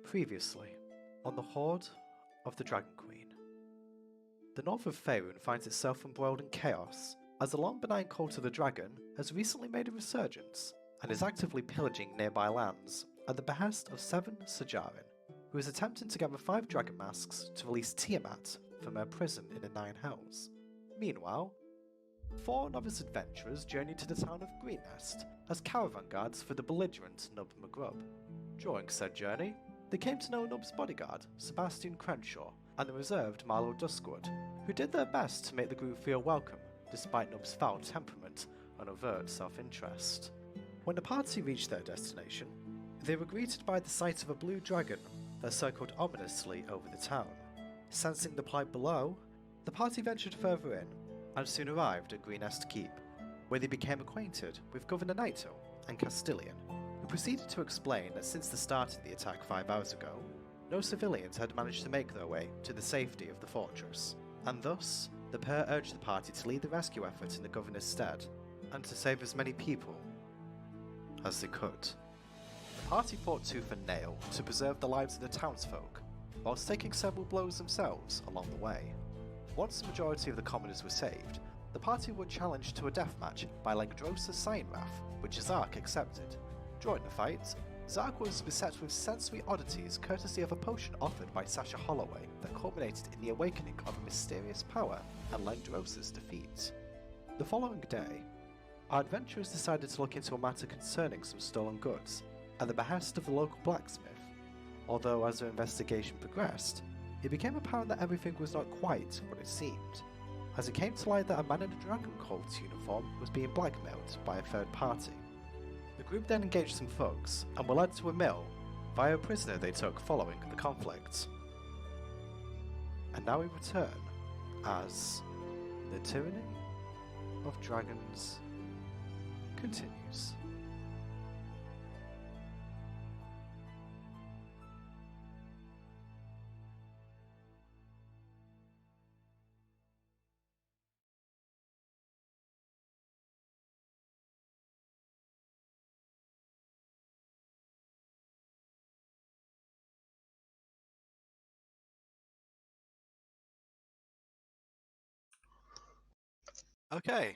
Previously, on the Hoard of the Dragon Queen. The north of Faerun finds itself embroiled in chaos, as the long benign cult of the dragon has recently made a resurgence and is actively pillaging nearby lands at the behest of 7 Sajarin, who is attempting to gather 5 dragon masks to release Tiamat from her prison in the Nine Hells. Meanwhile, 4 novice adventurers journey to the town of Greenest as caravan guards for the belligerent Nub McGrub. During said journey, they came to know Nub's bodyguard, Sebastian Crenshaw, and the reserved Marlowe Duskwood, who did their best to make the group feel welcome, despite Nub's foul temperament and overt self-interest. When the party reached their destination, they were greeted by the sight of a blue dragon that circled ominously over the town. Sensing the plight below, the party ventured further in, and soon arrived at Greenest Keep, where they became acquainted with Governor Naito and Castilian, who proceeded to explain that since the start of the attack 5 hours ago, no civilians had managed to make their way to the safety of the fortress, and thus the pair urged the party to lead the rescue effort in the governor's stead, and to save as many people as they could. The party fought tooth and nail to preserve the lives of the townsfolk, whilst taking several blows themselves along the way. Once the majority of the commoners were saved, the party were challenged to a deathmatch by Langdrosa's Signwrath, which Zark accepted. During the fight, Zark was beset with sensory oddities courtesy of a potion offered by Sasha Holloway that culminated in the awakening of a mysterious power and Langdrosa's defeat. The following day, our adventurers decided to look into a matter concerning some stolen goods at the behest of the local blacksmith, although as their investigation progressed, it became apparent that everything was not quite what it seemed, as it came to light that a man in a dragon cult uniform was being blackmailed by a third party. The group then engaged some thugs and were led to a mill via a prisoner they took following the conflict. And now we return as the Tyranny of Dragons continues. Okay,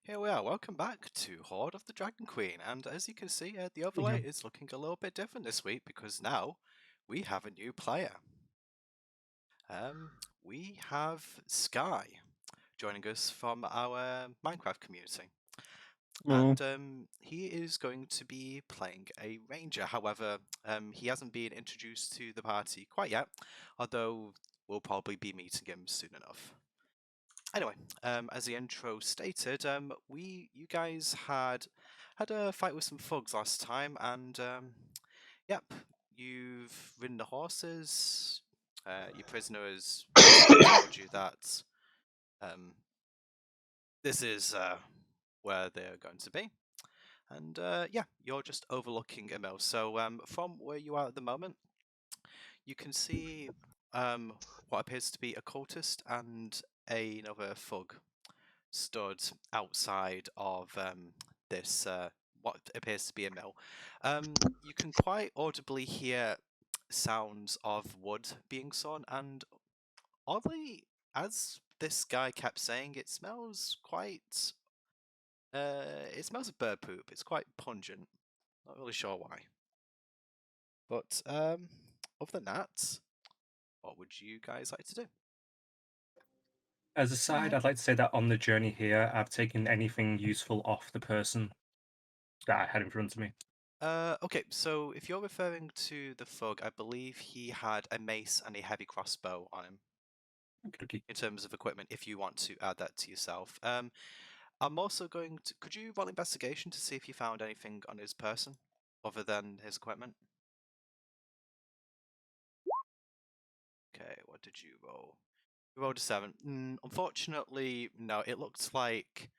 here we are. Welcome back to Hoard of the Dragon Queen, and as you can see, the overlay is looking a little bit different this week because now we have a new player. We have Sky joining us from our Minecraft community, and he is going to be playing a ranger. However, he hasn't been introduced to the party quite yet, although we'll probably be meeting him soon enough. Anyway, as the intro stated, you guys had a fight with some thugs last time, and yep, you've ridden the horses. Your prisoner has told you that this is where they're going to be, and yeah, you're just overlooking a mill. So from where you are at the moment, you can see what appears to be a cultist and another thug stood outside of this what appears to be a mill. You can quite audibly hear sounds of wood being sawn, and oddly, as this guy kept saying, it smells quite. It smells of bird poop. It's quite pungent. Not really sure why. But other than that, what would you guys like to do? As a side, I'd like to say that on the journey here, I've taken anything useful off the person that I had in front of me. Okay, so if you're referring to the thug, I believe he had a mace and a heavy crossbow on him Okay. in terms of equipment, if you want to add that to yourself. I'm also going to... Could you roll investigation to see if you found anything on his person other than his equipment? Okay, what did you roll? You rolled a 7. Unfortunately, no, it looks like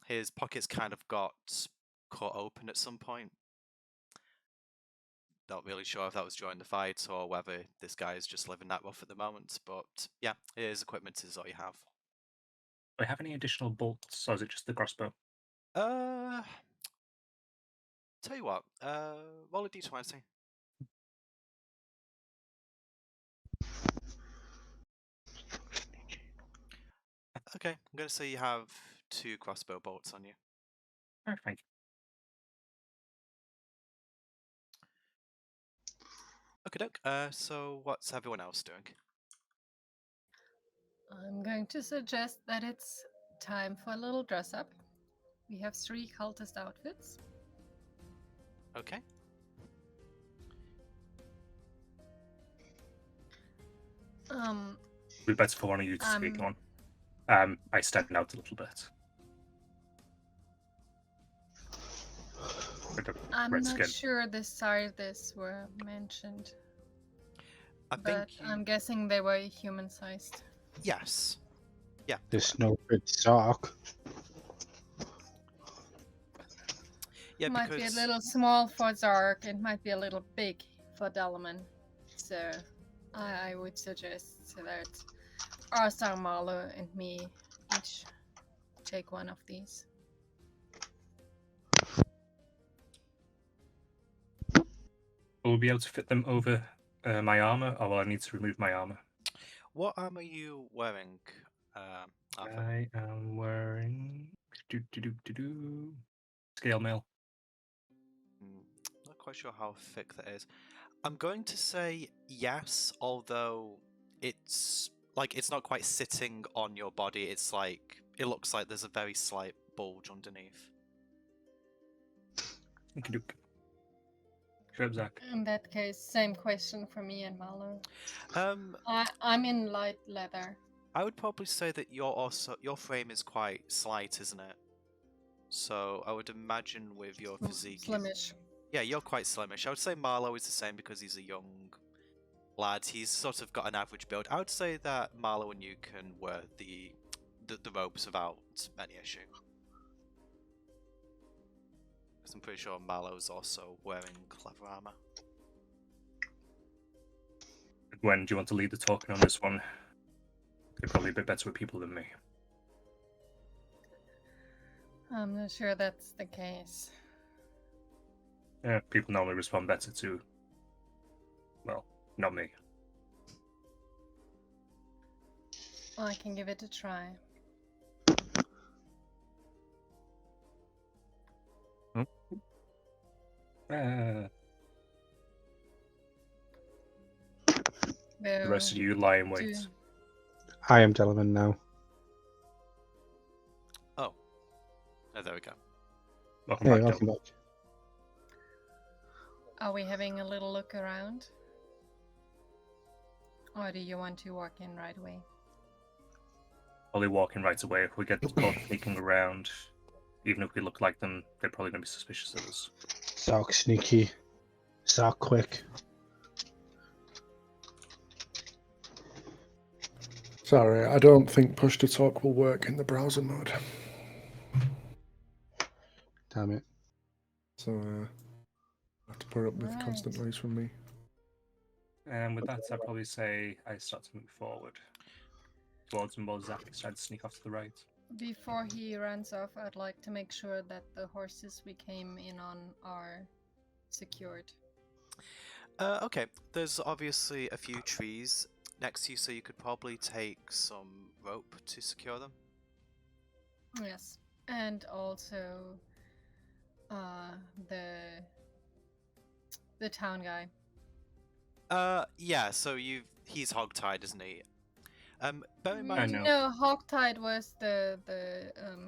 his pockets kind of got cut open at some point. Not really sure if that was during the fight or whether this guy is just living that rough at the moment, but yeah, his equipment is all you have. Do I have any additional bolts, or is it just the crossbow? Tell you what, roll a d20. Okay, I'm going to say you have 2 crossbow bolts on you. Oh, thank you. Okay, doke. So what's everyone else doing? I'm going to suggest that it's time for a little dress up. We have 3 cultist outfits. Okay. Be better for one of you to speak on. I stand out a little bit. I'm Red not skin. sure the sizes were mentioned, I but think you... I'm guessing they were human-sized. Yes. Yeah. they There's were. no good sock. Yeah, Might be a because... little small for Zark, it might be a little big for Delaman. So I would suggest that Arsar, Marlo, and me each take one of these. Will we be able to fit them over my armor, or will I need to remove my armor? What armor are you wearing, Arthur? I am wearing scale mail. Not quite sure how thick that is. I'm going to say yes, although it's not quite sitting on your body. It's like it looks like there's a very slight bulge underneath. Zach. In that case, same question for me and Marlo. Um, I'm in light leather. I would probably say that your frame is quite slight, isn't it? So I would imagine with your physique, Slimish. yeah, you're quite slimish. I would say Marlo is the same because he's a young lad. He's sort of got an average build. I would say that Marlo and you can wear the robes without any issue. Because I'm pretty sure Marlo's also wearing leather armor. Gwen, do you want to lead the talking on this one? You're probably a bit better with people than me. I'm not sure that's the case. Yeah, people normally respond better to, well, not me. Well, I can give it a try. The rest of you lie in wait. I am Delaman now. Oh, there we go. Welcome Hey, back, welcome Dylan. back. Are we having a little look around? Or do you want to walk in right away? Probably walking right away. If we get caught sneaking around, even if we look like them, they're probably going to be suspicious of us. Sock sneaky. Sock quick. Sorry, I don't think push to talk will work in the browser mode. Damn it. So I have to put up with constant noise from me. And with that, I'd probably say I start to move forward towards him while Zach is trying to sneak off to the right. Before he runs off, I'd like to make sure that the horses we came in on are secured. Okay, there's obviously a few trees next to you, so you could probably take some rope to secure them. Yes, and also the town guy. Yeah. So he's hogtied, isn't he? Bear in mind, know. No, Hogtide was the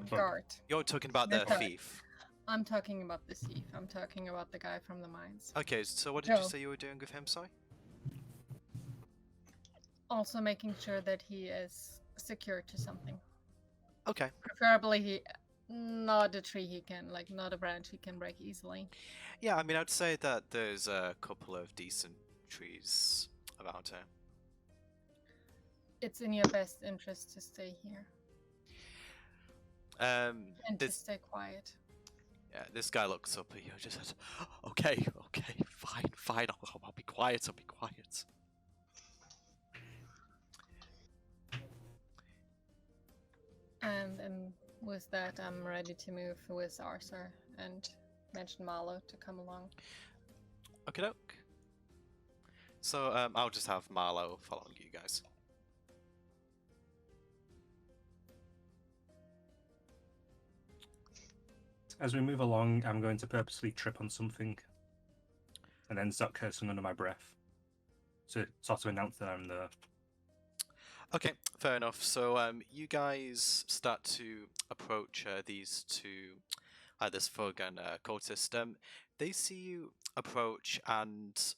guard. you're talking about the Method. thief. I'm talking about the thief. I'm talking about the guy from the mines. Okay, so what did you No. say you were doing with him, sorry? Also making sure that he is secured to something. Okay. Preferably not a tree he can, like, not a branch he can break easily. Yeah, I mean, I'd say that there's a couple of decent trees around here. It's in your best interest to stay here and to This, stay quiet. yeah, this guy looks up at you and just says, okay, fine, I'll be quiet, And with that, I'm ready to move with Arthur and mention Marlo to come along. Okay, doke. So I'll just have Marlowe following you guys. As we move along, I'm going to purposely trip on something and then start cursing under my breath to sort of announce that I'm there. Okay, fair enough. So you guys start to approach these two, this thug and cultist. They see you approach, and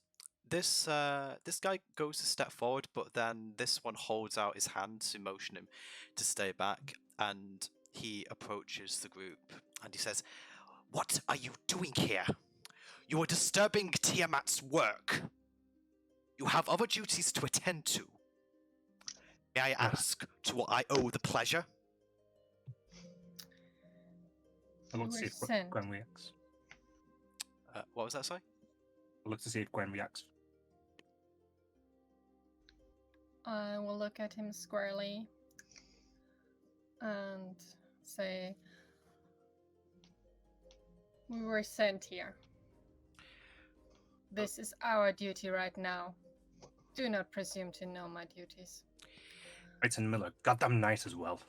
this guy goes a step forward, but then this one holds out his hand to motion him to stay back, and he approaches the group and he says, "What are you doing here? You are disturbing Tiamat's work. You have other duties to attend to. May I ask to what I owe the pleasure?" I'll look You to see were if sent. Gwen reacts. What was that, sorry? I'll look to see if Gwen reacts. I will look at him squarely and say, "We were sent here. This is our duty right now. Do not presume to know my duties." Wrighton Miller, goddamn nice as well.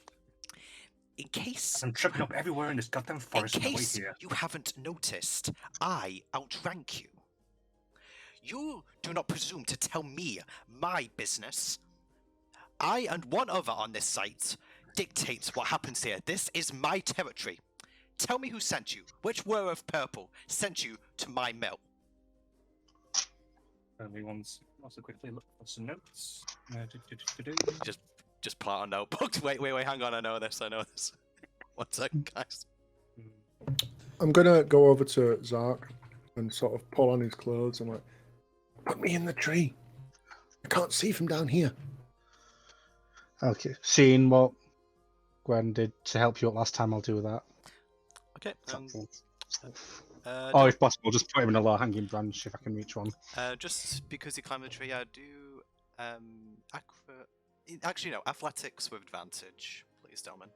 In case I'm tripping up everywhere in this goddamn forest on the way case here. you haven't noticed, I outrank you. You do not presume to tell me my business. I and one other on this site dictates what happens here. This is my territory. Tell me who sent you. Which were of purple sent you to my mill? Everyone's also quickly look for some notes. Just pull out a notebook. Wait, hang on. I know this. 1 second, guys. I'm gonna go over to Zark and sort of pull on his clothes and like, put me in the tree. I can't see from down here. Okay. Seeing what Gwen did to help you up last time, I'll do that. Okay. Or if possible, just put him in a low-hanging branch if I can reach one. Just because you climb the tree, I do actually no, athletics with advantage, please, Delman,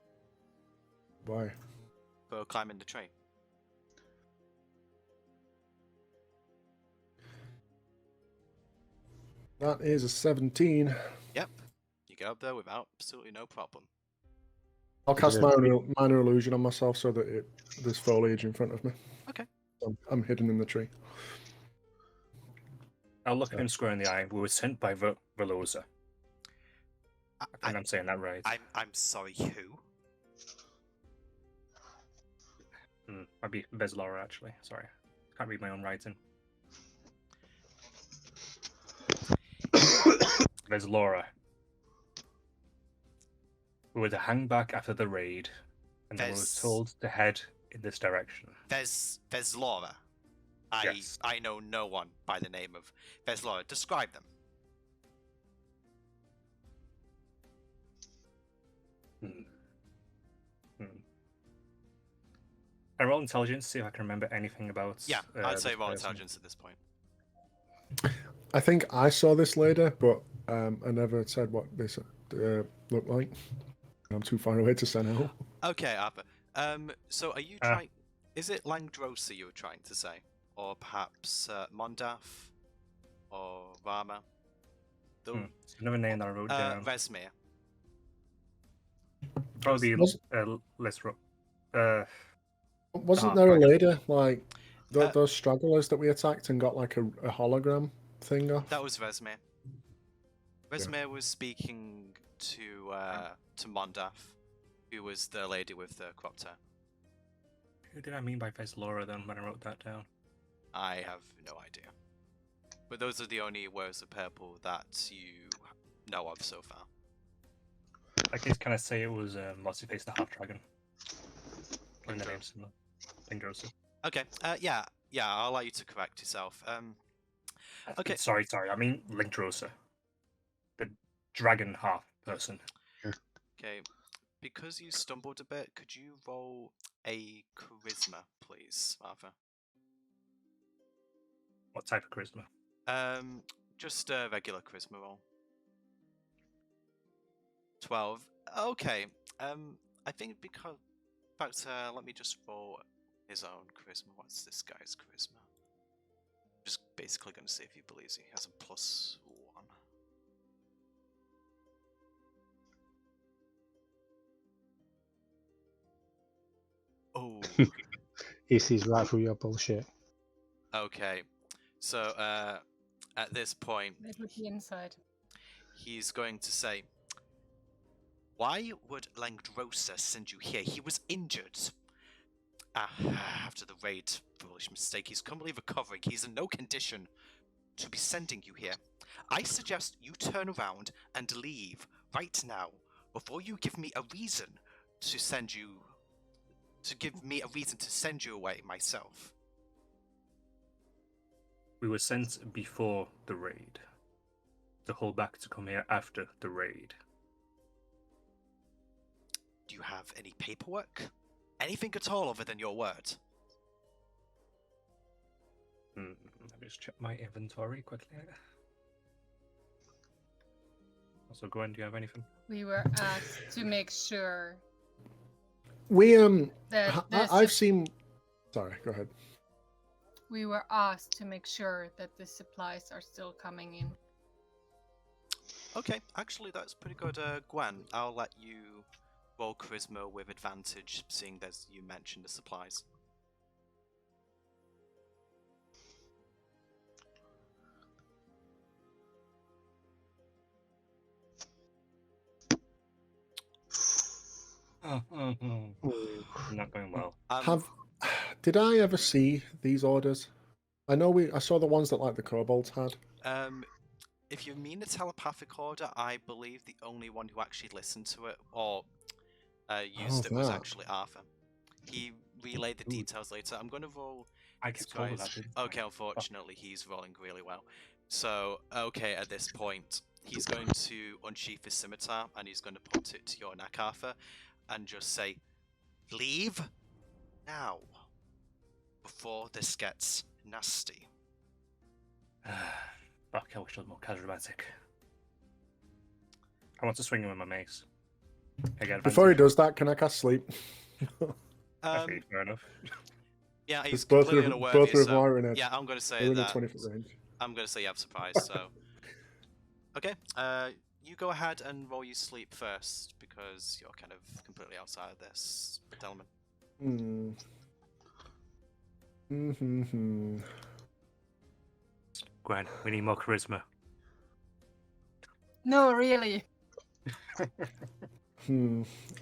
Why? for climbing the tree. That is a 17. Yep, you get up there without absolutely no problem. I'll cast minor illusion on myself so that there's foliage in front of me. Okay. So I'm hidden in the tree. I'll look at him square in the eye. We were sent by Velosa. I think I'm saying that right. I'm sorry, who? Might be Veslora, actually. Sorry. Can't read my own writing. Veslora. We were to hang back after the raid, and then we were told to head in this direction. Veslora. Yes. I know no one by the name of Veslora. Describe them. I roll intelligence, see if I can remember anything about. Yeah, I'd say this roll person. intelligence at this point. I think I saw this later, but I never said what this looked like. I'm too far away to say now. Okay, Arthur. So are you trying? Is it Langdrosa you were trying to say, or perhaps Mondaf, or Rama? It's another name that I wrote down. Vesmir. Probably Lesro. Wasn't there a lady like those stragglers that we attacked and got like a hologram thing off? That was Vesmir. Vesmir was speaking to Mondaf, who was the lady with the cropped hair. Who did I mean by Veslora then when I wrote that down? I have no idea. But those are the only words of purple that you know of so far. I guess can I say it was Mossy Face the Half Dragon? When the name's similar. Lingrosa. Okay. Yeah. I'll allow you to correct yourself. Okay. Sorry. I mean Linkdrosa. The dragon half person. Okay. Because you stumbled a bit, could you roll a charisma, please, Arthur? What type of charisma? Just a regular charisma roll. 12. Okay. I think because... In fact, let me just roll his own charisma. What's this guy's charisma? Just basically going to see if he believes he has a +1. Oh, He sees right through your bullshit. okay. So at this point, It would be inside. he's going to say, "Why would Langdrosa send you here? He was injured. After the raid, foolish mistake. He's currently recovering. He's in no condition to be sending you here. I suggest you turn around and leave right now before you give me a reason to send you. To give me a reason to send you away myself." We were sent before the raid. To hold back to come here after the raid. Do you have any paperwork? Anything at all other than your word? Let me just check my inventory quickly. Also, Gwen, do you have anything? We were asked to make sure We that I've seen. Sorry, go ahead. we were asked to make sure that the supplies are still coming in. Okay, actually that's pretty good, Gwen. I'll let you roll charisma with advantage, seeing as you mentioned the supplies. Not going well. Did I ever see these orders? I know I saw the ones that like the kobolds had. If you mean the telepathic order, I believe the only one who actually listened to it or used it was that. actually Arthur. He relayed the details later. I'm going to roll. I this get told guy's- that. Didn't I? Okay, unfortunately, he's rolling really well. So, okay, at this point, he's going to unsheath his scimitar and he's going to put it to your neck, Arthur, and just say, "Leave now, before this gets nasty." Fuck, I wish I was more charismatic. I want to swing him with my mace. Again, Before he does that, can I cast sleep? Okay, fair enough. Yeah, he's both completely of unaware both of you, of so them are in a, yeah, I'm going to say they're in a that. 20-foot range. I'm going to say you have surprise. So, okay, you go ahead and roll your sleep first because you're kind of completely outside of this, Delman. Gwen, we need more charisma. No, really.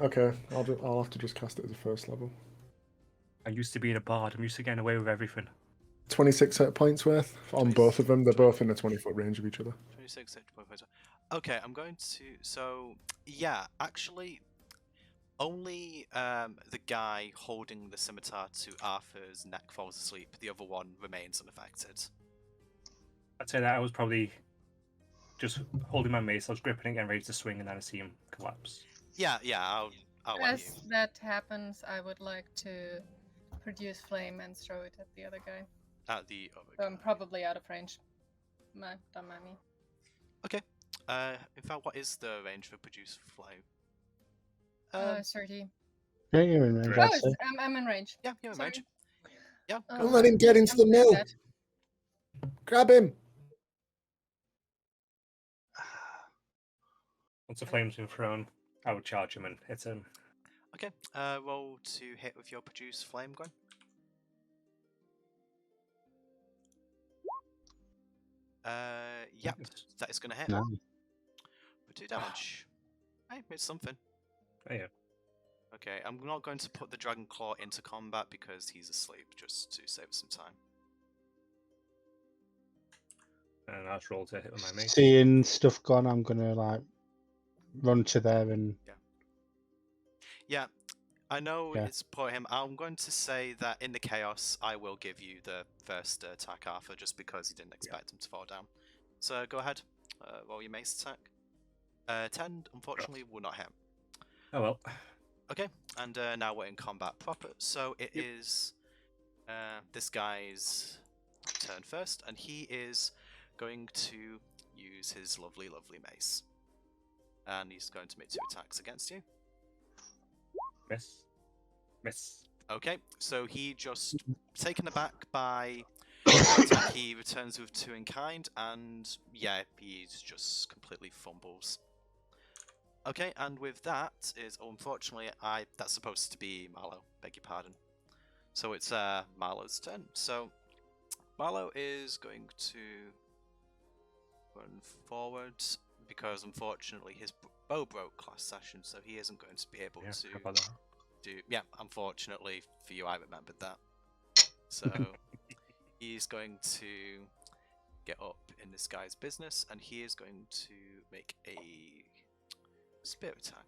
Okay, I'll have to just cast it as a first level. I used to be a bard. I'm used to getting away with everything. 26 hit points worth on both of them. They're both in a 20-foot range of each other. 26, 6.5. Okay, I'm going to. So, yeah, actually, only the guy holding the scimitar to Arthur's neck falls asleep. The other one remains unaffected. I'd say that I was probably just holding my mace. I was gripping it, getting ready to swing, and then I see him collapse. Yeah, I'll let you. As that happens, I would like to produce flame and throw it at the other guy. At the other So I'm guy. probably out of range. Don't mind me. Okay. In fact, what is the range for produce flame? 30. Yeah, you're in range, Oh, I'd say. I'm in range. Yeah, you're in Sorry. range. Yeah. Oh, go Don't let him get into I'm the good mill. at that. Grab him. Once the flame's been thrown, I would charge him and hit him. Okay. Roll to hit with your produce flame, Gwen. Yep, that is going to hit. No. For 2 damage. Hey, it's something. Oh, yeah. Okay, I'm not going to put the Dragon Claw into combat because he's asleep, just to save some time. And I'll just roll to hit with my mace. Seeing stuff gone, I'm gonna like run to there and Yeah, I know Yeah. it's put him. I'm going to say that in the chaos, I will give you the first attack, Arthur, just because you didn't expect him to fall down. So go ahead, roll your mace attack. 10, unfortunately, will not hit. Oh well. Okay, and now we're in combat proper. So it is this guy's turn first, and he is going to use his lovely, lovely mace. And he's going to make 2 attacks against you. Miss. Okay, so he just taken aback by attack, he returns with 2 in kind, and yeah, he just completely fumbles. Okay, and with that is, unfortunately, that's supposed to be Marlowe, beg your pardon. So it's Marlowe's turn. So Marlowe is going to run forward because unfortunately his bow broke last session, so he isn't going to be able Yeah, to how about that? do. Yeah, unfortunately for you, I remembered that. So he's going to get up in this guy's business, and he is going to make a spear attack.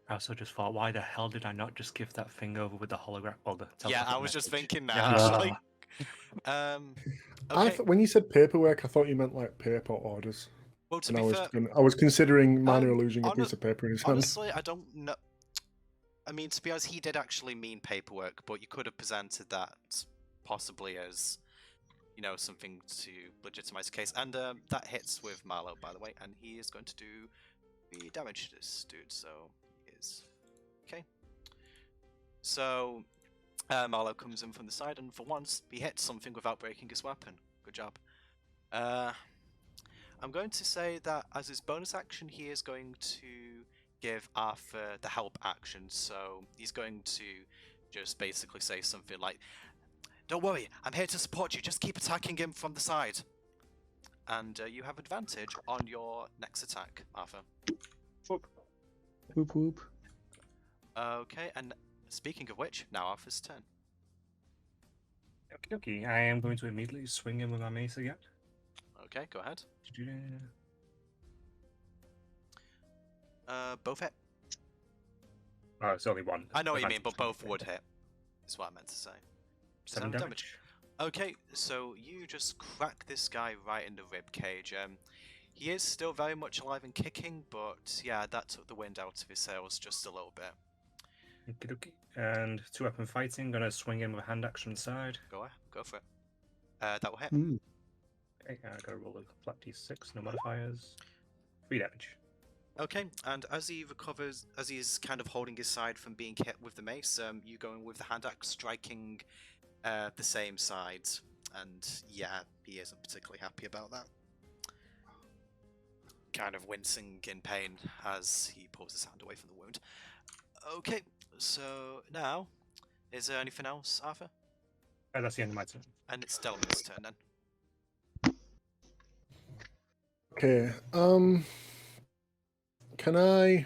I also just thought, why the hell did I not just give that thing over with the hologram? Well, the Yeah, I telepathic was just message? thinking that Yeah. actually. I when you said paperwork, I thought you meant like paper orders. Well, to And be I fair, was considering manually losing a hone- piece of paper in his hand. honestly, I don't know. I mean, to be honest, he did actually mean paperwork, but you could have presented that possibly as, you know, something to legitimize the case. And that hits with Marlowe, by the way, and he is going to do 3 damage to this dude, so he is... Okay. So, Marlowe comes in from the side, and for once, he hits something without breaking his weapon. Good job. I'm going to say that as his bonus action, he is going to give Arthur the help action, so he's going to just basically say something like, "Don't worry, I'm here to support you, just keep attacking him from the side." And you have advantage on your next attack, Arthur. Whoop whoop. Okay, and speaking of which, now Arthur's turn. Okie dokie, I am going to immediately swing him with my mace again. Okay, go ahead. Both hit. Oh, it's only one. I know what you mean, Advantage. but both would hit, is what I meant to say. 7 7 damage. Okay, so you just crack this guy right in the rib cage. He is still very much alive and kicking, but yeah, that took the wind out of his sails just a little bit. Okie dokie. And 2-weapon fighting, gonna swing in with a hand action on the side. Go for it. That will hit. Okay, I gotta roll a flat d6, no modifiers. 3 damage. Okay, and as he recovers, as he's kind of holding his side from being hit with the mace, you go in with the hand axe, striking the same side, and yeah, he isn't particularly happy about that. Kind of wincing in pain as he pulls his hand away from the wound. Okay, so now, is there anything else, Arthur? That's the end of my turn. And it's Delman's turn then. Okay. Can I?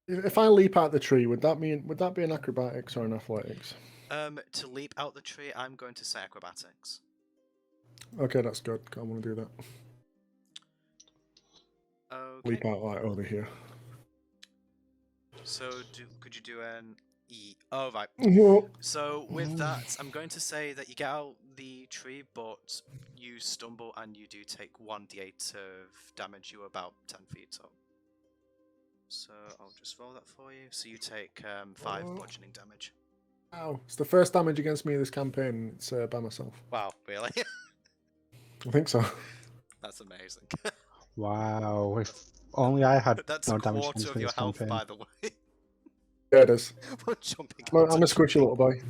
If I leap out the tree, would that be an acrobatics or an athletics? To leap out the tree, I'm going to say acrobatics. Okay, that's good. I want to do that. Okay. Leap out like over here. So could you do an E? Oh right. Whoa. So with that, I'm going to say that you get out the tree, but you stumble and you do take 1d8 of damage. You're about 10 feet up. So I'll just roll that for you. So you take 5 bludgeoning damage. Wow, it's the first damage against me this campaign. It's by myself. Wow, really? I think so. That's amazing. Wow, if only I had That's no a damage quarter against of me your this health, campaign. by the way. Yeah, it is. For jumping I'm out a of squishy little boy.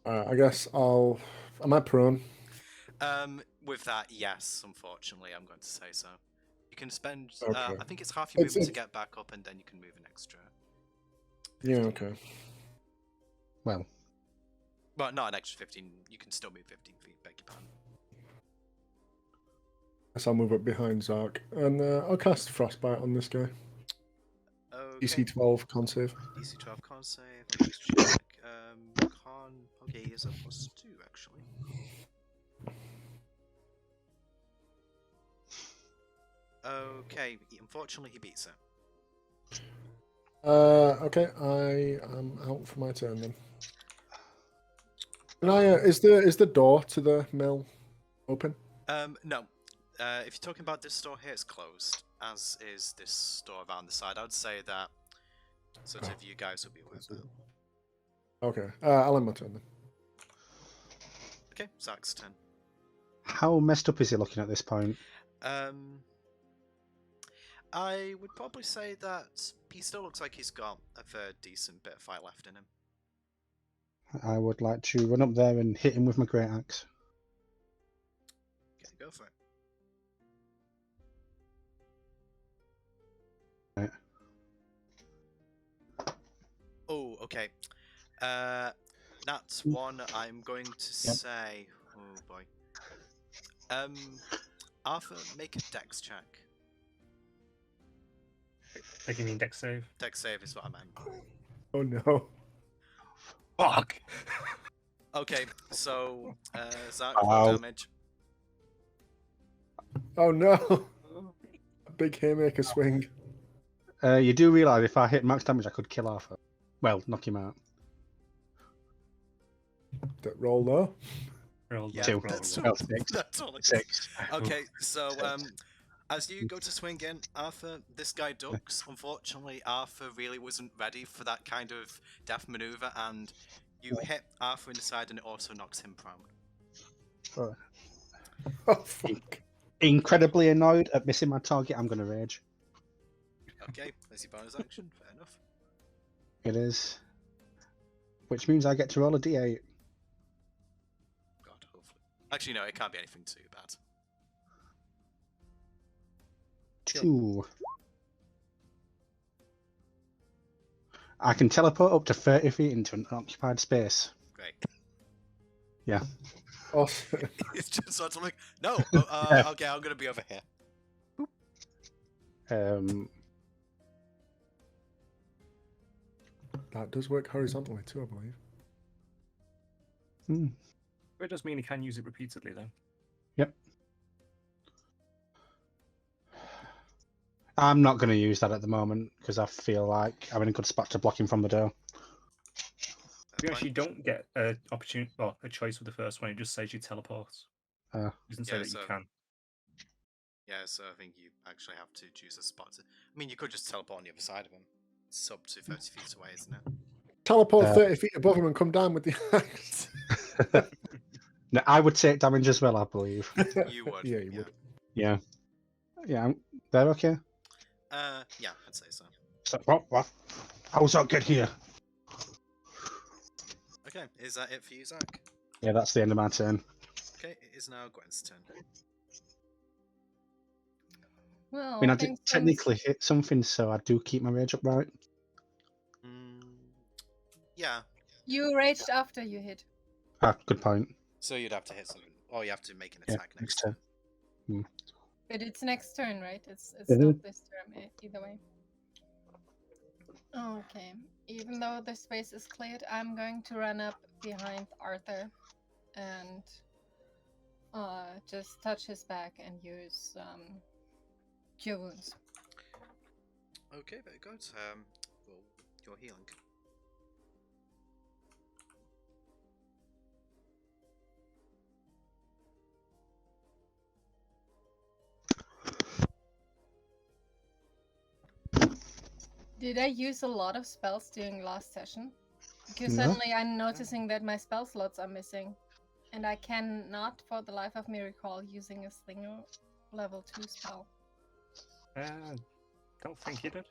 I guess I'll. Am I prone? With that, yes, unfortunately, I'm going to say so. You can spend, Okay. I think it's half your movement to It's- get back up, and then you can move an extra. Yeah. 15. Okay. Well, Well, not an extra 15, you can still move 15 feet, beg your pardon. Guess I'll move up behind Zark and I'll cast Frostbite on this guy. Okay. DC 12 con save. DC 12 con save, let me just check. Con, okay, he is a +2, actually. Okay, unfortunately he beats it. Okay, I am out for my turn then. Can I? Is the door to the mill open? No. If you're talking about this store here, it's closed, as is this store around the side. I would say that sort of you guys will be aware of that. Okay, I'll end my turn then. Okay, Zach's turn. how messed up is he looking at this point? I would probably say that he still looks like he's got a fair decent bit of fight left in him. I would like to run up there and hit him with my great axe. Okay, go for it. Right. Oh, okay. That's one. I'm going to say. Oh boy. Arthur, make a dex check. Like you mean dex save? Dex save is what I meant. Oh no. Fuck! Okay, so Zach, Wow. roll damage. Oh no. A big haymaker swing. You do realise if I hit max damage, I could kill Arthur. Well, knock him out. That roll though. Roll Yeah, Two. that's Well, six. that's all. 6. Okay, so as you go to swing in, Arthur, this guy ducks. Unfortunately, Arthur really wasn't ready for that kind of death maneuver, and you hit Arthur in the side, and it also knocks him prone. Oh fuck. Incredibly annoyed at missing my target, I'm going to rage. Okay, there's your bonus action. Fair enough. It is. Which means I get to roll a d8. God, hopefully. Actually, no, it can't be anything too bad. 2. I can teleport up to 30 feet into an occupied space. Great. Yeah. Awesome. It's just sort of like, no, okay, I'm gonna be over here. That does work horizontally too, I believe. It does mean he can use it repeatedly, though. Yep. I'm not going to use that at the moment because I feel like I'm in a good spot to block him from the door. You actually don't get an opportunity, well, a choice with the first one. It just says you teleport. It doesn't say Yeah, that so- you can. Yeah, so I think you actually have to choose a spot. I mean, you could just teleport on the other side of him. It's up to 30 feet away, isn't it? Teleport 30 feet above him and come down with the axe. No, I would take damage as well, I believe. You would. Yeah, you would. Yeah. Yeah, they're okay. Yeah, I'd say so. So, what? How was that get here? Okay, is that it for you, Zach? Yeah, that's the end of my turn. Okay, it is now Gwen's turn. Well, I mean, I did thanks, thanks. technically hit something, so I do keep my rage upright. Yeah, You raged after you hit. Ah, good point. so you'd have to hit something. Or you have to make an Yeah, attack next next turn. But it's next turn, right? It's Mhm. not this turn either way. Okay. Even though the space is cleared, I'm going to run up behind Arthur and just touch his back and use Cure Wounds. Okay, very good. Well, you're healing. Did I use a lot of spells during last session? Because No. suddenly I'm noticing that my spell slots are missing. And I cannot, for the life of me, recall using a Slinger level 2 spell. Don't think he did.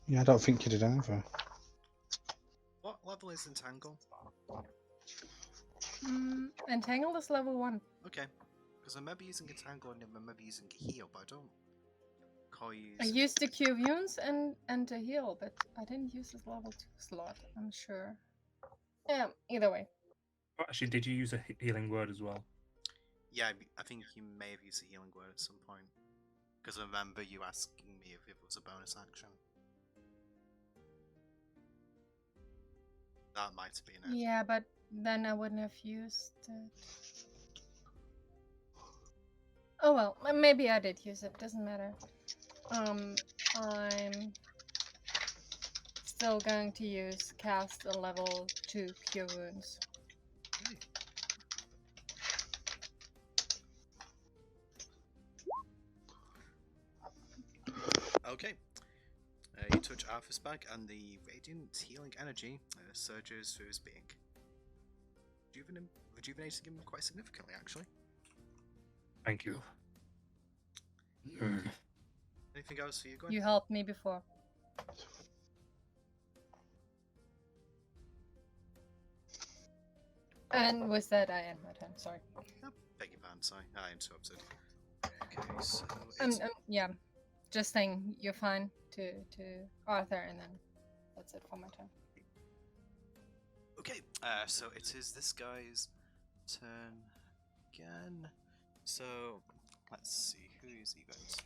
Yeah, I don't think you did either. What level is Entangle? Entangle is level 1. Okay, because I remember using Entangle and I remember using Heal, but I don't recall I using... used the Cure Wounds and the Heal, but I didn't use this level 2 slot, I'm sure. Yeah, either way. Oh, actually, did you use a healing word as well? Yeah, I think you may have used a healing word at some point. Because I remember you asking me if it was a bonus action. That might have been it. Yeah, but then I wouldn't have used it. Oh well, maybe I did use it, doesn't matter. I'm still going to cast a level 2 Cure Wounds. Okay. You touch Arthur's back, and the radiant healing energy surges through his being. Rejuvenating him quite significantly, actually. Thank you. Anything else for you, Gwen? You helped me before. And with that, I end my turn. Sorry. Oh, beg your pardon, sorry. I interrupted. Okay, so Yeah, just saying you're fine to Arthur, and then that's it for my turn. okay, so it is this guy's turn again. So let's see, who is he going to?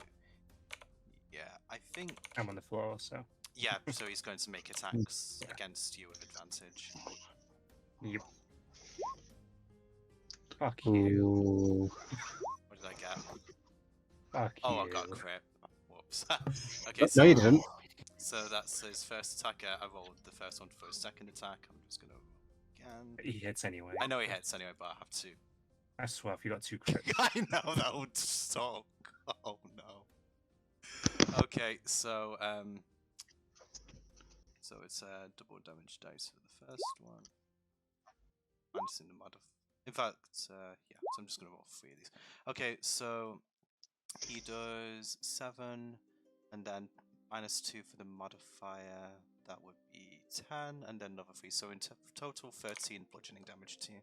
Yeah, I think. I'm on the floor, so. Yeah, so he's going to make attacks against you with advantage. Yep. Fuck you. Ooh. What did I get? Fuck Oh, you. I got a crit. Whoops. Okay, No, you didn't. So that's his first attack. I rolled the first one for his second attack. I'm just gonna roll again. He hits anyway. I know he hits anyway, but I have to. I swear, if you got 2 crits. I know that would suck. Oh no. Okay, so it's a double damage dice for the first one. Minus in the mod. In fact, yeah. So I'm just gonna roll 3 of these. Okay, so he does 7, and then -2 for the modifier. That would be 10, and then another 3. So in total, 13 bludgeoning damage to you.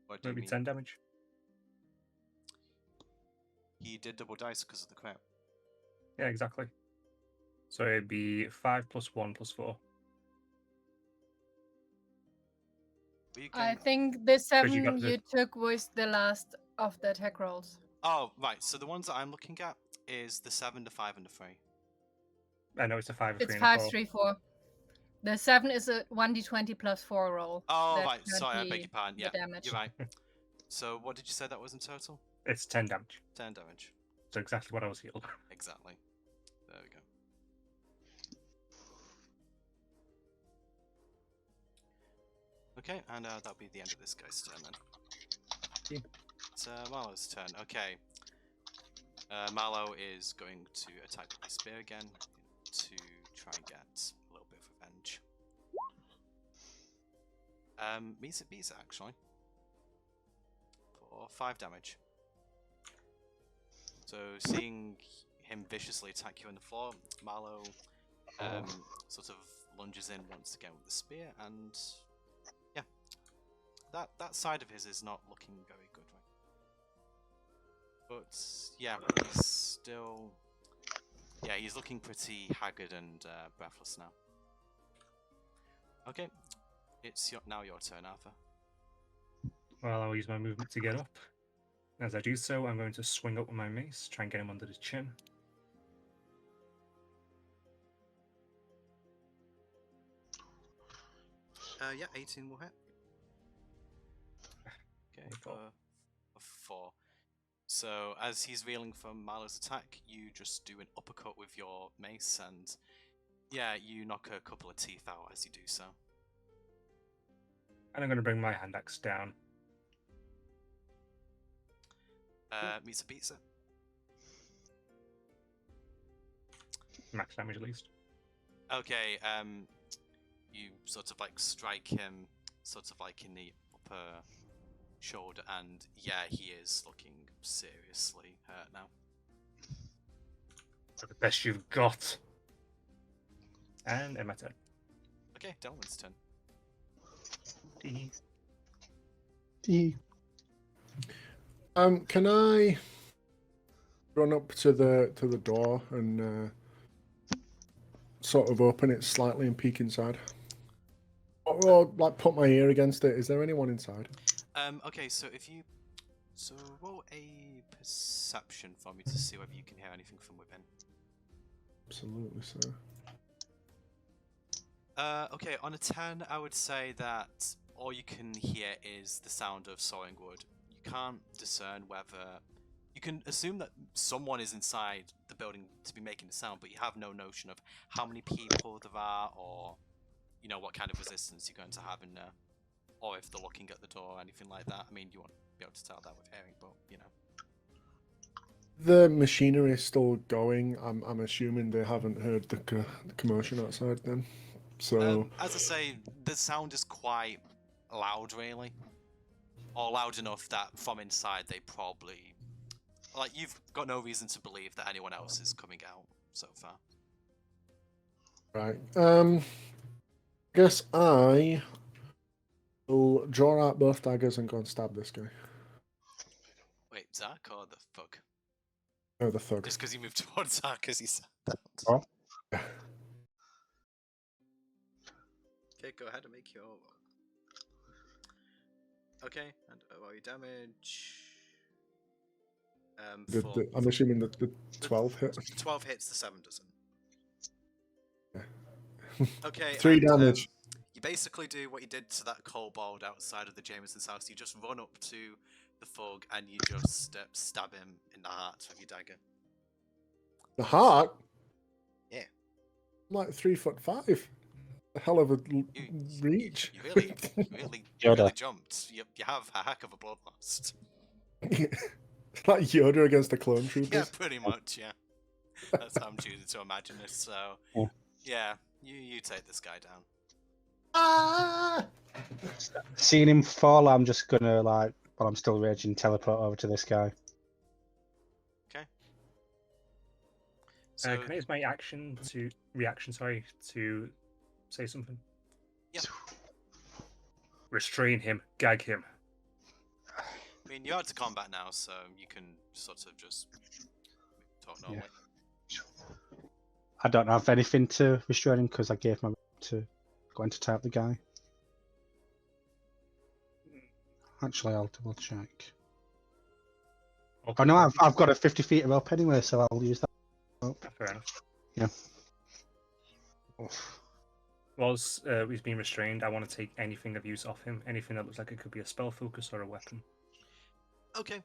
What do you Maybe mean? 10 damage. He did double dice because of the crap. Yeah, exactly. So it'd be 5 plus 1 plus 4. I think the 7 you you, got the- took was the last of the attack rolls. Oh, right. So the ones that I'm looking at is the 7, the 5, and the 3. I know it's a 5, a 3, It's and 5, a 4. 3, 4. The 7 is a 1d20 plus 4 roll. Oh, That right. can't Sorry, I be beg your pardon. the Yeah, damage. you're right. So what did you say that was in total? It's 10 damage. 10 damage. So exactly what I was healed. Exactly. There we go. Okay, and that'll be the end of this guy's turn then. Yeah. It's Marlowe's turn. Okay. Marlowe is going to attack with the spear again to try and get a little bit of revenge. Meets it actually. For 5 damage. So seeing him viciously attack you on the floor, Marlowe sort of lunges in once again with the spear, and yeah, that side of his is not looking very good right now. But yeah, he's still, yeah, he's looking pretty haggard and breathless now. Okay, it's now your turn, Arthur. Well, I'll use my movement to get up. As I do so, I'm going to swing up with my mace, try and get him under the chin. Yeah, 18 will hit. Okay, for 4. So as he's reeling from Marlowe's attack, you just do an uppercut with your mace, and yeah, you knock a couple of teeth out as you do so. And I'm going to bring my hand axe down. Meets a pizza. Max damage at least. Okay, you sort of like strike him sort of like in the upper shoulder, and yeah, he is looking seriously hurt now. The best you've got. And end my turn. Okay, Delwyn's turn. Can I run up to the door and sort of open it slightly and peek inside? Or like put my ear against it. Is there anyone inside? Okay, so if you roll a perception for me to see whether you can hear anything from within. Absolutely, sir. Okay, on a 10, I would say that all you can hear is the sound of sawing wood. You can't discern whether... You can assume that someone is inside the building to be making the sound, but you have no notion of how many people there are, or, you know, what kind of resistance you're going to have in there. Or if they're looking at the door or anything like that. I mean, you won't be able to tell that with hearing, but, you know. The machinery is still going. I'm assuming they haven't heard the commotion outside then. So as I say, the sound is quite loud, really. Or loud enough that from inside they probably like you've got no reason to believe that anyone else is coming out so far. Right. Guess I will draw out both daggers and go and stab this guy. Wait, Zark or the thug? Oh, the thug. Just because you moved towards Zark because he said that. Oh. Okay, go ahead and make your roll. Okay, and roll your damage. I'm assuming that the 12 hit. 12 hits, the 7 doesn't. Yeah. Okay. 3 and, damage. You basically do what you did to that kobold outside of the Jameson's house. You just run up to the thug and you just stab him in the heart with your dagger. The heart? Yeah. I'm like 3'5". A hell of a reach. You really jumped. You have a heck of a bloodlust. Like Yoda against the clone troopers. Yeah, pretty much, yeah. That's how I'm choosing to imagine it, so... Yeah, you take this guy down. Ah! Seeing him fall, I'm just gonna, like, while I'm still raging, teleport over to this guy. Okay. So, can I use my reaction, to say something? Yeah. Restrain him, gag him. I mean, you're out to combat now, so you can sort of just talk normally. I don't have anything to restrain him because I gave my to going to tap the guy. Actually, I'll double check. Oh no, I've got a 50 feet of rope anyway, so I'll use that rope. Fair enough. Yeah. Whilst he's being restrained, I want to take anything of use off him. Anything that looks like it could be a spell focus or a weapon. Okay.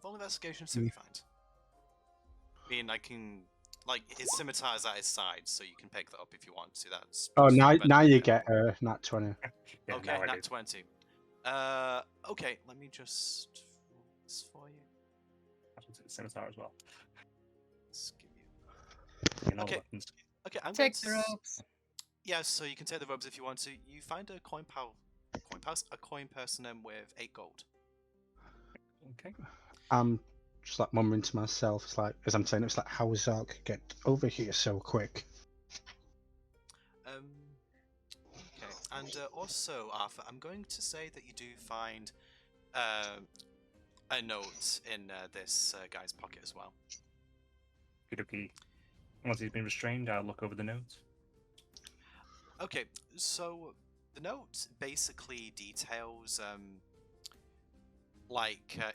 Roll investigation, see what you find. I mean, I can... Like, his scimitar's at his side, so you can pick that up if you want to. That's... Oh, now you yeah. get nat 20. Yeah, Okay, now I nat do. 20. Okay, let me just roll this for you. I should take the scimitar as well. Let's give you... In all Okay. weapons. Okay, I'm Take going the to... ropes. Yeah, so you can take the robes if you want to. You find a coin person with 8 gold. Okay. I'm just like mumbling to myself. It's like, as I'm saying, it's like, how is Zark get over here so quick? Okay, and also, Arthur, I'm going to say that you do find a note in this guy's pocket as well. Okay. Once he's been restrained, I'll look over the notes. Okay, so the note basically details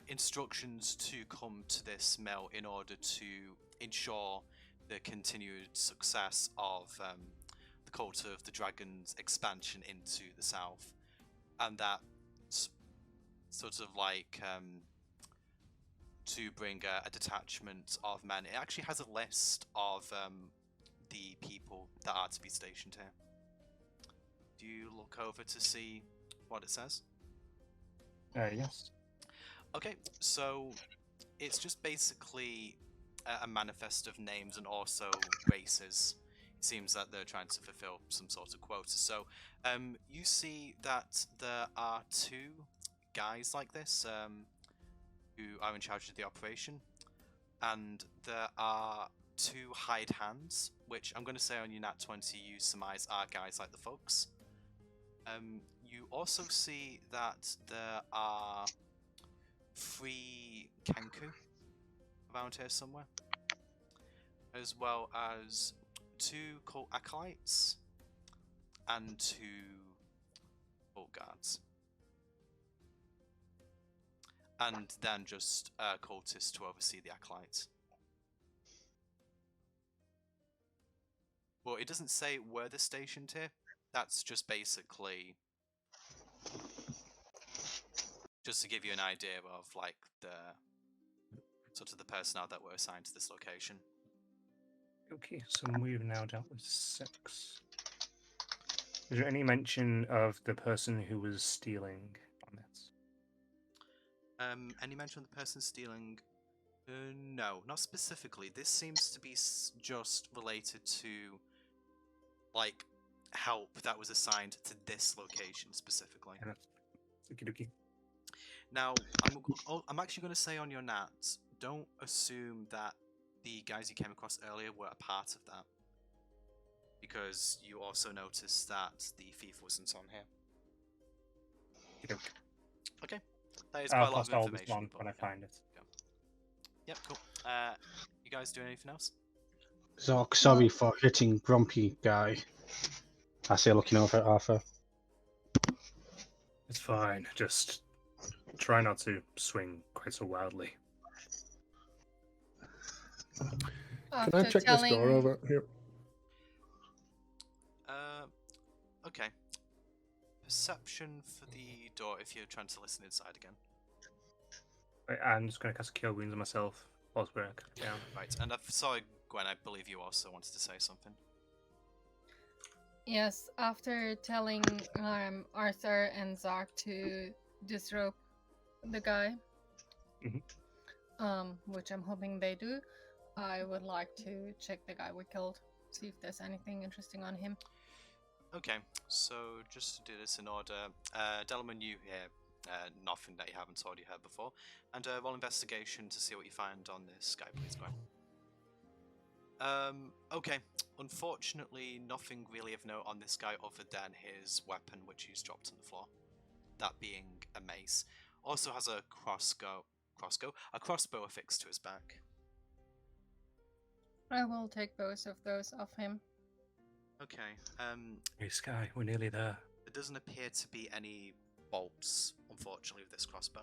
instructions to come to this mill in order to ensure the continued success of the Cult of the Dragons expansion into the south, and that sort of like to bring a detachment of men. It actually has a list of the people that are to be stationed here. Do you look over to see what it says? Yes. Okay, so it's just basically a manifest of names and also races. It seems that they're trying to fulfill some sort of quota. So you see that there are 2 guys like this who are in charge of the operation, and there are 2 hired hands, which I'm going to say on your nat 20 you surmise are guys like the folks. You also see that there are 3 Kenku around here somewhere, as well as 2 cult acolytes and 2 cult guards, and then just cultists to oversee the acolytes. Well, it doesn't say where they're stationed here. That's just basically just to give you an idea of like the sort of the personnel that were assigned to this location. Okay, so we've now dealt with 6. Is there any mention of the person who was stealing on this? Any mention of the person stealing? No, not specifically. This seems to be just related to like help that was assigned to this location specifically. Okie dokie. Now, I'm actually going to say on your nat don't assume that the guys you came across earlier were a part of that, because you also noticed that the thief wasn't on here. Okay, that is quite I'll a lot pass of all this information. on but when I yeah. find it. Yep, cool. You guys doing anything else? Zork, sorry for hitting Grumpy Guy. I say, looking over at Arthur. It's fine. Just try not to swing quite so wildly. Can After I check this door over here? Okay. Perception for the door if you're trying to listen inside again. Right, I'm just going to cast Cure Wounds on myself. Whilst we're down. Right, and sorry, Gwen, I believe you also wanted to say something. Yes, after telling Arthur and Zark to disrobe the guy, which I'm hoping they do, I would like to check the guy we killed, see if there's anything interesting on him. Okay, so just to do this in order, Delman, you hear nothing that you haven't already heard before, and roll investigation to see what you find on this guy, please, Gwen. Okay, unfortunately, nothing really of note on this guy other than his weapon, which he's dropped on the floor. That being a mace. Also has a crossbow affixed to his back. I will take both of those off him. Okay, Hey, Sky, we're nearly there. there doesn't appear to be any bolts, unfortunately, with this crossbow.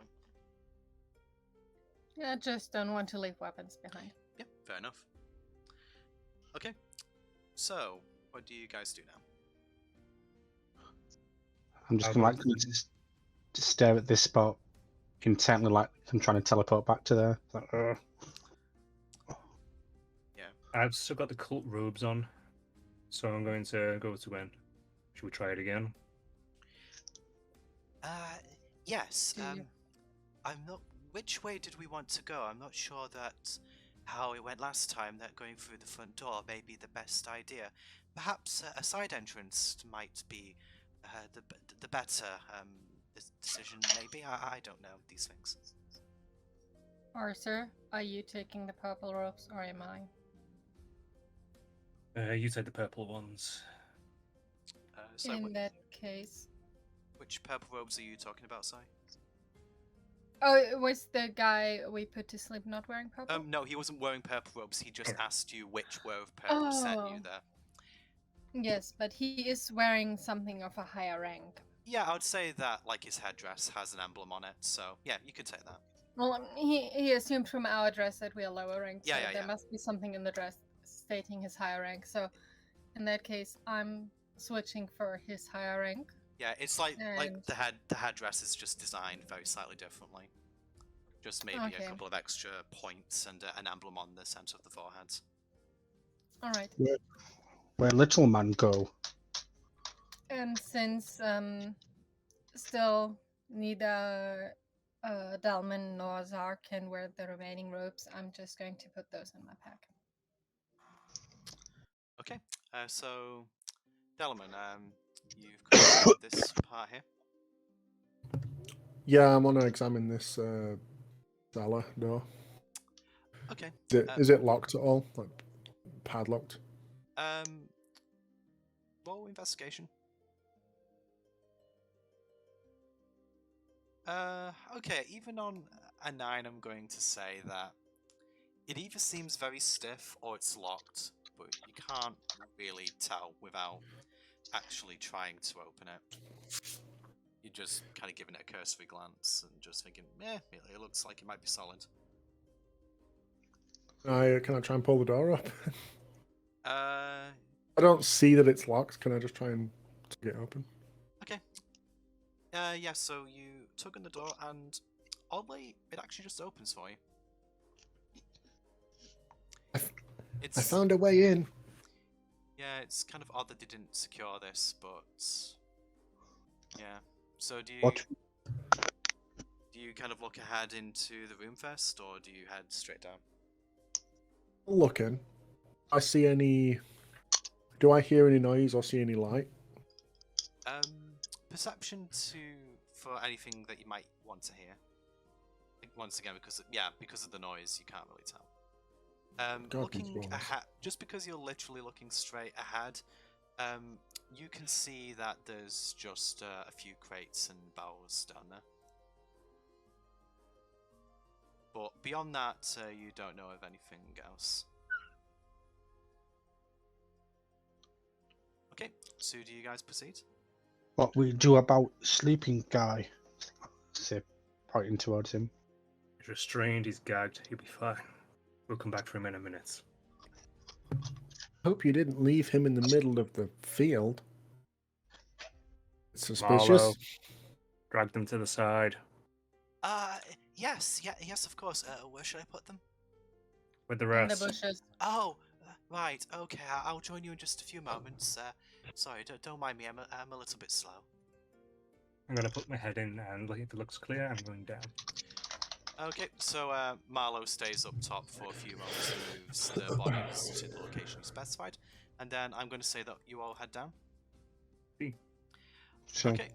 Yeah, just don't want to leave weapons behind. Yeah, fair enough. Okay, so what do you guys do now? I'm just going to stare at this spot intently, like I'm trying to teleport back to there. Like, Yeah. I've still got the cult robes on, so I'm going to go to Gwen. Should we try it again? Yes. Do you- I'm not. Which way did we want to go? I'm not sure that how it went last time. That going through the front door may be the best idea. Perhaps a side entrance might be the better decision. Maybe I don't know these things. Arthur, are you taking the purple robes or am I? You take the purple ones. So In that case. which purple robes are you talking about, Si? Oh, it was the guy we put to sleep not wearing purple? No, he wasn't wearing purple robes. He just asked you which row of purple sent you Oh. there. Yes, but he is wearing something of a higher rank. Yeah, I would say that like his headdress has an emblem on it. So yeah, you could take that. Well, he assumed from our dress that we are lower ranked, Yeah, so yeah, there yeah. must be something in the dress stating his higher rank. So, in that case, I'm switching for his higher rank. Yeah, it's like And- the headdress is just designed very slightly differently. Just maybe Okay. a couple of extra points and an emblem on the center of the forehead. All right. where little man go? And since still neither Dalman nor Zar can wear the remaining robes, I'm just going to put those in my pack. Okay, so Delman, you've got this part here. Yeah, I'm gonna examine this cellar door. Okay. Is it locked at all? Like padlocked? Roll investigation. Okay, even on a 9, I'm going to say that it either seems very stiff or it's locked, but you can't really tell without actually trying to open it. You're just kind of giving it a cursory glance and just thinking, it looks like it might be solid. Can I try and pull the door up? Uh, I don't see that it's locked. Can I just try and get it open? okay. Yeah, so you tug on the door and oddly, it actually just opens for you. I found a way in. Yeah, it's kind of odd that they didn't secure this, but yeah. So do What? you kind of look ahead into the room first, or do you head straight down? Looking. I see any. Do I hear any noise or see any light? Perception for anything that you might want to hear. once again, because of the noise, you can't really tell. God, Looking these bones. ahead, just because you're literally looking straight ahead, you can see that there's just a few crates and barrels down there. But beyond that, you don't know of anything else. Okay, so do you guys proceed? What we do about sleeping guy? Say, pointing towards him. He's restrained, he's gagged, he'll be fine. We'll come back for him in a minute. Hope you didn't leave him in the middle of the field. It's Marlowe, suspicious. drag them to the side. Yes, of course. Where should I put them? With the In the rest. bushes. Oh, right. Okay, I'll join you in just a few moments. Sorry, don't mind me. I'm a little bit slow. I'm going to put my head in, and if it looks clear, I'm going down. Okay, so Marlowe stays up top for a few moments and moves the bodies to the location you specified, and then I'm going to say that you all head down. So Okay,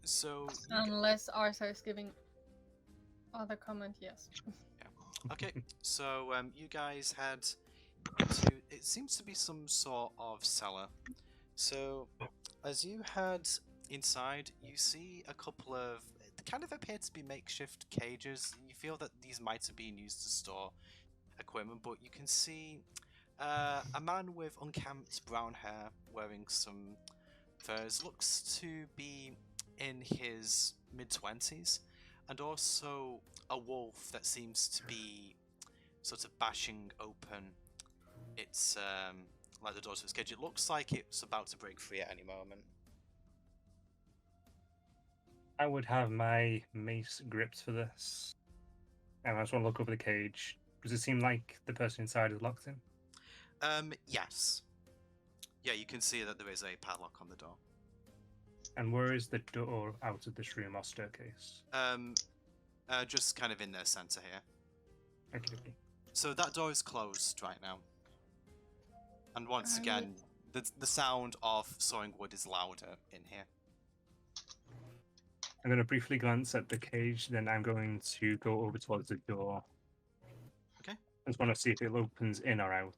so Unless Arthur is giving other comment, yes. okay, so you guys head into, it seems to be some sort of cellar. So as you head inside, you see a couple of, it kind of appear to be makeshift cages. You feel that these might have been used to store equipment, but you can see a man with unkempt brown hair wearing some furs, looks to be in his mid-20s, and also a wolf that seems to be sort of bashing open its like the door to its cage. It looks like it's about to break free at any moment. I would have my mace gripped for this. And I just want to look over the cage. Does it seem like the person inside is locked in? Yes. Yeah, you can see that there is a padlock on the door. And where is the door out of this room or staircase? Just kind of in their center here. Okay. So that door is closed right now. And once I again, the sound of sawing wood is louder in here. I'm going to briefly glance at the cage, then I'm going to go over towards the door. Okay. I just want to see if it opens in or out.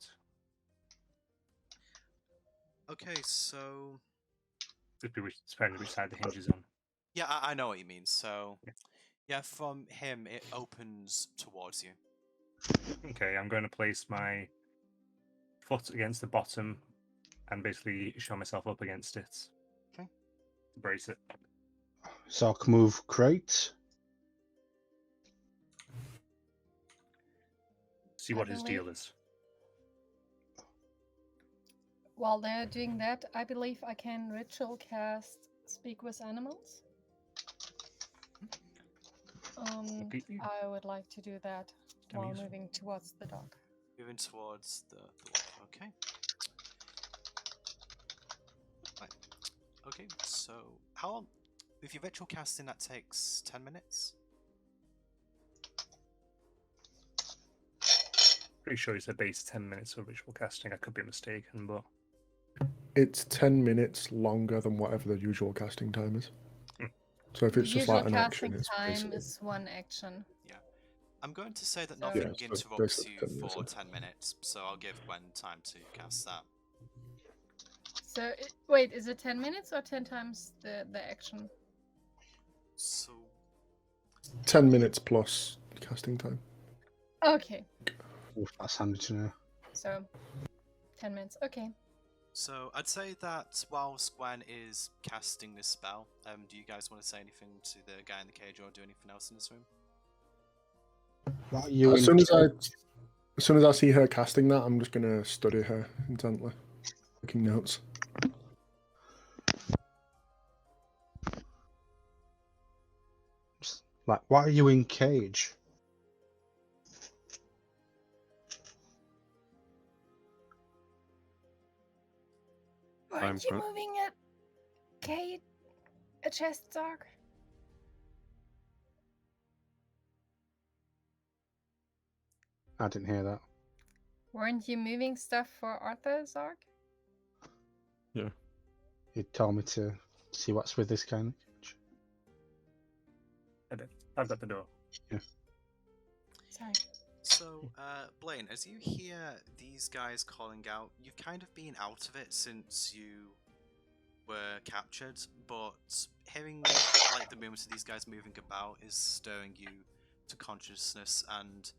Okay, so Depending which side the hinge is on. yeah, I know what you mean. So Yeah. yeah, from him it opens towards you. Okay, I'm going to place my foot against the bottom and basically show myself up against it. Okay. Brace it. So I can move crate. See I what his deal believe- is. While they're doing that, I believe I can ritual cast Speak with Animals. Okay. I would like to do that Can we while use- moving towards the dog. Moving towards the wolf. Okay. Right. Okay, so how long? With your ritual casting, that takes 10 minutes. Pretty sure it's a base 10 minutes of ritual casting. I could be mistaken, but It's 10 minutes longer than whatever the usual casting time is. Hmm. So if The it's just usual like an action, casting it's time basically... is one action. I'm going to say that So- nothing Yeah, so interrupts basically you 10 minutes, for yeah. 10 minutes, so I'll give Gwen time to cast that. So, wait, is it 10 minutes or 10 times the action? So 10 minutes plus casting time. Okay, Oof, that's handy to know. so 10 minutes. Okay. So I'd say that whilst Gwen is casting this spell, do you guys want to say anything to the guy in the cage or do anything else in this room? What are you As in soon as cage? I see her casting that, I'm just gonna study her intently, taking notes. Like, why are you in cage? Weren't you moving a chest dog? I didn't hear that. Weren't you moving stuff for Arthur, Zark? He told me to see what's with this kind of cage. I've got the door. Sorry. So, Blaine, as you hear these guys calling out, you've kind of been out of it since you were captured, but hearing like the movements of these guys moving about is stirring you to consciousness, and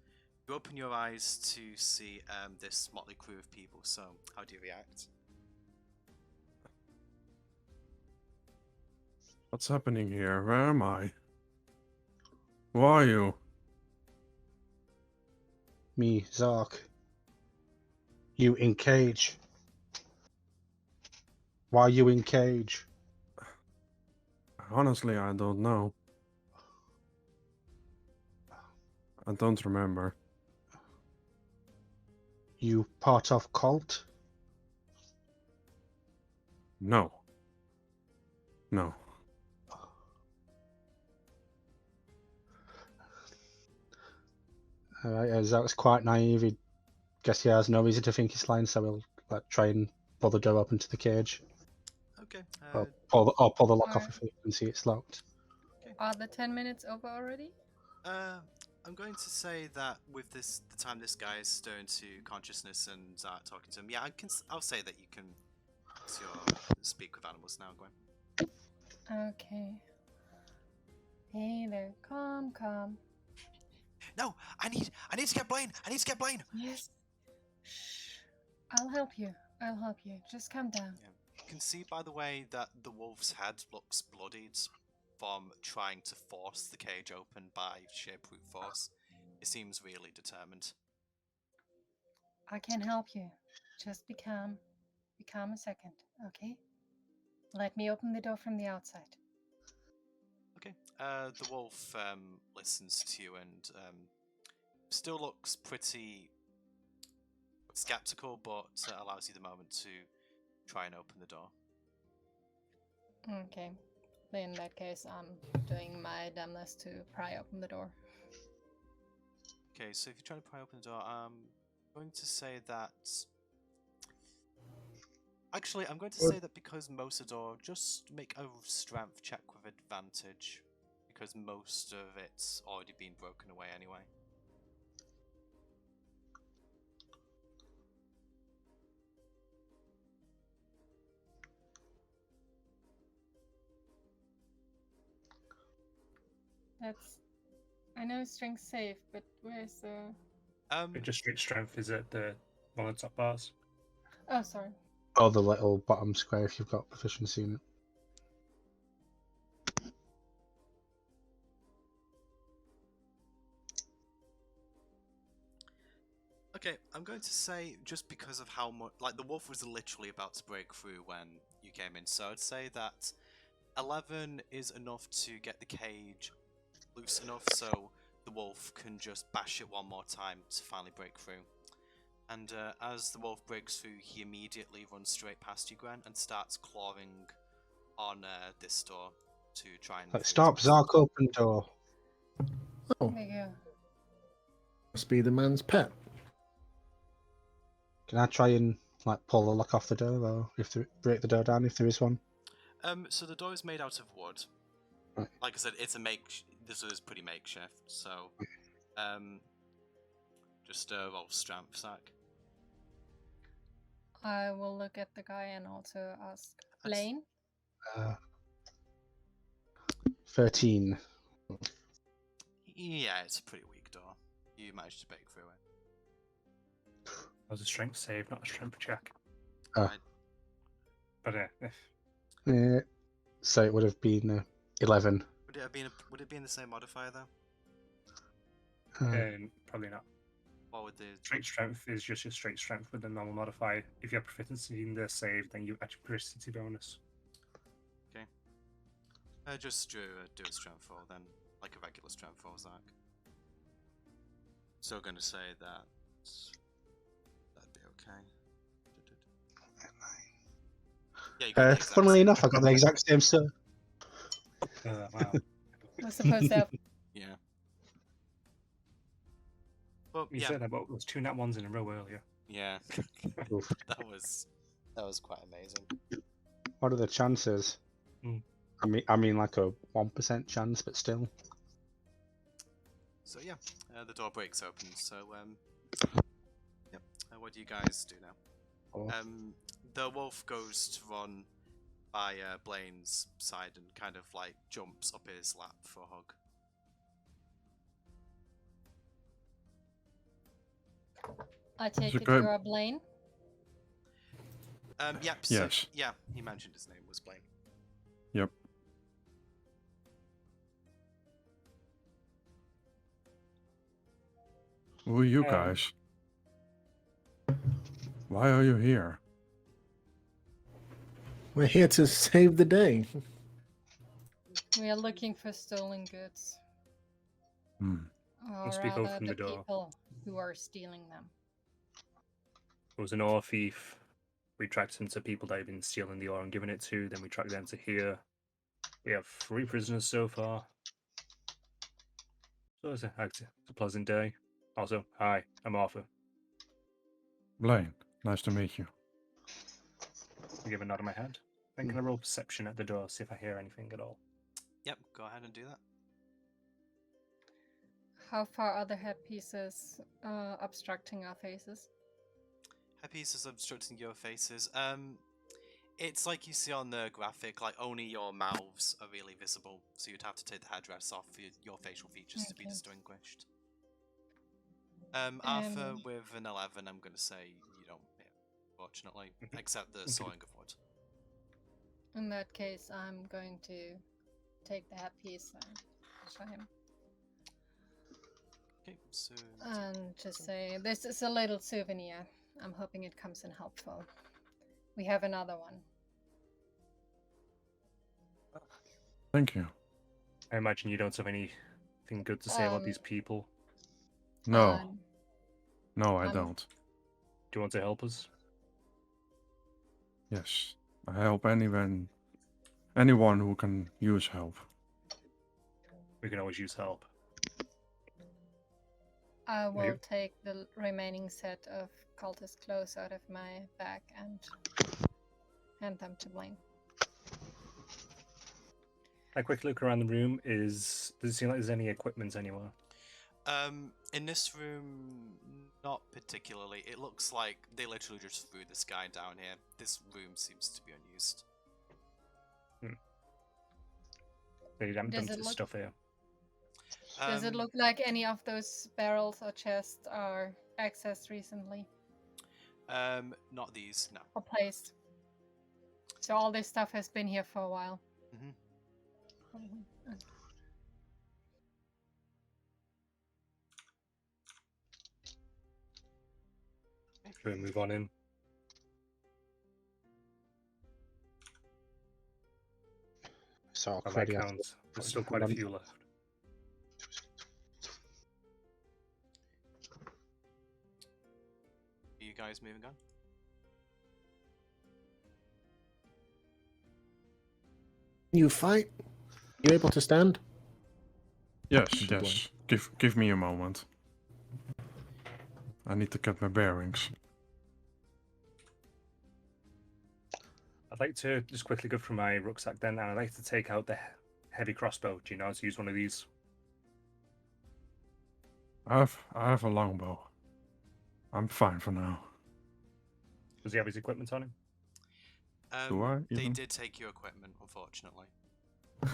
you open your eyes to see this motley crew of people. So, how do you react? What's happening here? Where am I? Who are you? Me, Zark. You in cage. Why are you in cage? Honestly, I don't know. I don't remember. You part of cult? No. No. Alright, Zark's quite naive. He guess he has no reason to think he's lying, so he'll like try and pull the door open to the cage. Okay. Or pull the lock off Alright. if you can see it's locked. Are the 10 minutes over already? I'm going to say that with the time this guy is stirring to consciousness and talking to him, yeah, I'll say that you can speak with animals now, Gwen. Okay. Hey there, calm. No, I need to get Blaine. I need to get Blaine. Yes. Shh. I'll help you. Just calm down. Yeah. You can see by the way that the wolf's head looks bloodied from trying to force the cage open by sheer brute force. It seems really determined. I can help you. Just be calm. Be calm a second, okay? Let me open the door from the outside. Okay. The wolf listens to you and still looks pretty skeptical, but allows you the moment to try and open the door. Okay. In that case, I'm doing my damnness to pry open the door. Okay, so if you're trying to pry open the door, I'm going to say that... Actually, I'm going to say that because most of the door, just make a strength check with advantage, because most of it's already been broken away anyway. That's... I know strength safe, but where's the... Just straight strength is at the one of the top bars. Oh, sorry. Or the little bottom square if you've got proficiency in it. Okay, I'm going to say just because of how much, like the wolf was literally about to break through when you came in, so I'd say that 11 is enough to get the cage loose enough so the wolf can just bash it one more time to finally break through. And as the wolf breaks through, he immediately runs straight past you, Gwen, and starts clawing on this door to try and... Like, stop, Zark, open door. Oh, There you go. must be the man's pet. Can I try and like pull the lock off the door, or break the door down if there is one? So the door is made out of wood. Right. Like I said, it's this is pretty makeshift, so just roll strength, Zach. I will look at the guy and also ask That's- Blaine. 13. Yeah, it's a pretty weak door. You managed to break through it. That was a strength save, not a strength check. Ah. But So it would have been 11. Would it have been? Would it be in the same modifier though? probably not. What would the? Straight strength is just your straight strength with the normal modifier. If you have proficiency in the save, then you add your proficiency bonus. Just do a strength roll then, like a regular strength roll, Zach. Still going to say that that'd be okay. Yeah, you got the exact Funnily same. enough, I got the exact same sir. Wow. We're supposed to have... Yeah. Well, You yeah, said that, but it was 2 nat 1s in a row earlier. yeah. Oof. that was quite amazing. What are the chances? Hmm. I mean, like a 1% chance, but still. So yeah, the door breaks open. So yep. What do you guys do now? Oh. The wolf goes to run by Blaine's side and kind of like jumps up his lap for a hug. I take it it good? you are Blaine. Yep. So, Yes. yeah, he mentioned his name was Blaine. Yep. Who are you guys? Why are you here? We're here to save the day. We are looking for stolen goods. Hmm. Or Must we go rather, from the the door? people who are stealing them. There was an ore thief. We tracked him to people that had been stealing the ore and giving it to. Then we tracked them to here. We have 3 prisoners so far. So it's a pleasant day. Also, hi, I'm Arthur. Blaine, nice to meet you. I give a nod of my head. Then can I roll perception at the door, see if I hear anything at all? Yep. Go ahead and do that. How far are the headpieces obstructing our faces? Headpieces obstructing your faces. It's like you see on the graphic, like only your mouths are really visible, so you'd have to take the headdress off for your facial features to be Okay. distinguished. Arthur, with an 11, I'm going to say you don't hit, fortunately, except the sawing of wood. In that case, I'm going to take the headpiece and show him. Okay, so And just say, this is a little souvenir. I'm hoping it comes in helpful. We have another one. Thank you. I imagine you don't have anything good to say about these people. No, Um, no, I I'm- don't. Do you want to help us? Yes, I help anyone who can use help. We can always use help. I will you- take the remaining set of cultist clothes out of my bag and hand them to Blaine. I quickly look around the room. Does it seem like there's any equipment anywhere? in this room, not particularly. It looks like they literally just threw this guy down here. This room seems to be unused. They haven't Does dumped it his look- stuff here. Does it look like any of those barrels or chests are accessed recently Not these, no. or placed? So all this stuff has been here for a while. Mhm. Probably. Should we move on in? So By my already count, there's still quite a few left. Are you guys moving on? You fight? You able to stand? Yes, Good yes. Give me a moment. I need to get my bearings. I'd like to just quickly go through my rucksack then, and I'd like to take out the heavy crossbow. Do you know how to use one of these? I have a longbow. I'm fine for now. Does he have his equipment on him? Do I They even? did take your equipment, unfortunately.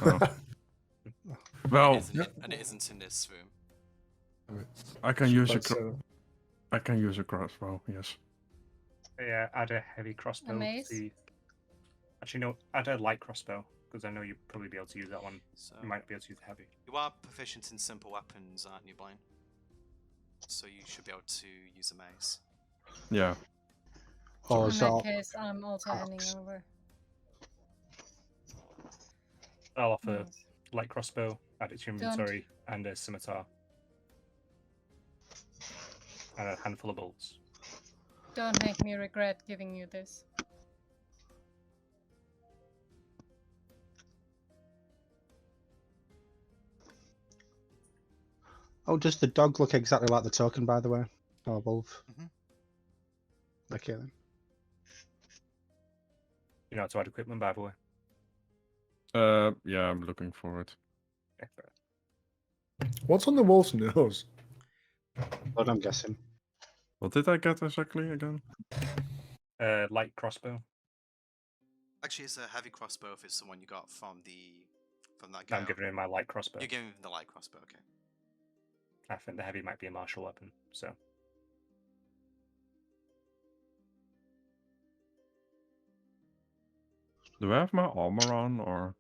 Oh. Well, And it isn't in this room. I can use a But, I can use a crossbow. Yes. Yeah, add a heavy crossbow. mace? See... Actually, no, add a light crossbow, because I know you'll probably be able to use that one. So You might be able to use the heavy. you are proficient in simple weapons, aren't you, Blaine? So you should be able to use a mace. Yeah. Oh, In so that case, I'm also handing Ox. over. I'll offer Yes. light crossbow, add it to your Don't. inventory, and a scimitar. And a handful of bolts. Don't make me regret giving you this. oh, does the dog look exactly like the token, by the way? Or wolf? Mhm. Okay then. You know how to add equipment, by the way. Yeah, I'm looking for it. Okay, fair. What's on the wolf's nose? But I'm guessing. What did I get exactly again? Light crossbow. Actually, it's a heavy crossbow if it's the one you got from that guy. I'm giving him my light crossbow. You're giving him the light crossbow, okay. I think the heavy might be a martial weapon, so. Do I have my armor on, or?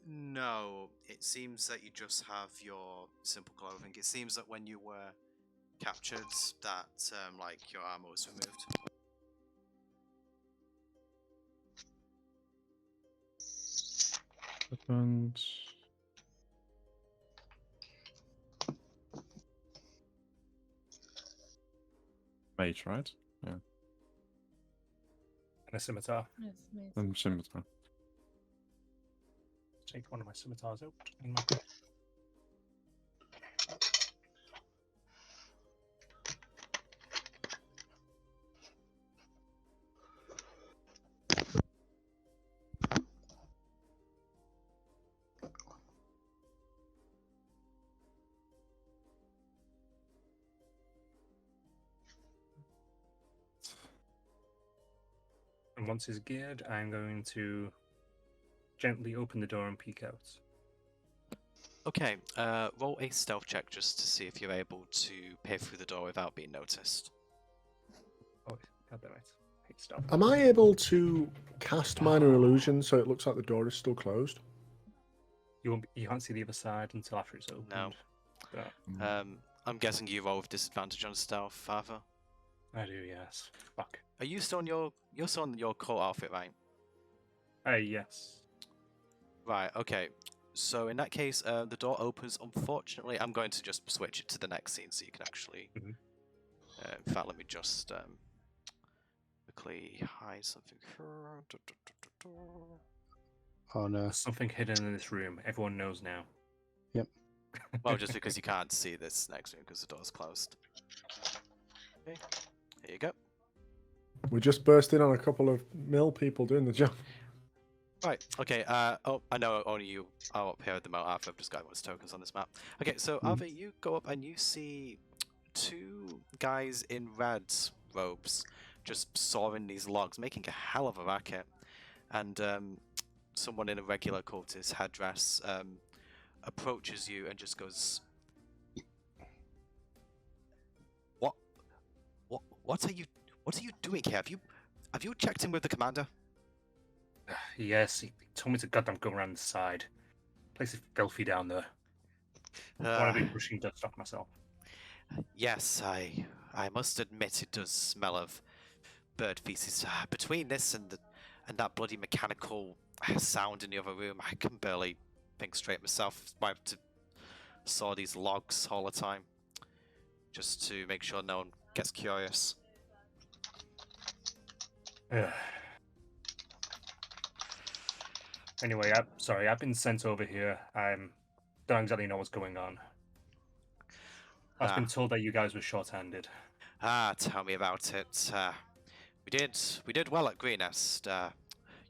No. It seems that you just have your simple clothing. It seems that when you were captured, that like your armor was removed. Weapons. Mage, right? Yeah. And a scimitar. Yes, amazing. Scimitar. Take one of my scimitars out. And once he's geared, I'm going to gently open the door and peek out. Okay, roll a stealth check just to see if you're able to peer through the door without being noticed. Oh, got that right. Hate stuff. Am I able to cast minor illusion so it looks like the door is still closed? You can't see the other side until after it's opened. No. But I'm guessing you roll with disadvantage on stealth, Father. I do, yes. Fuck. Are you still in you're still in your cult outfit, right? Yes. Right, okay. So in that case, the door opens. Unfortunately, I'm going to just switch it to the next scene so you can actually... Mhm. in fact, let me just quickly hide something. Oh no. There's something hidden in this room. Everyone knows now. Well, just because you can't see this next room because the door's closed. Okay, here you go. We just burst in on a couple of mill people doing the job. Right, okay, oh, I know only you are up here at the moment. I've just got one's tokens on this map. Okay, so Arthur, you go up and you see two guys in red robes just sawing these logs, making a hell of a racket. And someone in a regular cultist headdress approaches you and just goes, What are you doing here? Have you checked in with the commander? Yes, he told me to goddamn go around the side. Place is filthy down there. I want to be brushing dust off myself. Yes, I must admit it does smell of bird feces. Between this and that bloody mechanical sound in the other room, I can barely think straight myself. I have to saw these logs all the time, just to make sure no one gets curious. Anyway, I've been sent over here. I don't exactly know what's going on. I've been told that you guys were short-handed. Tell me about it. We did well at Greenest.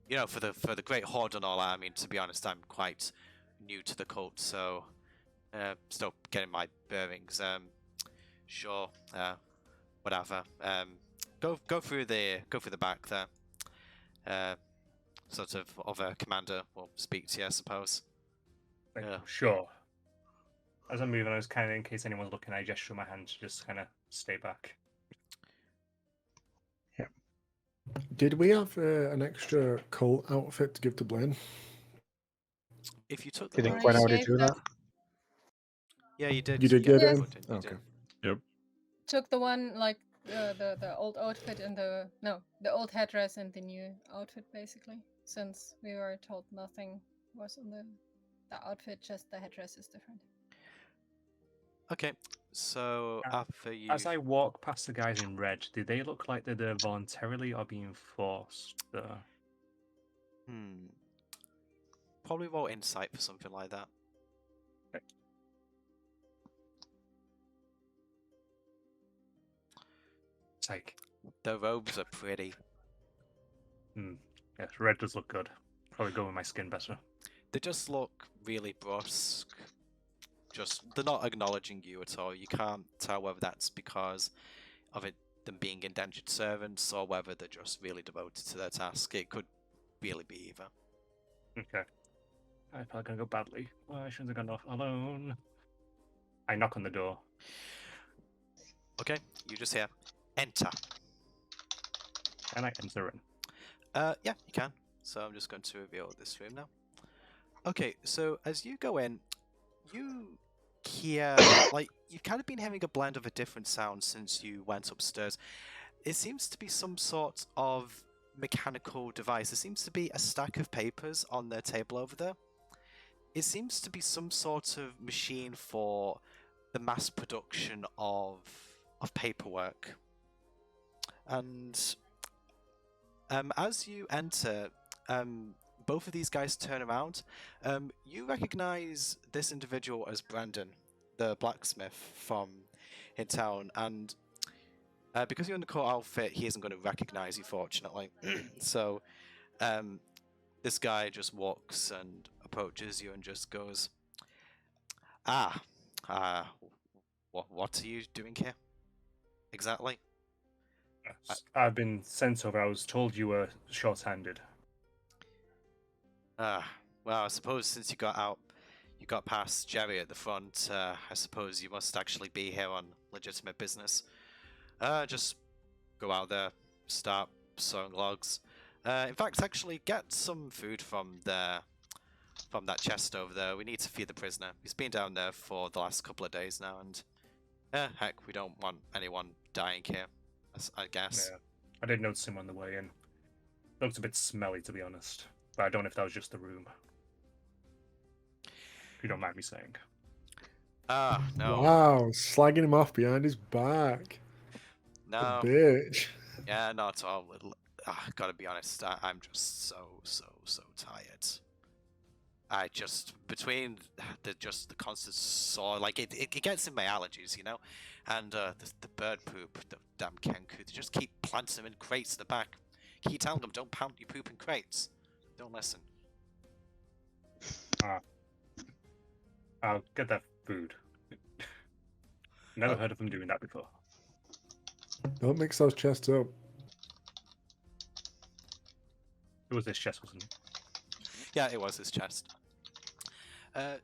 You know, for the Great Hoard and all. I mean, to be honest, I'm quite new to the cult, so still getting my bearings. Sure. Whatever. Go through the back there. Sort of other commander will speak to you, I suppose. Yeah. Sure. As I'm moving, I was kind of, in case anyone's looking, I gesture my hand to just kind of stay back. Did we have an extra cult outfit to give to Blaine? If you took the Didn't Or quite you know how to gave do that. Yeah, you did. You did get get it? put in, you Okay. did. Took the one like the old outfit and the old headdress and the new outfit basically. Since we were told nothing was on the outfit, just the headdress is different. Okay, so after you... As I walk past the guys in red, do they look like they're there voluntarily or being forced? Probably roll insight for something like that. Okay. Psych. The robes are pretty. Yes, red does look good. Probably go with my skin better. They just look really brusque, they're not acknowledging you at all. You can't tell whether that's because of them being indentured servants or whether they're just really devoted to their task. It could really be either. Okay. I'm probably gonna go badly. Why shouldn't have gone off alone? I knock on the door. Okay, you just hear, enter. Can I enter in? Yeah, you can. So I'm just going to reveal this room now. Okay, so as you go in, you hear, like, you've kind of been hearing a blend of a different sound since you went upstairs. It seems to be some sort of mechanical device. There seems to be a stack of papers on the table over there. It seems to be some sort of machine for the mass production of paperwork. And as you enter, both of these guys turn around. You recognize this individual as Brandon, the blacksmith from in town, and because you're in the court outfit, he isn't going to recognize you, fortunately. So this guy just walks and approaches you and just goes, what are you doing here? Exactly? I've been sent over. I was told you were short-handed. Well, I suppose since you got past Jerry at the front, I suppose you must actually be here on legitimate business. Just go out there, start sawing logs. In fact, actually get some food from that chest over there. We need to feed the prisoner. He's been down there for the last couple of days now, and heck, we don't want anyone dying here, I guess. Yeah. I did notice him on the way in. Looked a bit smelly, to be honest. But I don't know if that was just the room. If you don't mind me saying. No. Wow, slagging him off behind his back. No. The bitch. Yeah, not at all. Gotta be honest, I'm just so tired. I just, between the constant saw, like, it gets in my allergies, you know? And the bird poop, the damn Kenku, they just keep planting them in crates at the back. Keep telling them, don't pound your poop in crates. Don't listen. I'll get that food. Never heard of them doing that before. Don't mix those chests up. It was this chest, wasn't it? Yeah, it was his chest.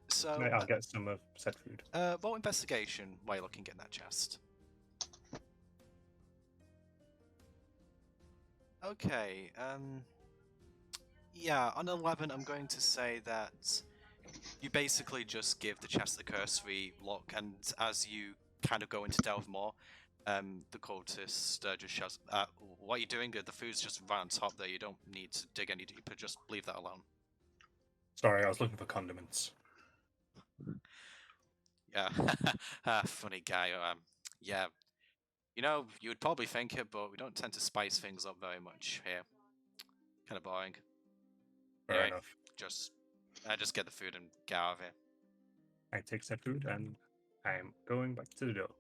So I'll get some of said food. roll investigation while you're looking in that chest. Okay, yeah, on 11 I'm going to say that you basically just give the chest the cursory look, and as you kind of go into delve more, the cultist just shouts, what are you doing? The food's just right on top there, you don't need to dig any deeper, just leave that alone. Sorry, I was looking for condiments. Yeah, funny guy. Yeah, you know, you would probably think it, but we don't tend to spice things up very much here. Kind of boring. Fair Anyway, enough. just get the food and get out of here. I take said food and I'm going back to the door.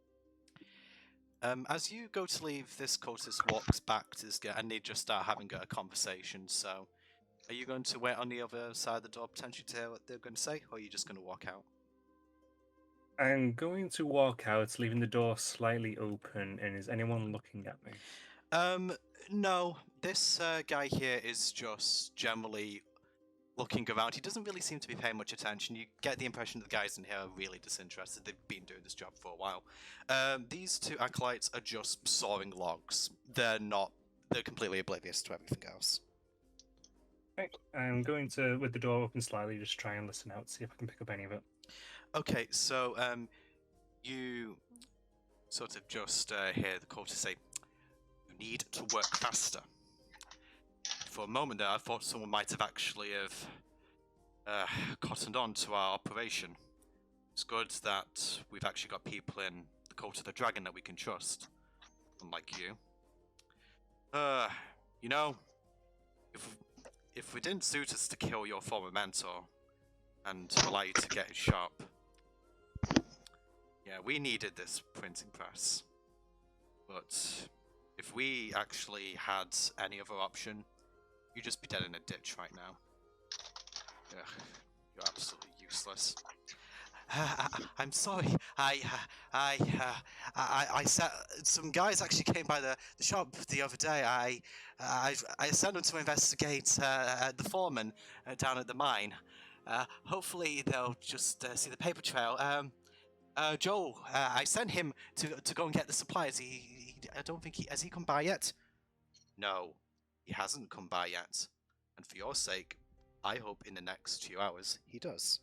As you go to leave, this cultist walks back to this guy, and they just start having a conversation. So, are you going to wait on the other side of the door potentially to hear what they're going to say, or are you just going to walk out? I'm going to walk out, leaving the door slightly open, and is anyone looking at me? No. This guy here is just generally looking around. He doesn't really seem to be paying much attention. You get the impression that the guys in here are really disinterested. They've been doing this job for a while. These two acolytes are just sawing logs. They're completely oblivious to everything else. Okay. I'm going to, with the door open slightly, just try and listen out, see if I can pick up any of it. Okay, so you sort of just hear the cultist say, "You need to work faster." For a moment there, I thought someone might have actually cottoned on to our operation. It's good that we've actually got people in the cult of the dragon that we can trust, unlike you. You know, if we didn't suit us to kill your former mentor and to allow you to get his shop, yeah, we needed this printing press. But if we actually had any other option, you'd just be dead in a ditch right now. Ugh, you're absolutely useless. I'm sorry. I said some guys actually came by the shop the other day. I sent them to investigate the foreman down at the mine. Hopefully they'll just see the paper trail. Joel, I sent him to go and get the supplies. I don't think has he come by yet? No, he hasn't come by yet. And for your sake, I hope in the next few hours he does.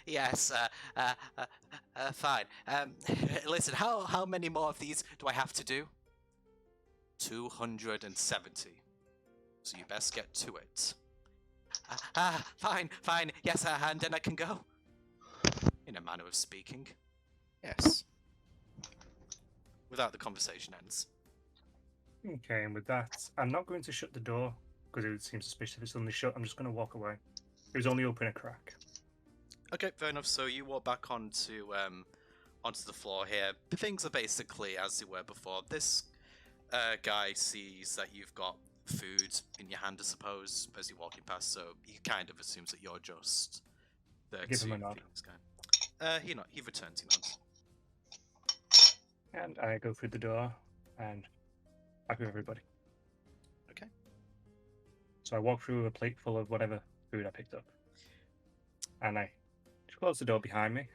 Yes, fine. Listen, how many more of these do I have to do? 270. So you best get to it. Fine, yes, and then I can go? In a manner of speaking. Yes. Without the conversation ends. Okay, and with that, I'm not going to shut the door, because it would seem suspicious if it's only shut. I'm just going to walk away. It was only open a crack. Okay, fair enough. So you walk back onto the floor here. The things are basically as they were before. This guy sees that you've got food in your hand, I suppose, as you're walking past. So he kind of assumes that you're just there Give to him a nod. feed this guy. He returns. He nods. And I go through the door and back with everybody. Okay. So I walk through with a plate full of whatever food I picked up. And I close the door behind me.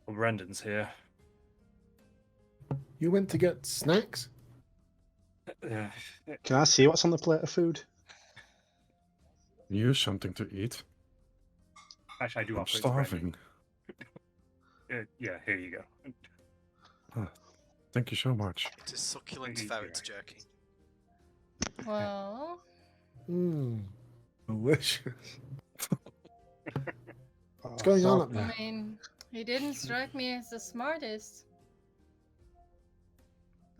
Well, Brendan's here. You went to get snacks? Uh, Can I see what's on the plate of food? Use something to eat. Actually, I do I'm offer it to Brendan. starving. Yeah, here you go. Thank you so much. It is succulent Eat ferret your- jerky. Well, Mmm. Delicious. What's going on up I there? mean, he didn't strike me as the smartest.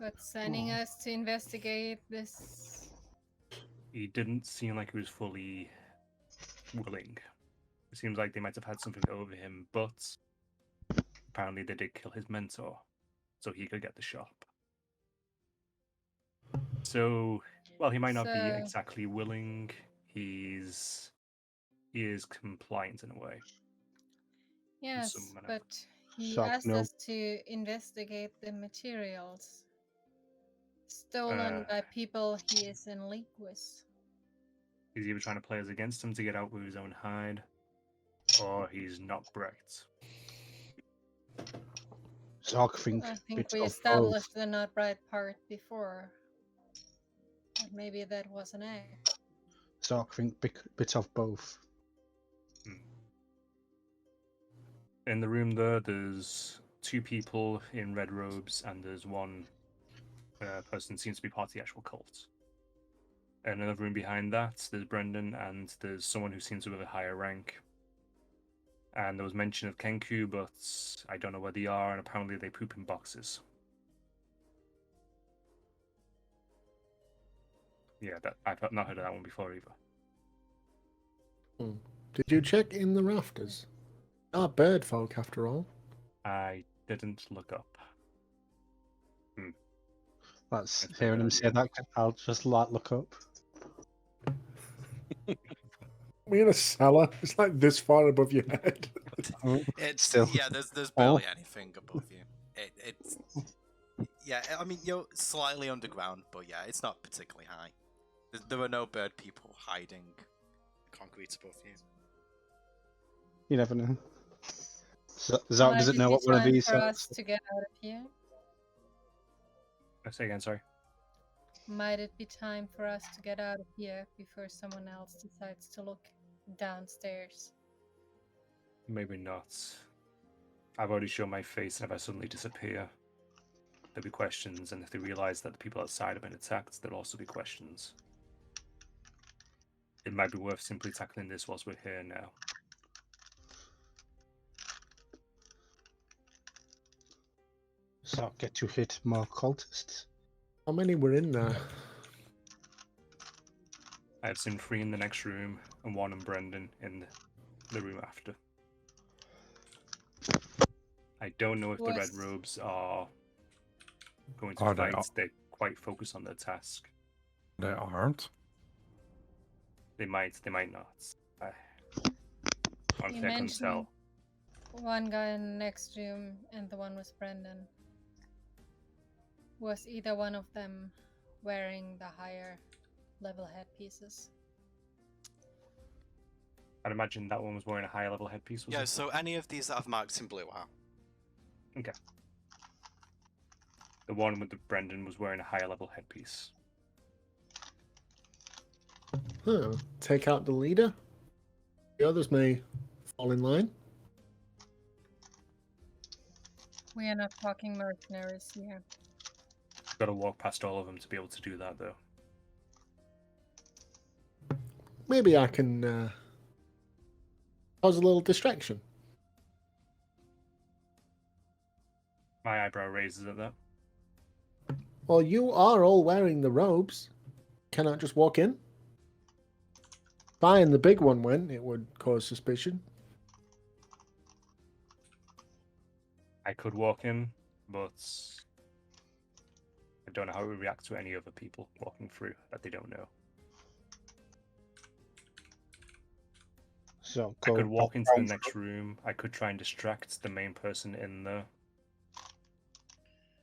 But sending us to investigate this. He didn't seem like he was fully willing. It seems like they might have had something over him, but apparently they did kill his mentor, so he could get the shop. So, well, he might not be So- exactly willing. He is compliant in a way. Yes, some manner. but he So, asked no. us to investigate the materials stolen by people he is in league with. He's either trying to play us against him to get out with his own hide, or he's not bright. So I think I think bit we of both. established the not bright part before. But maybe that was an act. So I think bit of both. In the room there's two people in red robes, and there's one person seems to be part of the actual cult. In another room behind that, there's Brendan, and there's someone who seems to have a higher rank. And there was mention of Kenku, but I don't know where they are, and apparently they poop in boxes. Yeah, I've not heard of that one before either. Did you check in the rafters? Ah, bird folk after all. I didn't look up. That's That's a hearing good him say that. I'll just look up. We're in a cellar. It's like this far above your head. It's Still. yeah. There's barely anything above you. It's yeah. I mean, you're slightly underground, but yeah, it's not particularly high. There are no bird people hiding concrete above you. You never know. Zark Might doesn't know be what one of time these for are. us to get out of here. Say again, sorry. Might it be time for us to get out of here before someone else decides to look downstairs? Maybe not. I've already shown my face, and if I suddenly disappear, there'll be questions, and if they realize that the people outside have been attacked, there'll also be questions. It might be worth simply tackling this whilst we're here now. So get to hit more cultists. How many were in there? I've seen 3 in the next room, and 1 and Brendan in the room after. I don't know if the red Was- robes are going to Are they fight. all- They're quite focused on their task. They aren't. They might not. I honestly, I You couldn't mentioned tell. one guy in the next room, and the one was Brendan. Was either one of them wearing the higher level headpieces? I'd imagine that one was wearing a higher level headpiece, was Yeah, it? so any of these that I've marked in blue are. Okay. The one with the Brendan was wearing a higher level headpiece. Huh. Take out the leader. The others may fall in line. We are not talking mercenaries here. Got to walk past all of them to be able to do that, though. Maybe I can cause a little distraction. My eyebrow raises at that. Well, you are all wearing the robes. Can I just walk in? If I and the big one went, it would cause suspicion. I could walk in, but I don't know how it would react to any other people walking through that they don't know. So I go could walk back into the round next room. I could try and distract the main person in there.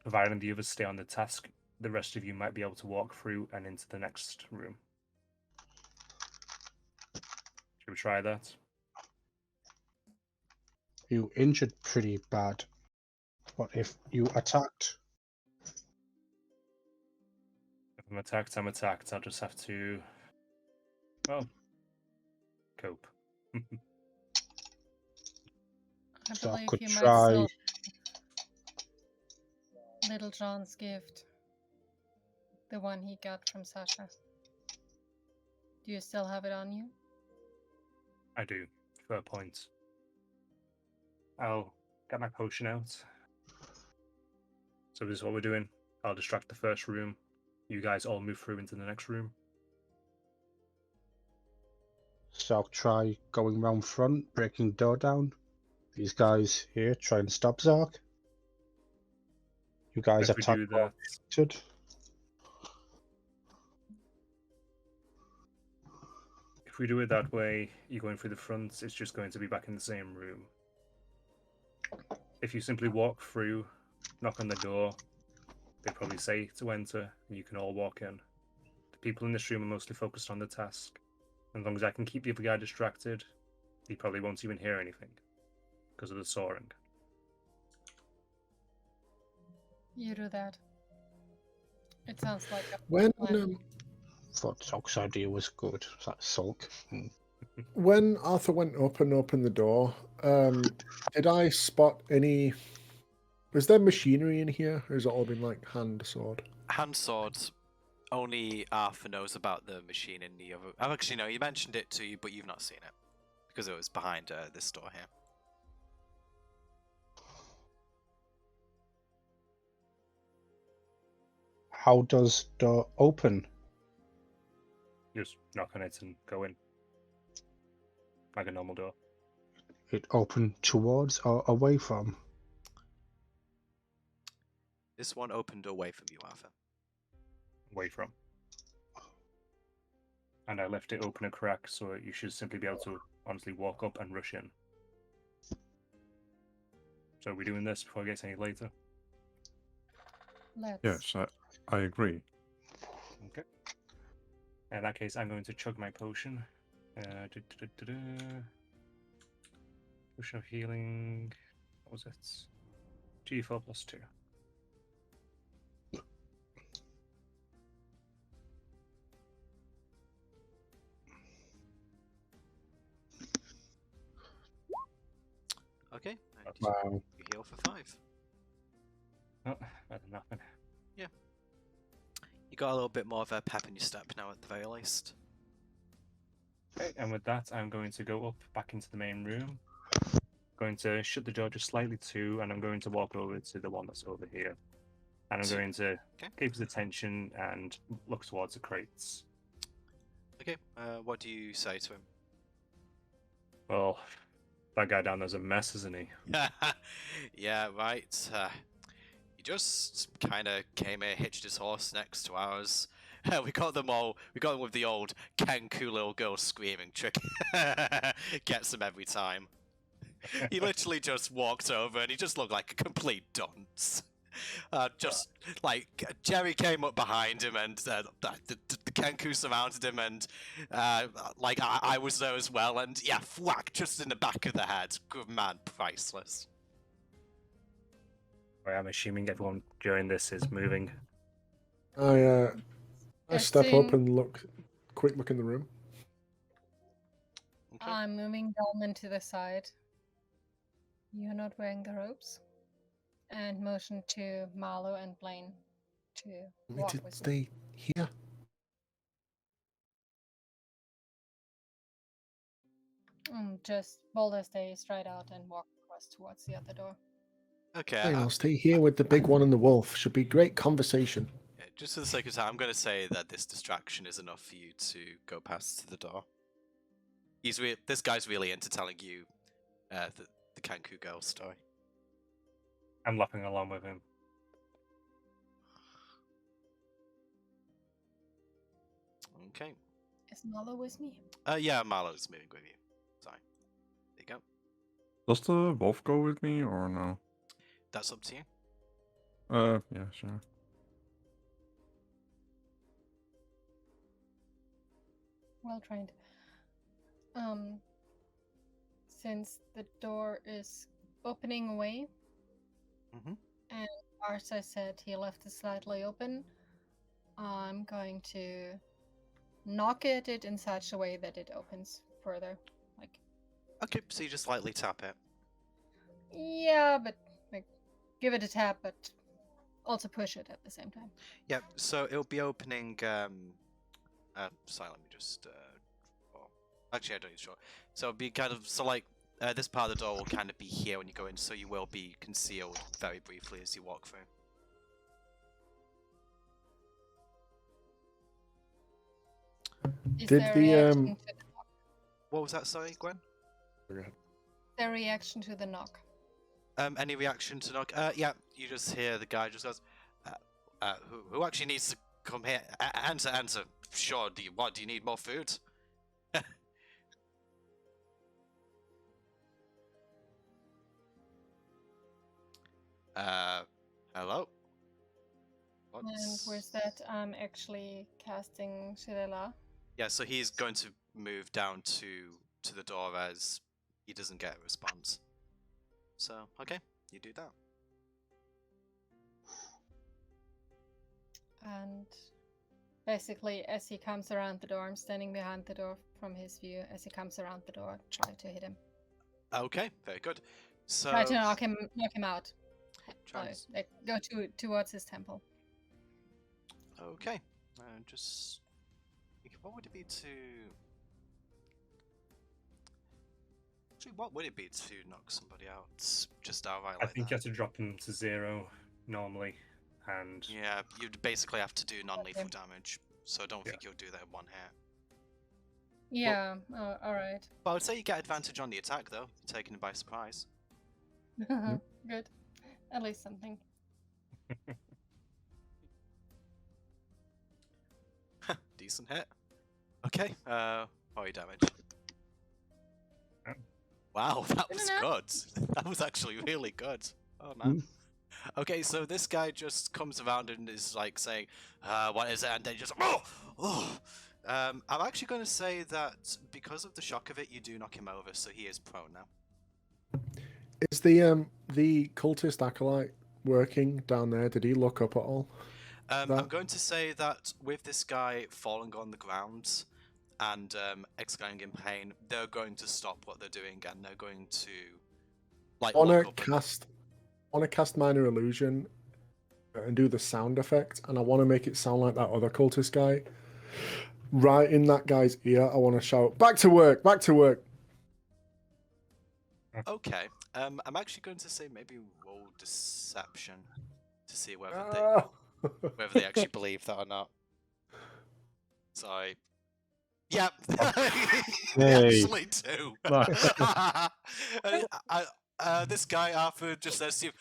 Providing the others stay on the task, the rest of you might be able to walk through and into the next room. Should we try that? You injured pretty bad. What if you attacked? If I'm attacked, I'm attacked. I'll just have to, well, cope. I So I believe could you might try. still Little John's gift. The one he got from Sasha. Do you still have it on you? I do. Fair point. I'll get my potion out. So this is what we're doing. I'll distract the first room. You guys all move through into the next room. So I'll try going round front, breaking the door down. These guys here try and stop Zark. You guys If we attack do that, oriented. if we do it that way, you're going through the front, it's just going to be back in the same room. If you simply walk through, knock on the door, they probably say to enter, and you can all walk in. The people in this room are mostly focused on the task. As long as I can keep the other guy distracted, he probably won't even hear anything because of the soaring. You do that. It sounds like a When plan. Thought Zock's idea was good. That sulk. when Arthur went up and opened the door, did I spot any? Was there machinery in here, or has it all been like hand sword? Hand swords. Only Arthur knows about the machine in the other. Oh, actually, no, he mentioned it to you, but you've not seen it because it was behind this door here. How does door open? Just knock on it and go in. Like a normal door. It open towards or away from? This one opened away from you, Arthur. Away from. And I left it open a crack, so you should simply be able to honestly walk up and rush in. So are we doing this before it gets any later? Let's. Yes, I agree. Okay. In that case, I'm going to chug my potion. Potion of healing. What was it? G4 plus 2. Okay. Wow. You heal for 5. Oh, better than nothing. You got a little bit more of a pep in your step now, at the very least. Okay, and with that, I'm going to go up back into the main room. Going to shut the door just slightly too, and I'm going to walk over to the one that's over here. And I'm going to keep his attention and look towards the crates. Okay. What do you say to him? Well, that guy down there's a mess, isn't he? Yeah, right. He just kind of came here, hitched his horse next to ours, We got them all. We got them with the old Kenku little girl screaming trick. Gets him every time. He literally just walked over and he just looked like a complete dunce. Just like Jerry came up behind him and the Kenku surrounded him and like I was there as well and yeah, whack just in the back of the head. Good man, priceless. I'm assuming everyone during this is moving. I step up Guessing- and quick look in the room. Okay. I'm moving Delman to the side. You're not wearing the robes. And motion to Marlo and Blaine to We walk did with me. stay here. Just Boulder stay straight out and walk across towards the other door. Okay. Fine, I'll stay here with the big one and the wolf. Should be great conversation. Yeah, just for the sake of time, I'm going to say that this distraction is enough for you to go past to the door. This guy's really into telling you the Kenku girl story. I'm laughing along with him. Okay. Is Marlo with me? Yeah, Marlo's moving with you. Sorry. There you go. Does the wolf go with me or no? That's up to you. Yeah, sure. Well trained. Since the door is opening away, Mhm. and Arsa said he left it slightly open, I'm going to knock at it in such a way that it opens further. Like, Okay, so you just lightly tap it. yeah, but like, give it a tap, but also push it at the same time. Yeah, so it'll be opening. Sorry, let me just. Actually, I don't need to show. So it'll be kind of like this part of the door will kind of be here when you go in, so you will be concealed very briefly as you walk through. Is Did there a the, reaction to the knock? What was that? Sorry, Gwen. Is there a reaction to the knock? Any reaction to knock? Yeah, you just hear the guy just goes, who actually needs to come here? Answer. Sure. Do you need more food? Hello. And where's that? I'm actually casting Shirela. Yeah, so he's going to move down to the door as he doesn't get a response. So, okay, you do that. And basically, as he comes around the door, I'm standing behind the door from his view. As he comes around the door, try to hit him. Okay, very good. So Try to knock him out. try and- Like, go towards his temple. Okay, just what would it be to? Actually, what would it be to knock somebody out just outright I like think you that? have to drop them to 0 normally, and Yeah, you'd basically have to do non-lethal Okay. damage, so I don't Yeah. think you'll do that in one hit. Yeah, alright. But I would say you get advantage on the attack though, taking him by surprise. Good. At least something. Decent hit. Okay, what are your damage? Oh. Wow, that was enough. good. That was actually really good. Oh man. Okay, so this guy just comes around and is like saying, what is it? And then just, oh. I'm actually going to say that because of the shock of it, you do knock him over, so he is prone now. Is the cultist acolyte working down there? Did he look up at all? I'm That- going to say that with this guy falling on the ground and exclaiming in pain, they're going to stop what they're doing and they're going to like I look want up to cast minor illusion and do the sound effect, and I want to make it sound like that other cultist guy. Right in that guy's ear, I want to shout, "Back to work! Back to work!" Okay. I'm actually going to say maybe roll deception to see whether Ah. whether they actually believe that or not. Sorry. Yep. They Hey. actually do. This guy Arthur just says to you,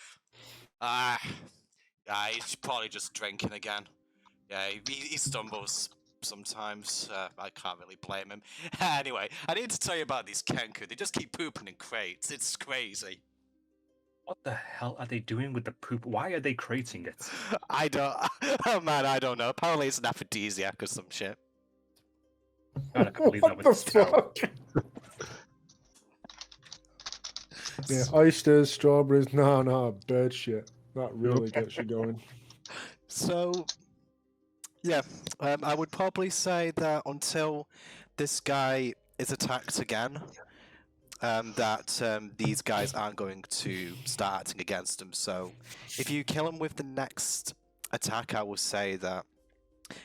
he's probably just drinking again. Yeah, he stumbles sometimes. I can't really blame him. Anyway, I need to tell you about these Kenku. They just keep pooping in crates. It's crazy. What the hell are they doing with the poop? Why are they crating it? I don't. Oh man, I don't know. Apparently, it's an aphrodisiac or some shit. God, I can believe that What with the the smell. fuck? Yeah, oysters, strawberries. No, bird shit. That really gets you going. So, yeah, I would probably say that until this guy is attacked again, that these guys aren't going to start acting against him. So, if you kill him with the next attack, I will say that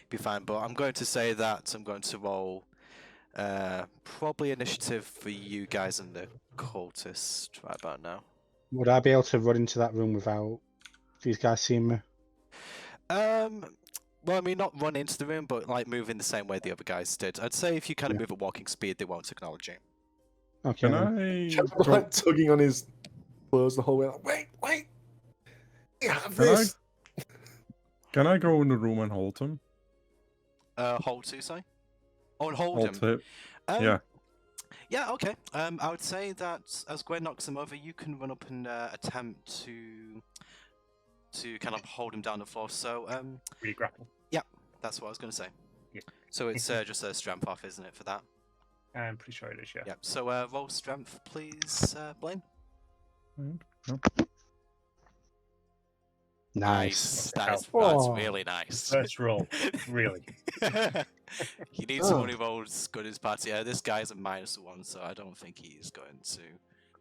be fine. But I'm going to say that I'm going to roll probably initiative for you guys and the cultist right about now. Would I be able to run into that room without these guys seeing me? Well, I mean, not run into the room, but like move in the same way the other guys did. I'd say if you kind of Yeah. move at walking speed, they won't acknowledge you. Okay. Can then. I Just go, like tugging on his clothes the whole way. Like, wait. You have Can I- this. can I go in the room and hold him? Hold to, sorry? Oh, and hold Hold him. it. Um, Yeah. Yeah, okay. I would say that as Gwen knocks him over, you can run up and attempt to kind of hold him down the floor. So, Re-grapple. that's what I was going to say. Yeah. So it's just a strength off, isn't it, for that? I'm pretty sure it is, yeah. Yeah. So roll strength, please, Blaine. Nice. That's Oh. really nice. First roll, really. You need someone who rolls good as party. This guy's a -1, so I don't think he's going to.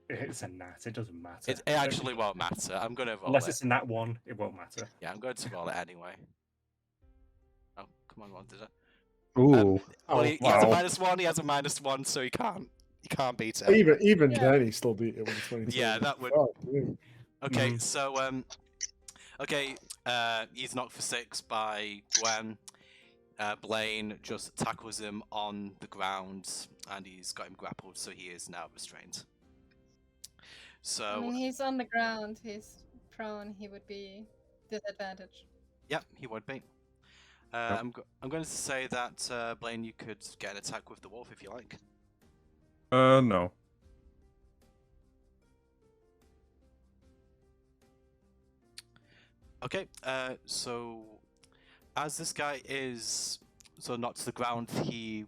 It's a nat, it doesn't matter. It actually won't matter. I'm going to roll Unless it. it's a nat 1, it won't matter. Yeah, I'm going to roll it anyway. Oh, come on, what did I? Ooh. Well, he has a wow. -1. He has a -1, so he can't beat it. Even Yeah. then, he still beat it with a 22. Yeah, that would. Oh, dude. Okay, so okay, he's knocked for 6 by Gwen. Blaine just tackles him on the ground, and he's got him grappled, so he is now restrained. So, I mean, he's on the ground. He's prone. He would be disadvantaged. yeah, he would be. I'm going to say that Blaine, you could get an attack with the wolf if you like. No. Okay, so as this guy is sort of knocked to the ground, he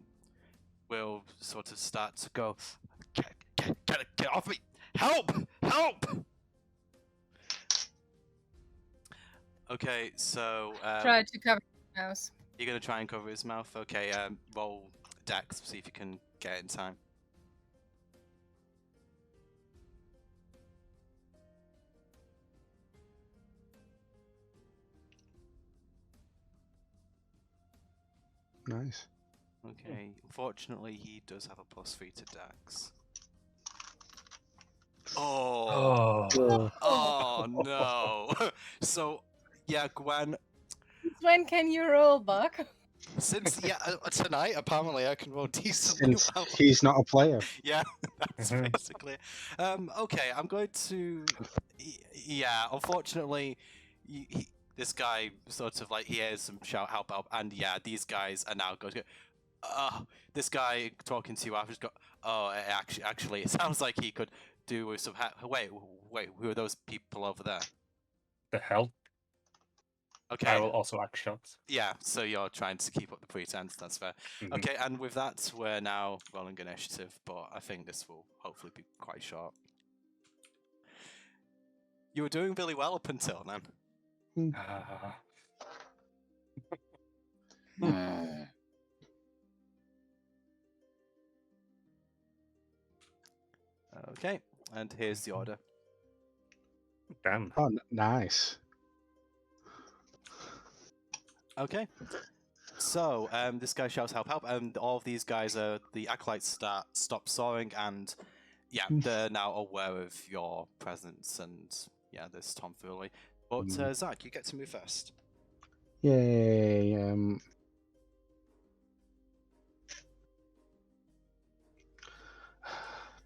will sort of start to go, get off me! Help! Help! Okay, so Try to cover his mouse. you're gonna try and cover his mouth. Okay, roll Dex, see if you can get it in time. Nice. Okay, unfortunately, he does have a +3 to Dex. Oh, oh no! So, yeah, Gwen. When can you roll, Buck? Since tonight, apparently I can roll decently Since well. he's not a player. Yeah, that's basically. Okay, I'm going to. Yeah, unfortunately, this guy sort of like he hears some shout help, and yeah, these guys are now going to go. This guy talking to you, I've just got. Oh, actually, it sounds like he could do with some. Wait, who are those people over there? The hell? Okay. I will also act shocked. Yeah, so you're trying to keep up the pretense, that's fair. Mhm. Okay, and with that, we're now rolling initiative, but I think this will hopefully be quite short. You were doing really well up until then. Ah. Okay, and here's the order. Damn. Oh, nice. Okay. So, this guy shouts help, help, and all of these guys, the acolytes stop soaring, and yeah, they're now aware of your presence, and yeah, this tomfoolery. But, Zach, you get to move first. Yay.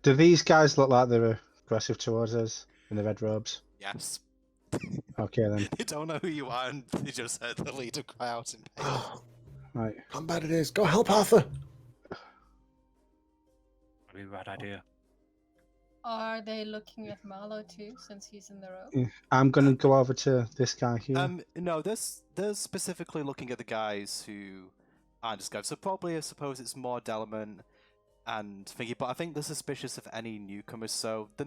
Do these guys look like they're aggressive towards us in the red robes? Yes. Okay then. They don't know who you are, and they just heard the leader cry out in pain. Right. How bad it is. Go help Arthur. Probably a bad idea. Are they looking at Marlowe too, since he's in the rope? Yeah. I'm gonna go over to this guy here. No, they're specifically looking at the guys who aren't discovered. So probably, I suppose it's more Delman and thingy. But I think they're suspicious of any newcomers, so they're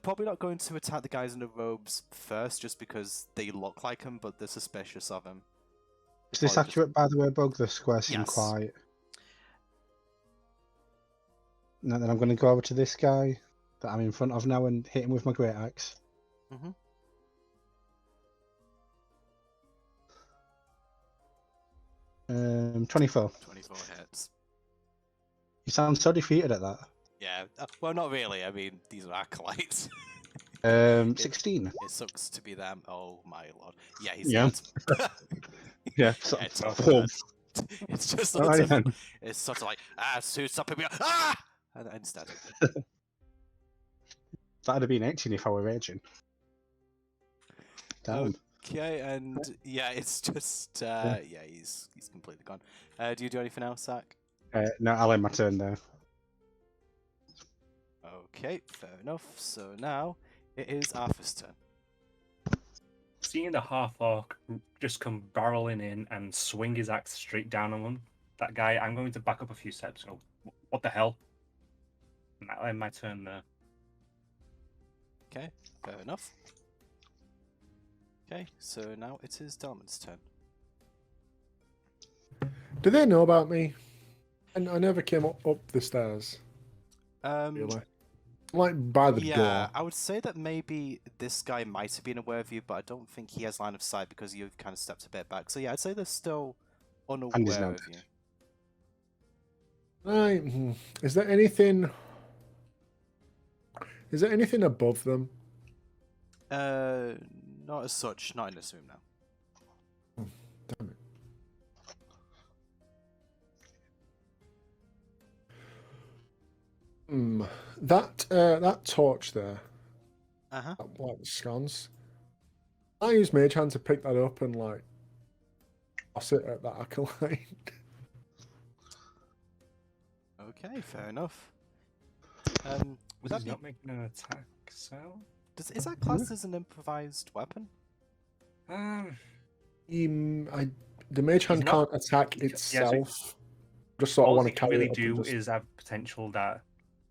probably not going to attack the guys in the robes first, just because they look like them, but they're suspicious of him. Is this accurate, by the way, Bug? The square seemed Yes. quiet. No, then I'm going to go over to this guy that I'm in front of now and hit him with my great axe. Mhm. 24. 24 hits. You sound so defeated at that. Yeah. Well, not really. I mean, these are acolytes. 16. It sucks to be them. Oh my lord. Yeah, he's Yeah. dead. Yeah. So, it's, oh, it's just alright sort of, then. it's sort of like Sue's stopping me. Ah! And instead. That'd have been 18 if I were raging. Damn. Okay, and yeah, it's just he's completely gone. Do you do anything else, Zach? No, I'll end my turn there. Okay, fair enough. So now it is Arthur's turn. Seeing the half-orc just come barreling in and swing his axe straight down on him, that guy, I'm going to back up a few steps and go, what the hell? And that'll end my turn there. Okay, fair enough. Okay, so now it is Delman's turn. Do they know about me? And I never came up the stairs. Really. Like by the Yeah, door. I would say that maybe this guy might have been aware of you, but I don't think he has line of sight because you've kind of stepped a bit back. So yeah, I'd say they're still unaware now of you. Right. Is there anything? Is there anything above them? Not as such. Not in this room now. Damn it. That torch there, Uh-huh. like the sconce. I use Mage Hand to pick that up and like toss it at that acolyte. Okay, fair enough. Would Was that he be, not making an attack cell? is that classed as an improvised weapon? The Mage Hand not- can't attack yeah, so- itself. Just sort of All want he to can carry really it up and do just- is have potential that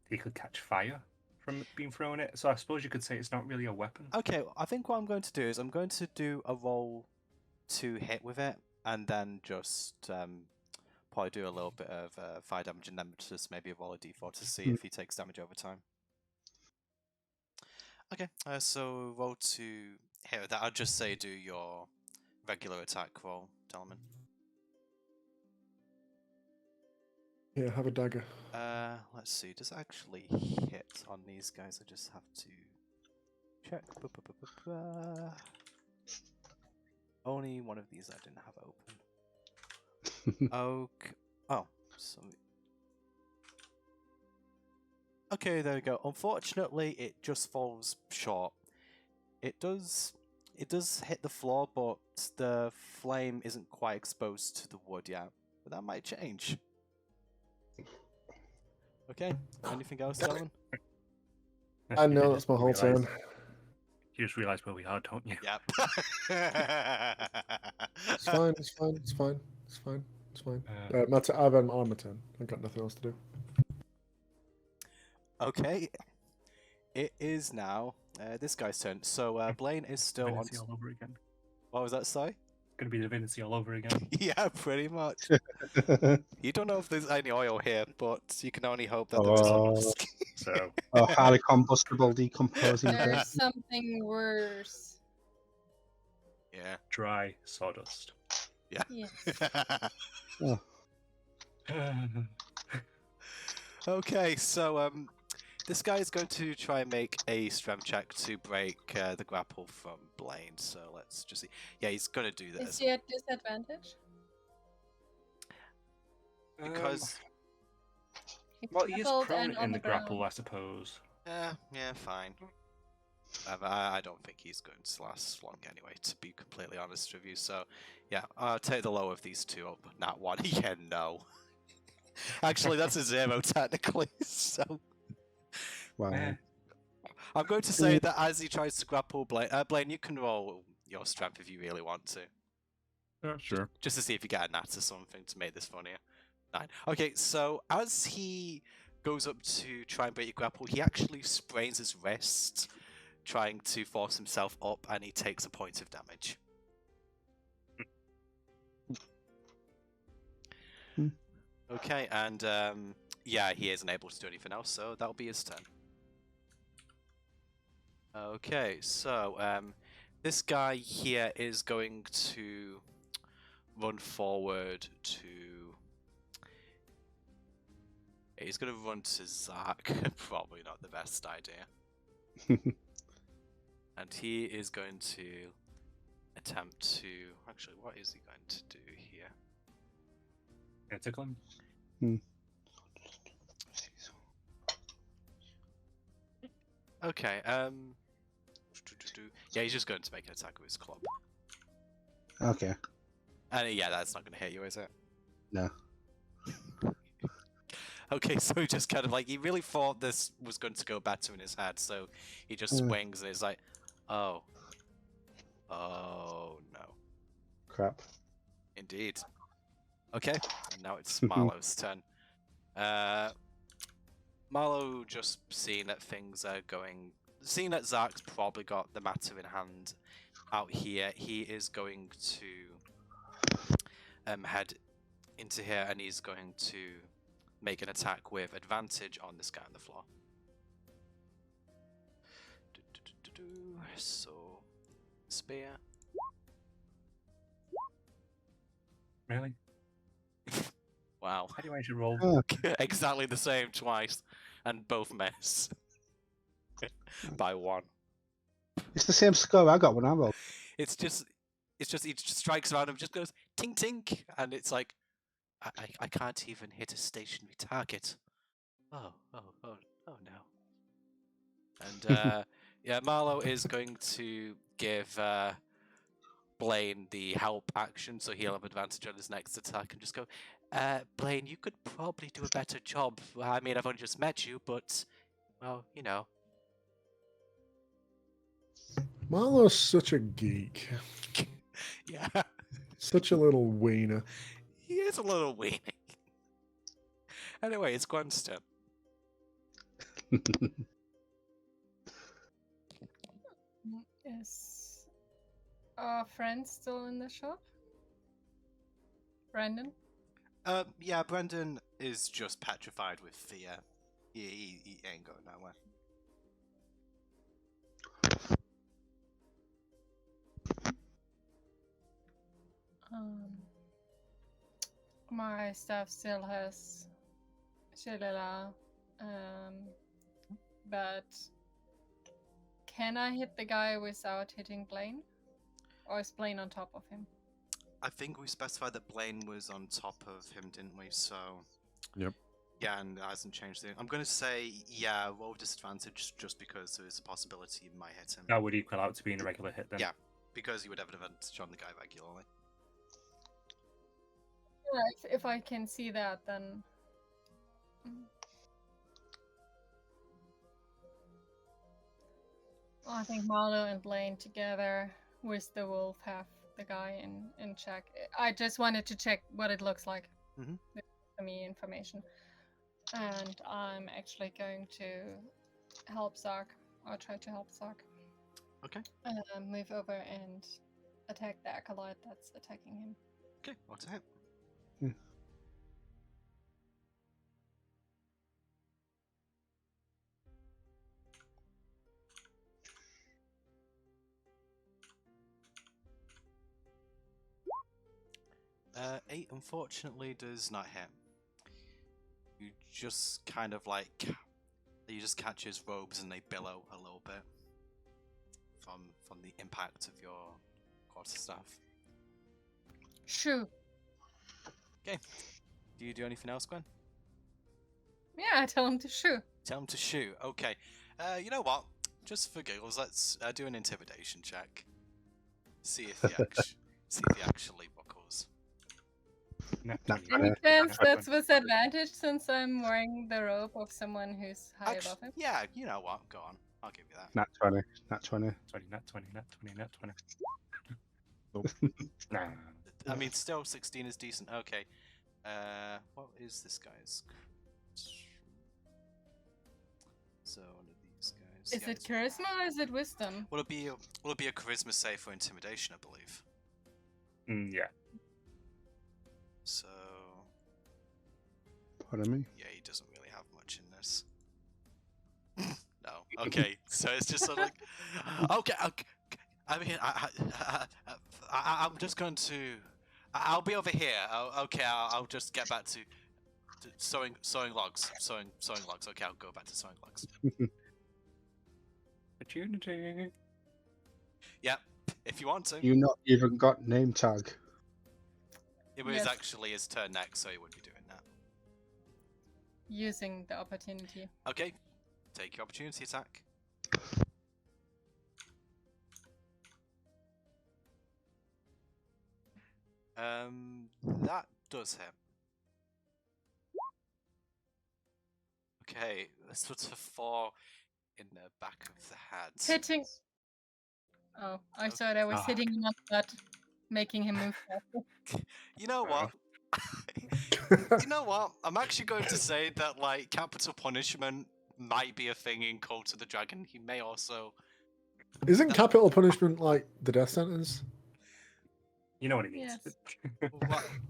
he could catch fire from it being thrown at. So I suppose you could say it's not really a weapon. Okay, I think what I'm going to do is I'm going to do a roll to hit with it, and then just probably do a little bit of fire damage, and then just maybe roll a d4 to see if he takes damage over time. Okay, so roll to hit with that. I'll just say do your regular attack roll, Delman. Yeah, have a dagger. Let's see. Does it actually hit on these guys? I just have to check. Only one of these I didn't have open. Okay. Oh, so. Okay, there we go. Unfortunately, it just falls short. It does hit the floor, but the flame isn't quite exposed to the wood yet. But that might change. Okay. Anything else, Dylan? I know that's my whole turn. You just realise where we are, don't you? Yep. It's fine. It's fine. It's fine. It's fine. It's fine. Uh, I've had my turn. I've got nothing else to do. Okay. It is now this guy's turn. So Blaine is still on. Divinity all over again. What was that, sorry? Gonna be divinity all over again. Yeah, pretty much. You don't know if there's any oil here, but you can only hope that there is Oh. on So Oh, highly combustible, decomposing There's bit. something worse. Yeah. dry sawdust. Yes. Okay, so this guy is going to try and make a strength check to break the grapple from Blaine. So let's just see. Yeah, he's gonna do Is this he at disadvantage? because He's Well, he is grappled prone and on in the grapple, ground. I suppose. yeah, fine. I don't think he's going to last long anyway, to be completely honest with you. So, yeah, I'll take the low of these two up. Not one. Yeah, no. Actually, that's a 0 technically. So, Wow. Eh, I'm going to say that as he tries to grapple Blaine, Blaine, you can roll your strength if you really want to. Yeah, sure. Just to see if you get a nat or something to make this funnier. 9. Okay, so as he goes up to try and break your grapple, he actually sprains his wrist, trying to force himself up, and he takes a point of damage. Okay, and yeah, he isn't able to do anything else, so that'll be his turn. Okay, so this guy here is going to run forward to. He's going to run to Zach. Probably not the best idea. And he is going to attempt to. Actually, what is he going to do here? yeah, tickle him. Okay, yeah, he's just going to make an attack with his club. Okay. And yeah, that's not going to hit you, is it? No. Okay, so he just kind of like, he really thought this was going to go better in his head, so he just swings and he's like, oh. Oh, no. Crap. Indeed. Okay, and now it's Marlowe's turn. Marlowe just seeing that things are going... Seeing that Zach's probably got the matter in hand out here, he is going to head into here and he's going to make an attack with advantage on this guy on the floor. So, spear. Really? Wow. How do you actually roll? Oh, Exactly the same twice, and both miss. By 1. it's the same score I got when I rolled. It's just he just strikes around and just goes tink tink, and it's like I can't even hit a stationary target. Oh no. And yeah, Marlowe is going to give Blaine the help action, so he'll have advantage on his next attack, and just go, Blaine, you could probably do a better job. I mean, I've only just met you, but well, you know. Marlowe's such a geek. Yeah. Such a little wiener. He is a little weenie. Anyway, it's Gwen's turn. Is our friend still in the shop? Brandon? Yeah, Brendan is just petrified with fear. He ain't going nowhere. My staff still has Shalala, but can I hit the guy without hitting Blaine? Or is Blaine on top of him? I think we specified that Blaine was on top of him, didn't we? So. Yep. Yeah, and it hasn't changed the. I'm going to say, yeah, roll with disadvantage just because there is a possibility you might hit him. That would equal out to being a regular hit then. Yeah, because you would have an advantage on the guy regularly. Yeah, if I can see that, then. Well, I think Marlowe and Blaine together with the wolf have the guy in check. I just wanted to check what it looks like. Mhm. For me, information. And I'm actually going to help Zark, or try to help Zark. Okay. Move over and attack the acolyte that's attacking him. Okay, what's a hit? 8 unfortunately does not hit. You just kind of like, you just catch his robes and they billow a little bit from the impact of your quarterstaff. Shoo! Okay. Do you do anything else, Gwen? Yeah, I tell him to shoo. Tell him to shoot. Okay. You know what? just for giggles, let's do an intimidation check. See if he actually buckles. Nat Nat 20. Any 20. chance that's with advantage since I'm wearing the robe of someone who's high above him? Yeah, you know what? Go on. I'll give you that. Nat 20. Nat 20. 20, nat 20, nat 20, nat 20. Nah. I mean, still 16 is decent. Okay. What is this guy's? So one of these guys. Is yeah, it charisma or is it wisdom? Will it be a charisma save for intimidation? I believe. Yeah. So Pardon me. yeah, he doesn't really have much in this. No. Okay. So it's just sort of like, okay. I mean, I'm just going to. I'll be over here. I'll just get back to sewing logs. Sewing logs. Okay, I'll go back to sewing logs. Opportunity. Yep, if you want to. You not even got name tag. It was Yes. actually his turn next, so he would be doing that. Using the opportunity. Okay, take your opportunity attack. That does hit. Okay, this was a 4 in the back of the head. Hitting. Oh, I thought I was Ah. hitting him on the butt, making him move faster. You know Fair what? You know what? I'm actually going to say that, like, capital punishment might be a thing in Cult of the Dragon. He may also. Isn't capital punishment like the death sentence? You know what he means. Yes.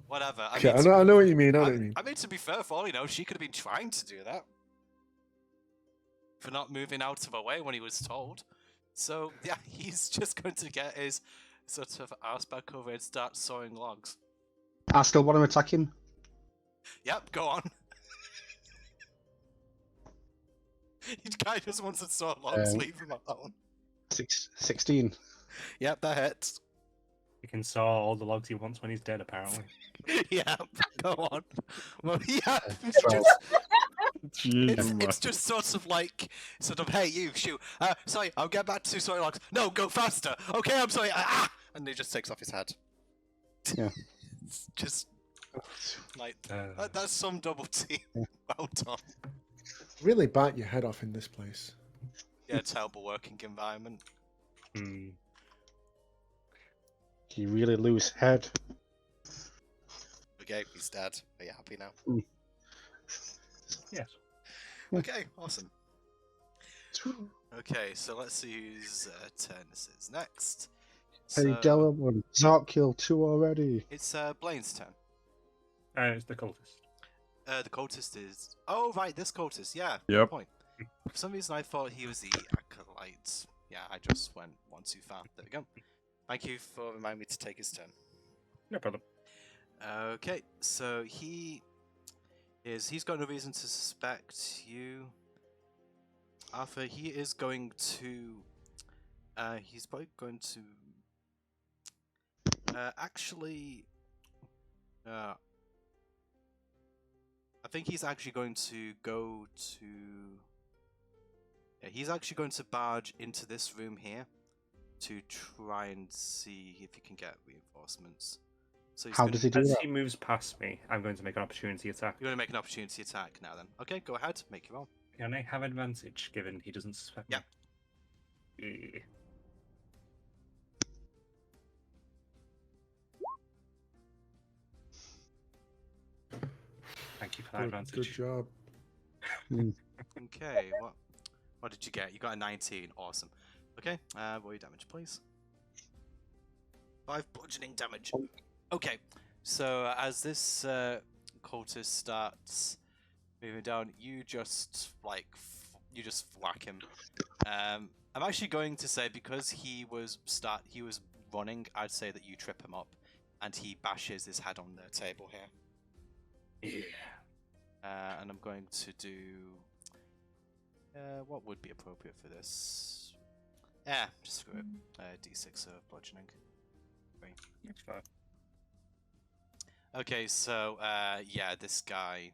Whatever. Okay, I know what you mean. I know what you mean. I mean, to be fair, for all you know, she could have been trying to do that. For not moving out of her way when he was told. So, yeah, he's just going to get his sort of ass back over and start sawing logs. I still want to attack him. Yep, go on. He guy just wants to saw logs, leave him alone. 16. Yep, that hits. He can saw all the logs he wants when he's dead, apparently. Yeah, go on. Well, yeah, it's just sort of like, hey, you, shoot. Sorry, I'll get back to sawing logs. No, go faster. Okay, I'm sorry. And he just takes off his head. Yeah. It's just like that's some double team. Well done. Really bite your head off in this place. Yeah, terrible working environment. Hmm. You really lose head. Okay, he's dead. Are you happy now? Yes. Okay, awesome. Okay, so let's see whose turn this is next. Hey, So, Delaware, Zark killed 2 already. it's Blaine's turn. It's the cultist. The cultist is. Oh, right, this cultist. Yeah. Yep. Good point. For some reason, I thought he was the acolyte. Yeah, I just went one too far. There we go. Thank you for reminding me to take his turn. No problem. Okay, so he's got no reason to suspect you, Arthur. He is going to. He's probably going to. Actually. I think he's actually going to go to. Yeah, he's actually going to barge into this room here to try and see if he can get reinforcements. So he's How gonna, does he do As that? he moves past me, I'm going to make an opportunity attack. You're going to make an opportunity attack now then. Okay, go ahead, make your roll. Can I have advantage, given he doesn't suspect Yeah. me? Yeah. Thank you for that Good advantage. job. Okay, what did you get? You got a 19. Awesome. Okay, roll your damage, please. 5 bludgeoning damage. Okay, so as this cultist starts moving down, you just whack him. I'm actually going to say because he was running, I'd say that you trip him up, and he bashes his head on the table here. Yeah. And I'm going to do. What would be appropriate for this? Yeah, just screw it. D6 of bludgeoning. That's fine. Okay, so yeah, this guy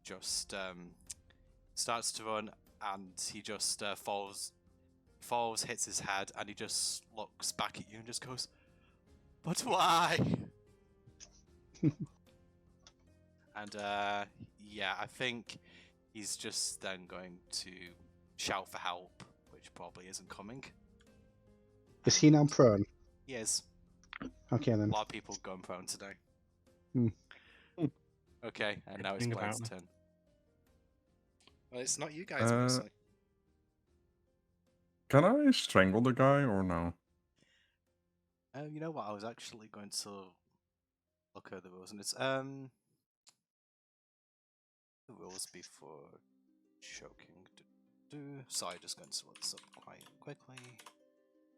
just starts to run, and he just falls falls, hits his head, and he just looks back at you and just goes, "But why?" And yeah, I think he's just then going to shout for help, which probably isn't coming. Is he now prone? He is. Okay A then. lot of people going prone today. Hmm. Okay, and now it's Think Blaine's about turn. Well, it's not you guys, obviously. Can I strangle the guy or no? You know what? I was actually going to look at the rules, and it's the rules before choking. Sorry, just going to look this up quite quickly.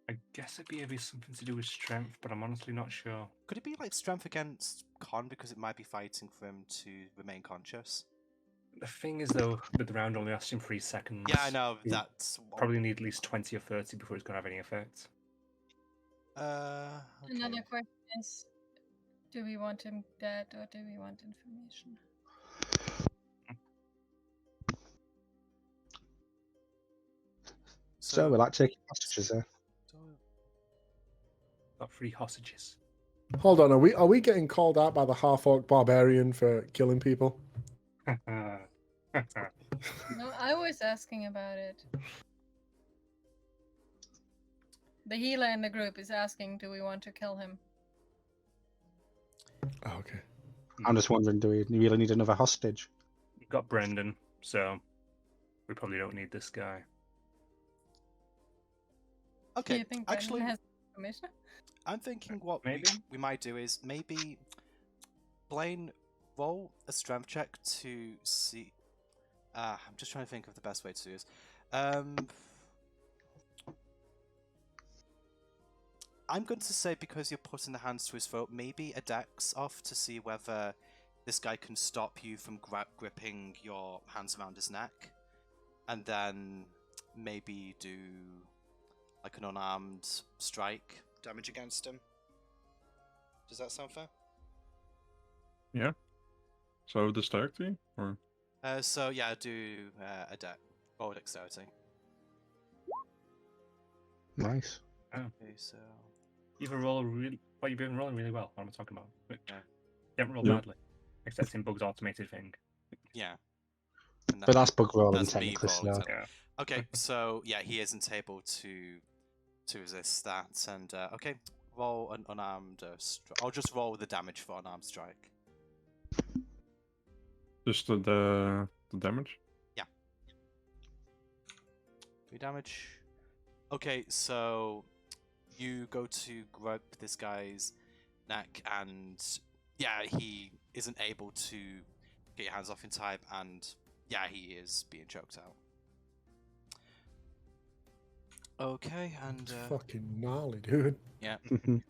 I guess it'd be something to do with strength, but I'm honestly not sure. Could it be like strength against con because it might be fighting for him to remain conscious? The thing is, though, with the round only lasting 3 seconds. Yeah, I know. you That's Probably need at least 20 or 30 before it's going to have any effect. Okay. Another question is, do we want him dead or do we want information? So we're like taking hostages there. Got 3 hostages. Hold on, are we getting called out by the half-orc barbarian for killing people? No, I was asking about it. The healer in the group is asking, do we want to kill him? Oh, okay. I'm just wondering, do we really need another hostage? You've got Brendan, so we probably don't need this guy. Do Okay, you think actually, Brendan has information? I'm thinking what Maybe. we might do is maybe Blaine roll a strength check to see. I'm just trying to think of the best way to do this. I'm going to say because you're putting the hands to his throat, maybe a dex off to see whether this guy can stop you from gripping your hands around his neck, and then maybe do like an unarmed strike damage against him. Does that sound fair? Yeah. So dexterity or So yeah, do a roll dexterity. Nice. Okay, so You've been rolling really well. What am I talking about? Yeah. You haven't rolled Yeah. badly, except in Bug's automated thing. yeah. And But that's bug rolling that's me technically. rolling, So. technically. Okay, so yeah, he isn't able to resist that, and okay, roll an unarmed I'll just roll the damage for unarmed strike. just the damage? 3 damage. Okay, so you go to grab this guy's neck, and yeah, he isn't able to get your hands off in time, and yeah, he is being choked out. Okay, and It's fucking gnarly, dude. yeah,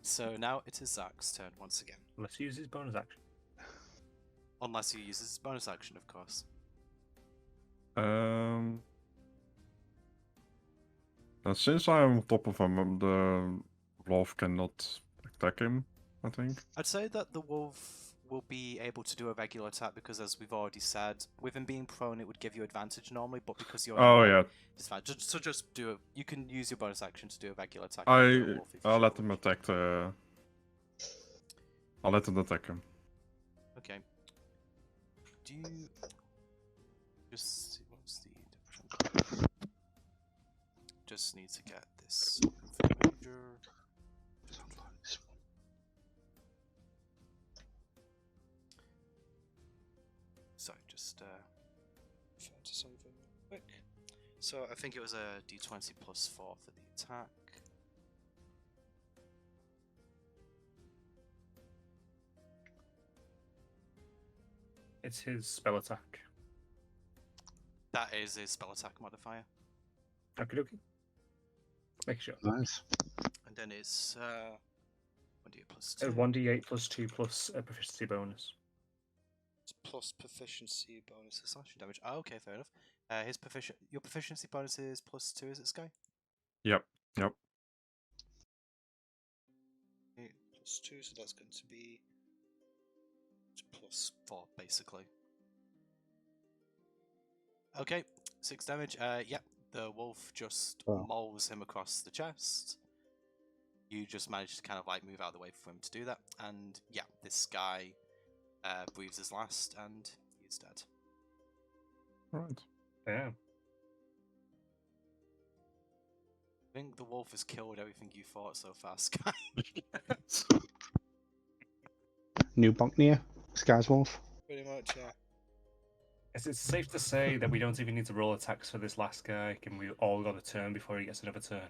so now it is Zach's turn once again. Let's use his bonus action. Unless he uses his bonus action, of course. Since I'm on top of him, the wolf cannot attack him, I think. I'd say that the wolf will be able to do a regular attack because, as we've already said, with him being prone, it would give you advantage normally, but because you're Oh in yeah, it's fine. Just do it. You can use your bonus action to do a regular attack. I'll I'll let him attack the. I'll let him attack him. Okay. Do you just see what's the difference? Just need to get this configure. Sorry, just refer to something real quick. So I think it was a d20 plus 4 for the attack. It's his spell attack. That is his spell attack modifier. Okie dokie. Make sure. Nice. And then it's 1d8 plus 2. 1d8 plus 2 plus a proficiency bonus. Plus proficiency bonus slashing damage. Oh, okay, fair enough. Your proficiency bonus is plus 2, is it, Sky? Yep. 8 plus 2, so that's going to be plus 4, basically. Okay, 6 damage. Yep, the wolf just Oh. mauls him across the chest. You just manage to kind of like move out of the way for him to do that, and yeah, this guy breathes his last, and he's dead. Right. Yeah. I think the wolf has killed everything you fought so far, Sky. New Bonknear, Sky's Wolf. Pretty much, yeah. Is it safe to say that we don't even need to roll attacks for this last guy? Can we all got a turn before he gets another turn?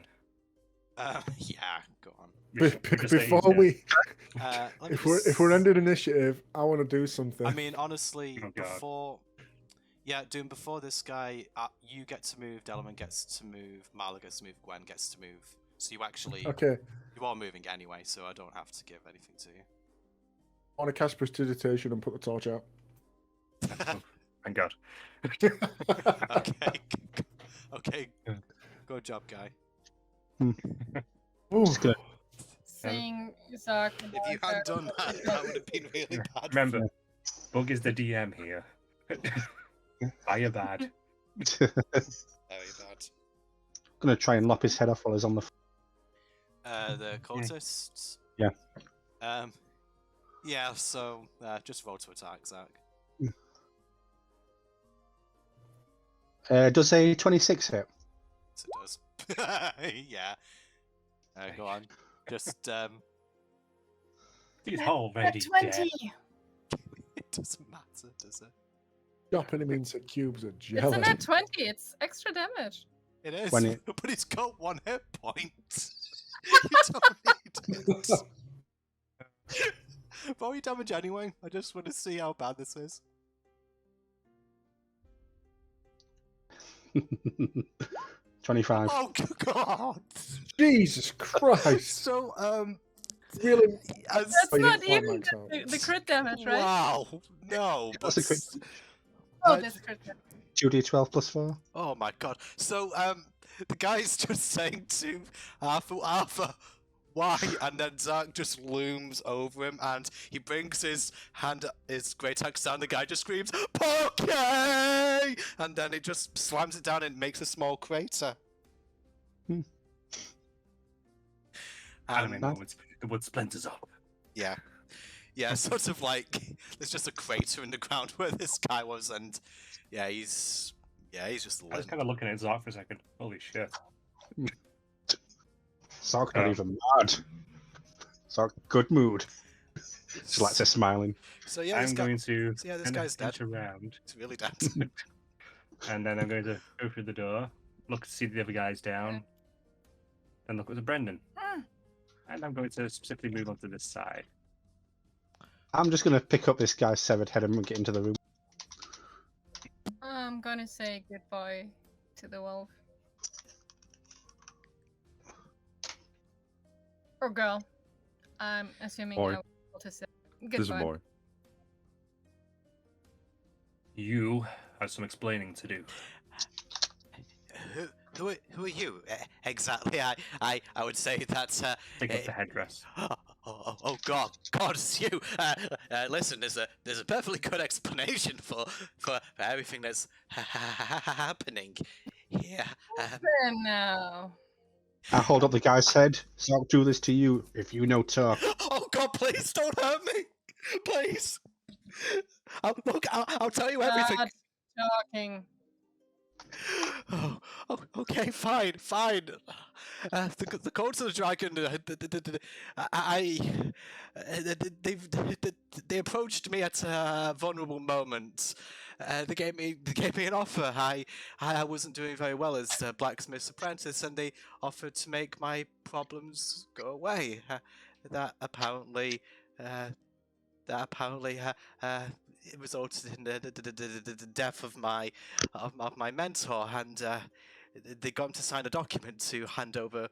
Yeah, go on. Before we, Let me if we're just- ended initiative, I want to do something. I mean, honestly, Oh, God. before this guy, you get to move, Delman gets to move, Marla gets to move, Gwen gets to move. So you actually, Okay, you are moving anyway, so I don't have to give anything to you. I want to cast prestidigitation and put the torch out. Thank God. Okay, okay, good job, guy. Ooh. Just gonna Seeing Zark. If you hadn't done that, that would have been really bad. Remember, Bug is the DM here. Fire bad. Very bad. gonna try and lop his head off while he's on the. The cultists. Yeah. Yeah. So just roll to attack, Zach. Does a 26 hit? Yes, it does. Yeah. Go on. Just He's Nat already 20! dead. it doesn't matter, does it? Chopping him into cubes of It's jelly. a nat 20, it's extra damage. It is. When it- But it's got 1 hit point. You don't need it. Roll your damage anyway. I just want to see how bad this is. 25. Oh God! Jesus Christ! So Really? as That's Oh, you not didn't even quite max out. the crit damage, right? wow, no. That's a but crit. Oh, this crit damage. 2d12 plus 4. Oh my God! So the guy's just saying to Arthur, why? And then Zark just looms over him, and he brings his hand, his great axe down. The guy just screams, "Poke!" And then it just slams it down and makes a small crater. Hmm. Anime And, moments. The wood splinters up. yeah, sort of like there's just a crater in the ground where this guy was, and yeah, he's just I was limp. kind of looking at Zark for a second. Holy shit. Sark's not Oh. even mad. Sark, good mood. Just like to smiling. So yeah, I'm this guy, going to so yeah, this kind of guy's dead. enter around, He's really dead. and then I'm going to go through the door, look to see the other guys down, then look at the Brendan. And I'm going to specifically move on to this side. I'm just going to pick up this guy's severed head and get into the room. I'm gonna say goodbye to the wolf. Or girl. I'm assuming Boy. I will be able to say It is a goodbye. boy. You have some explaining to do. Who are you exactly? I would say that. Take off the headdress. Oh God, it's you. Listen, there's a perfectly good explanation for everything that's happening here. And now. I hold up the guy's head. Sark, do this to you if you know talk. Oh God, please don't hurt me, please. I'll tell you everything. Stop talking. Oh, okay, fine. The codes of the dragon. They approached me at a vulnerable moment. They gave me an offer. I wasn't doing very well as a blacksmith's apprentice, and they offered to make my problems go away. That apparently it resulted in the death of my mentor, and they got him to sign a document to hand over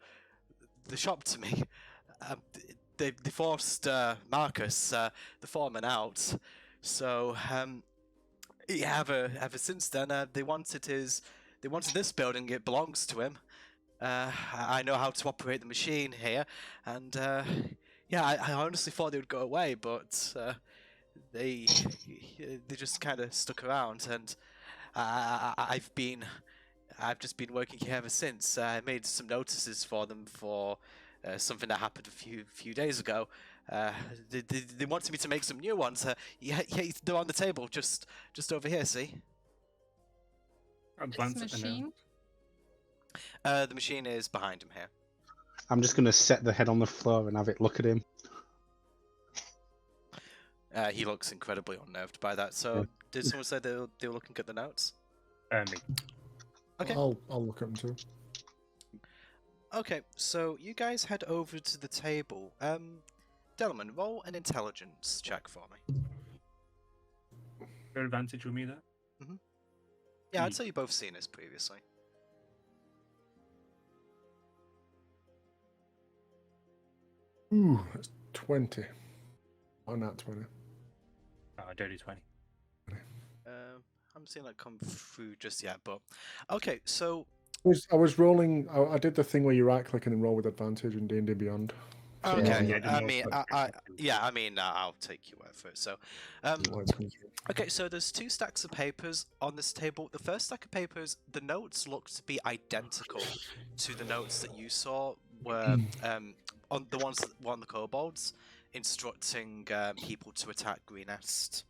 the shop to me. They forced Marcus, the foreman, out. So yeah, ever since then, they wanted this building. It belongs to him. I know how to operate the machine here, and yeah, I honestly thought they would go away, but they just kind of stuck around, and I've been I've just been working here ever since. I made some notices for them for something that happened a few days ago. They wanted me to make some new ones. Yeah, they're on the table, just over here. See? I This glance at the note. machine. The machine is behind him here. I'm just gonna set the head on the floor and have it look at him. He looks incredibly unnerved by that. So, did someone say they were looking at the notes? Me. Okay. I'll look at them too. Okay, so you guys head over to the table. Delman, roll an intelligence check for me. Your advantage with me there? Yeah, I'd say you've both seen this previously. Ooh, that's 20. Oh, not 20. Dirty 20. I haven't seen that come through just yet, but okay. So I was rolling. I did the thing where you right click and then roll with advantage in D&D Beyond. So okay, wasn't- I mean, I'll take your word for it. So, wasn't lights coming through. okay, so there's 2 stacks of papers on this table. The first stack of papers, the notes look to be identical to the notes that you saw were on the ones that were on the kobolds, instructing people to attack Greenest.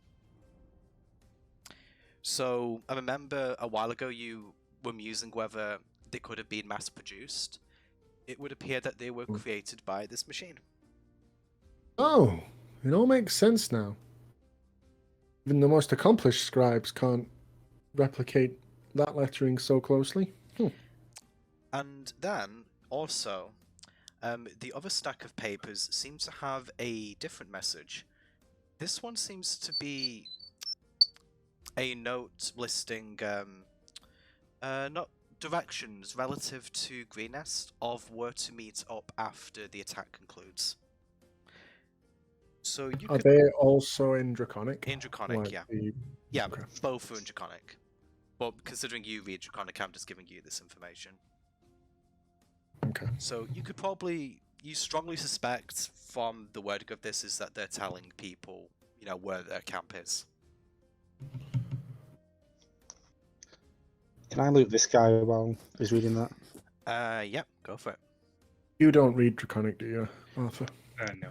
So I remember a while ago you were musing whether they could have been mass-produced. It would appear that they were created by this machine. Oh, it all makes sense now. Even the most accomplished scribes can't replicate that lettering so closely. And then, also, the other stack of papers seems to have a different message. This one seems to be a note listing not directions relative to Greenest of where to meet up after the attack concludes. So you Are could... they also in Draconic? In Draconic, Like yeah. the- Yeah, okay. both are in Draconic. But considering you read Draconic, I'm just giving you this information. Okay. So you could probably... You strongly suspect from the wording of this is that they're telling people, you know, where their camp is. Can I loot this guy while he's reading that? Yeah, go for it. You don't read Draconic, do you, Arthur? No.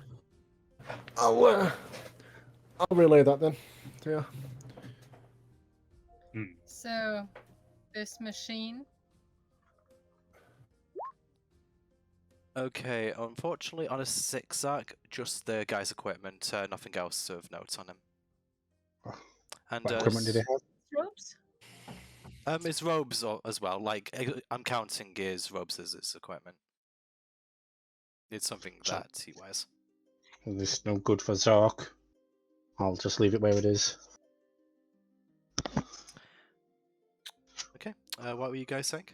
I'll relay that then. Yeah. So, this machine. Okay, unfortunately on a zigzag, just the guy's equipment, nothing else of note on him. And What equipment did he have? Ropes? his robes as well, like, I'm counting his robes as his equipment. It's something that he wears. This is no good for Zork. I'll just leave it where it is. Okay, what were you guys saying?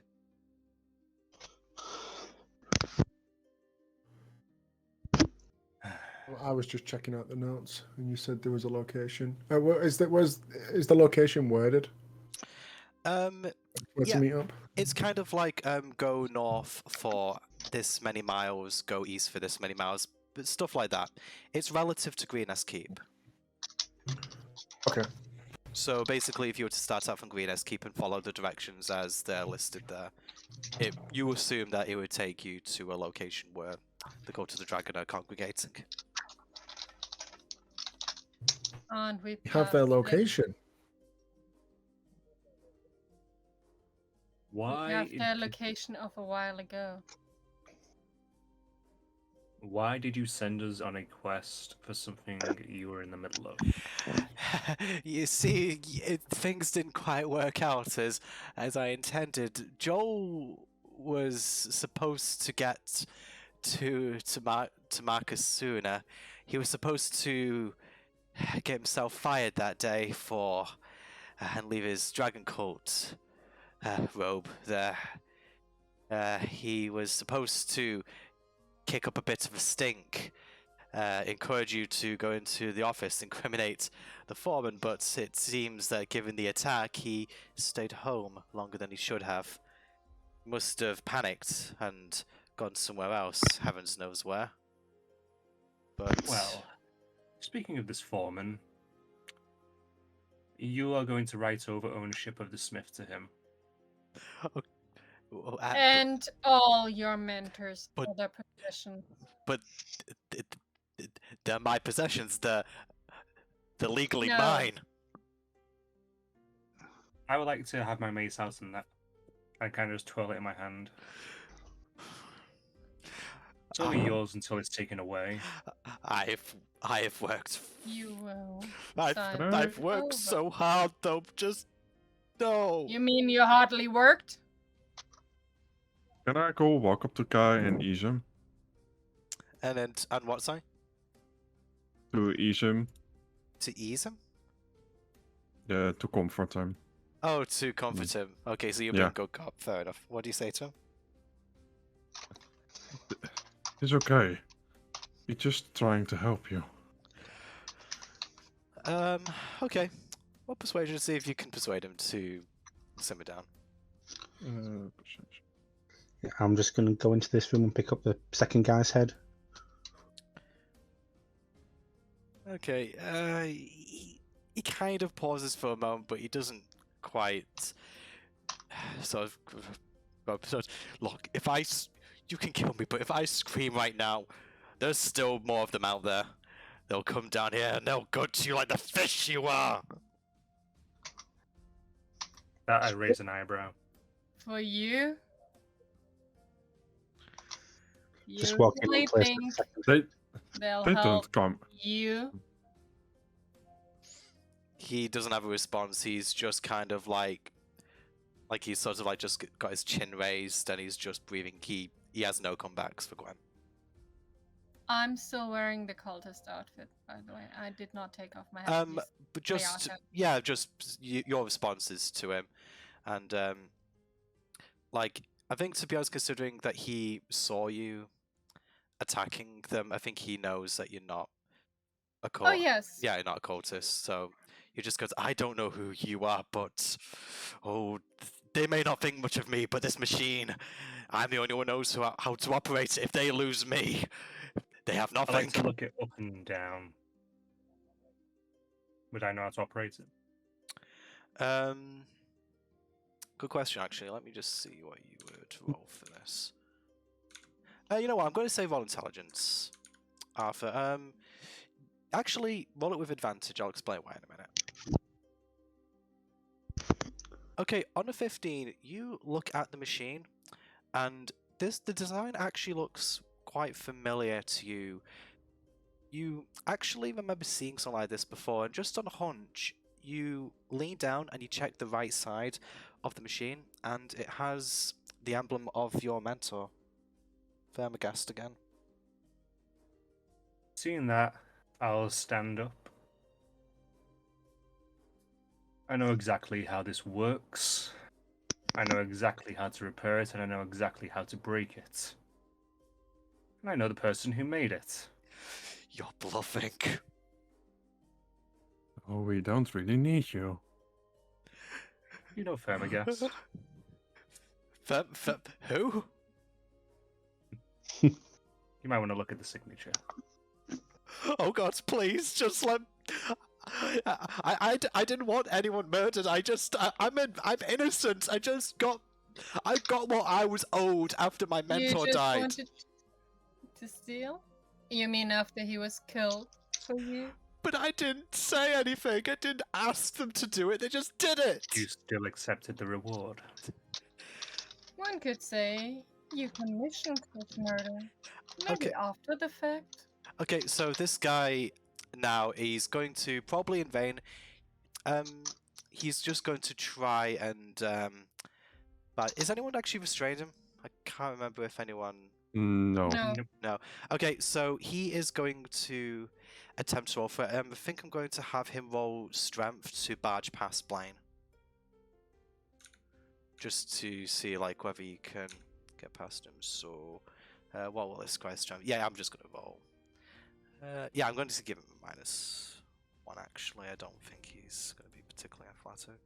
Well, I was just checking out the notes, and you said there was a location. Is the location worded? Where Yeah. to meet up? It's kind of like, go north for this many miles, go east for this many miles, but stuff like that. It's relative to Greenest Keep. Okay. So basically, if you were to start out from Greenest Keep and follow the directions as they're listed there, you assume that it would take you to a location where the Cult of the Dragon are congregating. And we Have their location. We Why? have their location of a while ago. Why did you send us on a quest for something you were in the middle of? You see, things didn't quite work out as I intended. Joel was supposed to get to Marcus sooner. He was supposed to get himself fired that day for and leave his dragon cult robe there. He was supposed to kick up a bit of a stink, encourage you to go into the office, incriminate the foreman, but it seems that given the attack, he stayed home longer than he should have. Must have panicked and gone somewhere else, heavens knows where. But Well, speaking of this foreman, you are going to write over ownership of the smith to him. And all your mentors' But- other possessions. But they're my possessions. They're legally No. mine. I would like to have my mace out and that. I kind of just twirl it in my hand. It's only yours until it's taken away. I have worked. You will. I've sign I've it worked over. so hard though. Just no. You mean you hardly worked? Can I go walk up to Kai and ease him? And what? Sorry. To ease him? To ease him? Yeah, to comfort him. Oh, to comfort him. Okay, so you're being Yeah. a good cop. Fair enough. What do you say to him? It's okay. He's just trying to help you. Okay. Well, persuasion. See if you can persuade him to simmer down. Perception. Yeah, I'm just going to go into this room and pick up the second guy's head. Okay. He kind of pauses for a moment, but he doesn't quite sort of. Look, you can kill me, but if I scream right now, there's still more of them out there. They'll come down here and they'll gut you like the fish you are. That I raise an eyebrow. For you? Just You walk in really and place think the second. they'll They help don't come. you? He doesn't have a response. He's just kind of like he's sort of like just got his chin raised and he's just breathing. He has no comebacks for Gwen. I'm still wearing the cultist outfit, by the way. I did not take off my headpiece. But just are. just your responses to him, and like I think to be honest, considering that he saw you attacking them, I think he knows that you're not a cult. Oh, yes. Yeah, you're not a cultist. So he just goes, "I don't know who you are, but they may not think much of me, but this machine, I'm the only one who knows how to operate it. If they lose me, they have I nothing." like to look it up and down. Would I know how to operate it? Good question, actually. Let me just see what you would roll for this. You know what? I'm going to say roll intelligence, Arthur. Actually, roll it with advantage. I'll explain why in a minute. Okay, on a 15, you look at the machine, and the design actually looks quite familiar to you. You actually remember seeing something like this before, and just on a hunch, you lean down and you check the right side of the machine, and it has the emblem of your mentor, Vermagast again. Seeing that, I'll stand up. I know exactly how this works. I know exactly how to repair it, and I know exactly how to break it. And I know the person who made it. You're bluffing. Oh, we don't really need you. You know Fermagast. Who? You might want to look at the signature. Oh God, please, just let. I didn't want anyone murdered. I'm innocent. I got what I was owed after my mentor you just died. wanted to steal? You mean after he was killed for you? But I didn't say anything. I didn't ask them to do it. They just did it. You still accepted the reward. One could say you commissioned this murder. Maybe Okay. after the fact. Okay, so this guy now, he's going to probably in vain. He's just going to try and. But is anyone actually restrained him? I can't remember if anyone. No. No. No. Okay, so he is going to attempt to roll for it. I think I'm going to have him roll strength to barge past Blaine. Just to see like whether you can get past him. So, what will this guy's strength? Yeah, I'm just going to roll. Yeah, I'm going to give him a -1 actually. I don't think he's going to be particularly athletic.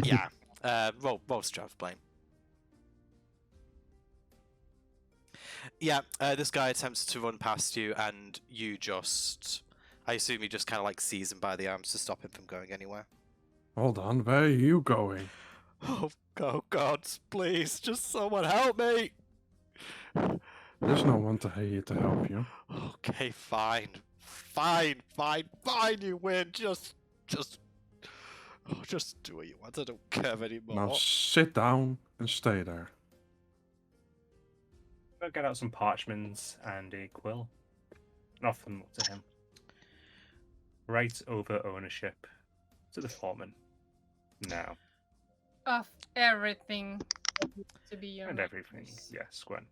Yeah, roll strength, Blaine. Yeah, this guy attempts to run past you, and you just... I assume you just kind of like seize him by the arms to stop him from going anywhere. Hold on, where are you going? Oh God, please, just someone help me! There's no one here to help you. Okay, fine, you win. Just do what you want. I don't care anymore. Now sit down and stay there. I'll get out some parchments and a quill and offer them up to him. Right over ownership to the foreman. Now. Of everything that needs to be your And everything. master's. Yes, Gwen.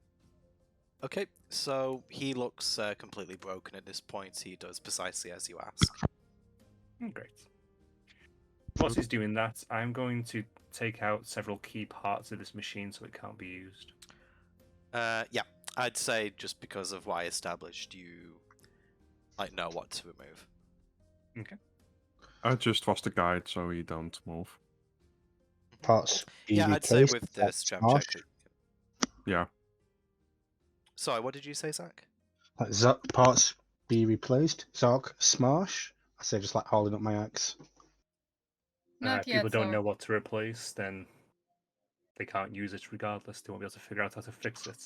Okay, so he looks completely broken at this point. He does precisely as you ask. Great. Whilst he's doing that, I'm going to take out several key parts of this machine so it can't be used. Yeah, I'd say just because of what I established, you know what to remove. Okay. I just was the guide, so you don't move. Parts be Yeah, I'd say replaced, with like this strength smash. check. Yeah. Sorry, what did you say, Zach? Like parts be replaced. Zark smash. I say just like holding up my axe. Not If people yet, don't so- know what to replace, then they can't use it regardless. They won't be able to figure out how to fix it.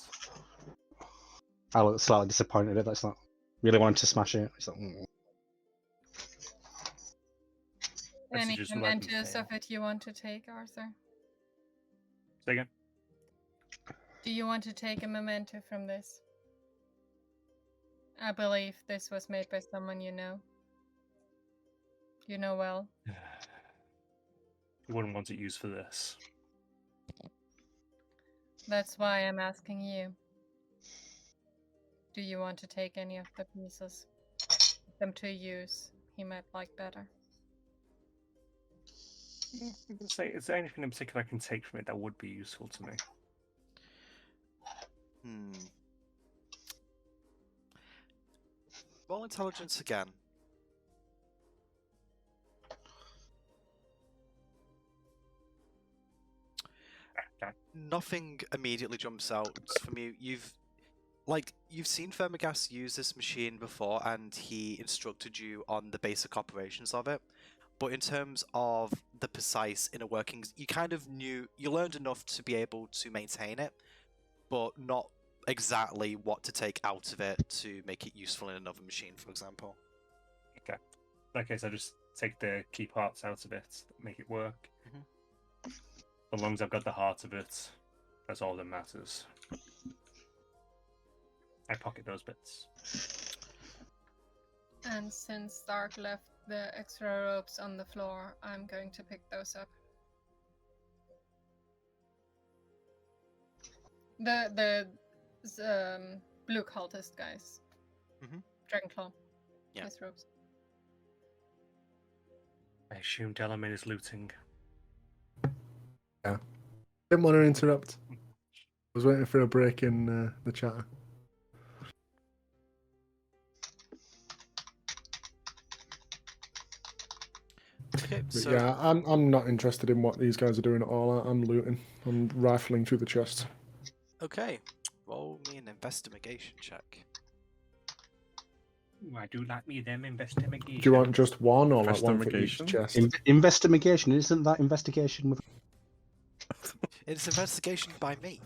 I look slightly disappointed. That's not really wanting to smash it. It's like, Let's Any just let them mementos fail. of it you want to take, Arthur? Say again? Do you want to take a memento from this? I believe this was made by someone you know. You know well. You wouldn't want it used for this. That's why I'm asking you. Do you want to take any of the pieces? Put them to use. He might like better. Say, is there anything in particular I can take from it that would be useful to me? Roll intelligence again. Okay. Nothing immediately jumps out from you. You've seen Fermagas use this machine before, and he instructed you on the basic operations of it. But in terms of the precise inner workings, you kind of you learned enough to be able to maintain it, but not exactly what to take out of it to make it useful in another machine, for example. Okay. In that case, I just take the key parts out of it, make it work. As long as I've got the heart of it, that's all that matters. I pocket those bits. And since Stark left the extra ropes on the floor, I'm going to pick those up. The blue cultist guys. Dragonclaw. Yeah. His ropes. I assume Delamain is looting. Didn't want to interrupt. I was waiting for a break in the chatter. Okay, But so yeah, I'm not interested in what these guys are doing at all. I'm looting. I'm rifling through the chests. okay, roll me an investigation check. I do like me them investigation. Do you want just one or like one for each Investigation? chest? investigation, isn't that investigation with It's investigation by me.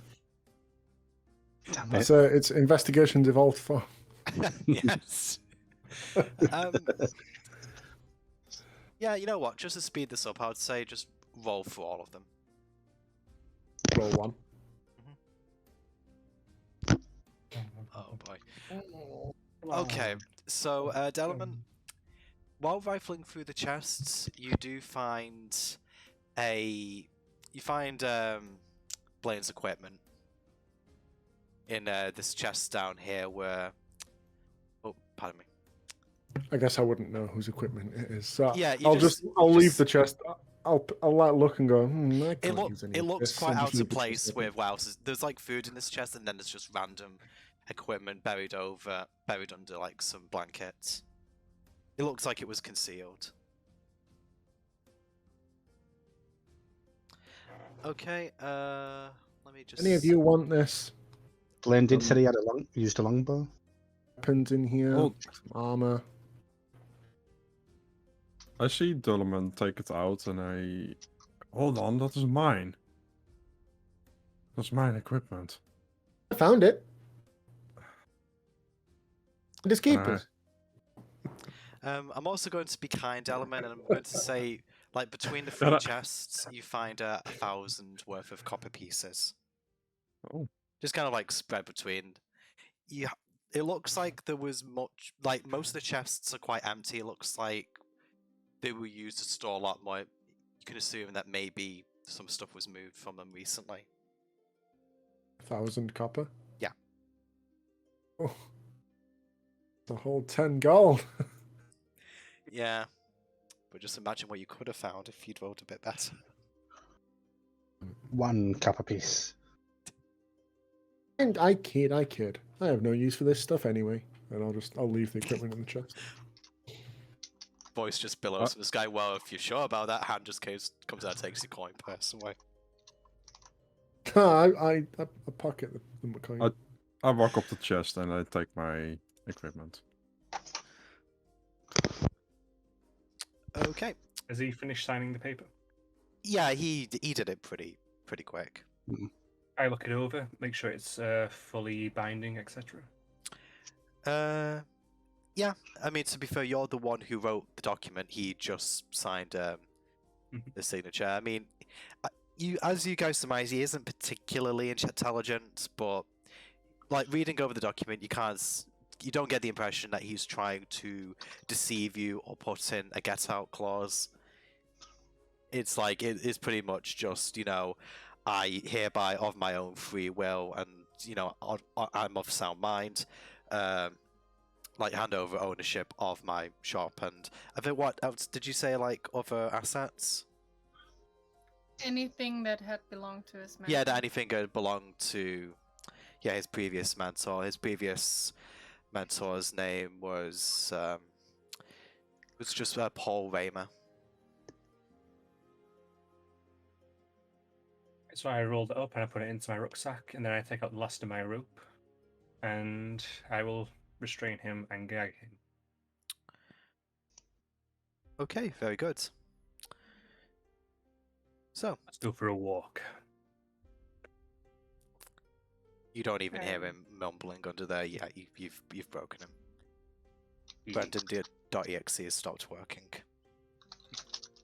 Damn it. So it's investigations evolved for. Yes. Yeah, you know what? Just to speed this up, I would say just roll for all of them. Roll one. Oh boy. Okay, so Delamain, while rifling through the chests, you do find Blaine's equipment in this chest down here where. Oh, pardon me. I guess I wouldn't know whose equipment it is. So Yeah, you I'll leave the chest. I'll let look and go. I It, can't use any of looks this," quite and just out of leave the place chest with open. wow. There's like food in this chest, and then there's just random equipment buried under like some blankets. It looks like it was concealed. Okay, let me just. Any of you want this? Blaine did say he had used a longbow. Weapons in here. Oh. Some armor. I see Dulliman take it out and I... Hold on, that is mine. That's mine equipment. I found it. Just keep And it. I'm also going to be kind, Element, and I'm going to say, like, between the three Yeah, that- chests, you find 1,000 worth of copper pieces. Oh. Just kind of like spread between. Yeah, it looks like there was much. Like most of the chests are quite empty. It looks like they were used to store a lot more. You can assume that maybe some stuff was moved from them recently. 1,000 copper. Yeah. Oh. The whole 10 gold. Yeah, but just imagine what you could have found if you'd rolled a bit better. 1 copper piece. And I kid. I have no use for this stuff anyway. And I'll leave the equipment in the chest. Voice just billows from the sky. Well, if you're sure about that, hand just comes out, takes your coin purse away. I pocket the coin. I walk up the chest and I take my equipment. Okay. Has he finished signing the paper? Yeah, he did it pretty quick. I look it over, make sure it's fully binding, etc. Yeah. I mean, to be fair, you're the one who wrote the document. He just signed the signature. I mean, as you guys surmise, he isn't particularly intelligent, but like reading over the document, you don't get the impression that he's trying to deceive you or put in a get out clause. It's like it's pretty much just, I hereby of my own free will and I'm of sound mind, like hand over ownership of my shop. And I think, what else did you say, like other assets? Anything that had belonged to his mentor. Yeah, that anything had belonged to his previous mentor. His previous mentor's name was just Paul Raymer. So I rolled it up and I put it into my rucksack, and then I take out the last of my rope, and I will restrain him and gag him. Okay, very good. So Let's go for a walk. you don't even hear him mumbling under there. Yeah, you've broken him. Brendan.exe has stopped working.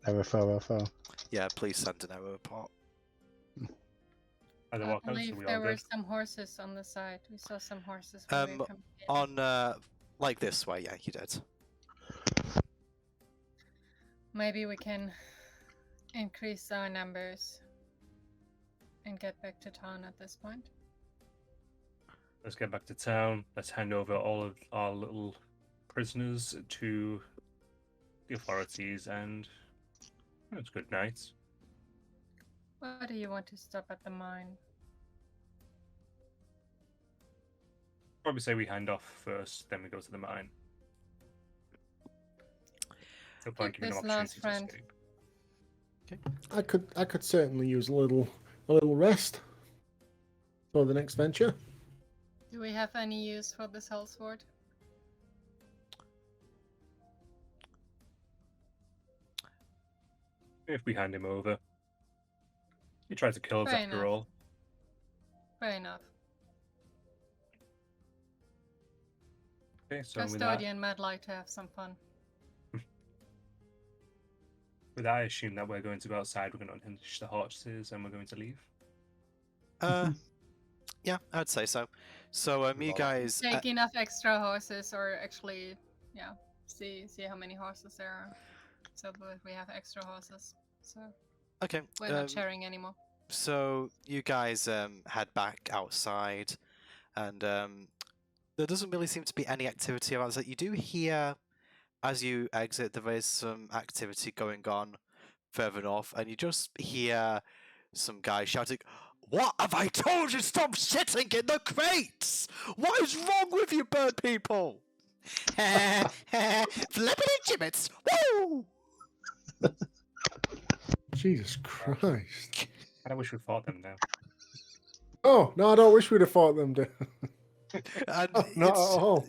Error 404. Yeah, please send an error report. As I I walk out, so believe we there all were good. some horses on the side. We saw some horses when we were coming in. On like this way, yeah, you did. Maybe we can increase our numbers and get back to town at this point. Let's get back to town. Let's hand over all of our little prisoners to the authorities, and it's good night. Why do you want to stop at the mine? Probably say we hand off first, then we go to the mine. No point Keep giving them this last opportunity to friend. escape. I could certainly use a little rest for the next venture. Do we have any use for this hell sword? If we hand him over. He tried to kill us Fair after enough. all. Fair enough. Okay, so with that, Custodian might like to have some fun. I assume that we're going to go outside, we're going to unhinge the horses, and we're going to leave. Yeah, I'd say so. So you guys, Take enough extra horses, or actually, yeah, see how many horses there are, so that we have extra horses. So okay. we're not sharing anymore. So you guys head back outside, and there doesn't really seem to be any activity around that. You do hear, as you exit, there is some activity going on further north, and you just hear some guy shouting, "What have I told you? Stop sitting in the crates! What is wrong with you bird people? Flippity gibbets! Woo!" Jesus Christ. I wish we fought them now. Oh, no, I don't wish we'd have fought them down. And Not at all.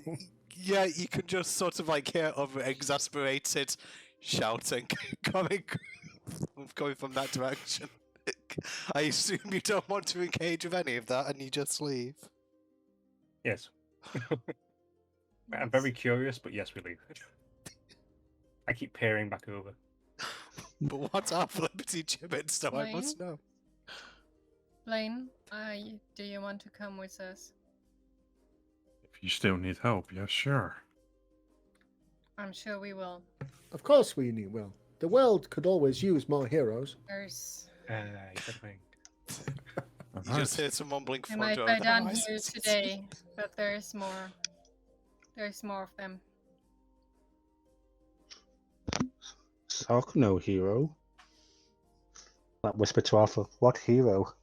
yeah, you can just sort of like hear other exasperated shouting coming from that direction. I assume you don't want to engage with any of that, and you just leave. Yes. I'm very curious, but yes, we leave. I keep peering back over. But what are Liberty gibbets, though? I must know. Blaine, do you want to come with us? If you still need help, yeah, sure. I'm sure we will. Of course we need will. The world could always use more heroes. There's... You said thing. You just hear some mumbling We from might over go the down horizon. here today, but there's more. There's more of them. Sark, no hero. That whisper to Arthur, what hero?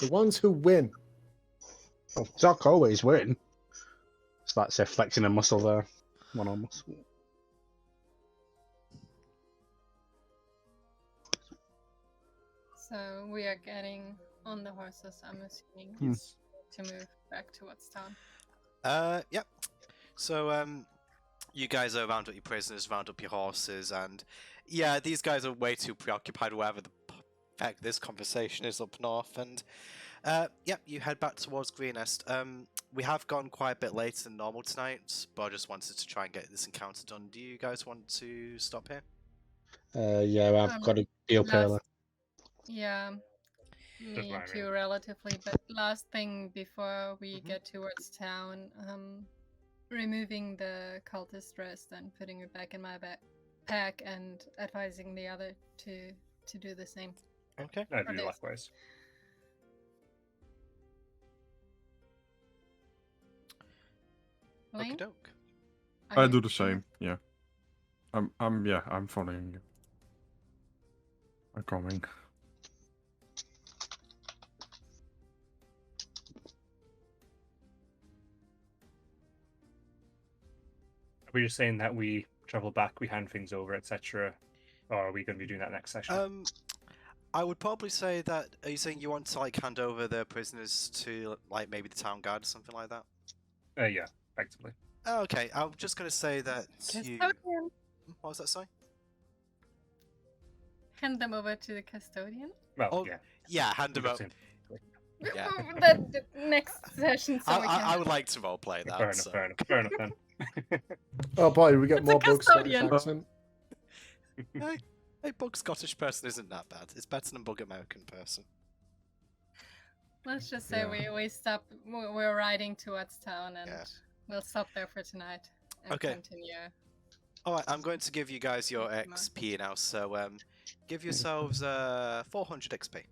The ones who win. Oh, Sark always win. So that's flexing a muscle there. One on muscle. So we are getting on the horses, I'm assuming, Yes. to move back towards town. Yep. So, you guys are round up your prisoners, round up your horses, and yeah, these guys are way too preoccupied wherever the heck this conversation is up north, and yep, you head back towards Greenest. We have gone quite a bit later than normal tonight, but I just wanted to try and get this encounter done. Do you guys want to stop here? Yeah, I've got to be up early. Yeah, me right, too, relatively. But last thing before we Mhm. get towards town, removing the cultist rest and putting it back in my backpack and advising the other to do the same. Okay. I do this. likewise. Blaine, Okey-doke. are I you do the coming? same. Yeah. I'm following you. I'm coming. Are we just saying that we travel back, we hand things over, etc., or are we going to be doing that next session? I would probably say that. Are you saying you want to like hand over the prisoners to like maybe the town guard or something like that? Yeah, effectively. Oh, okay, I'm just gonna say that you. Custodian. What was that say? Hand them over to the custodian. Well, Oh, yeah. Yeah, hand we them got up. to- Yeah. The next session, so we can. I would like to roleplay that. Fair enough, so. fair enough, fair enough then. Oh boy, we get It's a more bug Scottish custodian. accent. Hey, bug Scottish person isn't that bad. It's better than bug American person. Let's just say Yeah. we stop. We're riding towards town, and Yeah. we'll stop there for tonight and Okay. continue. Alright, I'm going to give you guys your Thank you, Mark. XP now, so give yourselves 400 XP.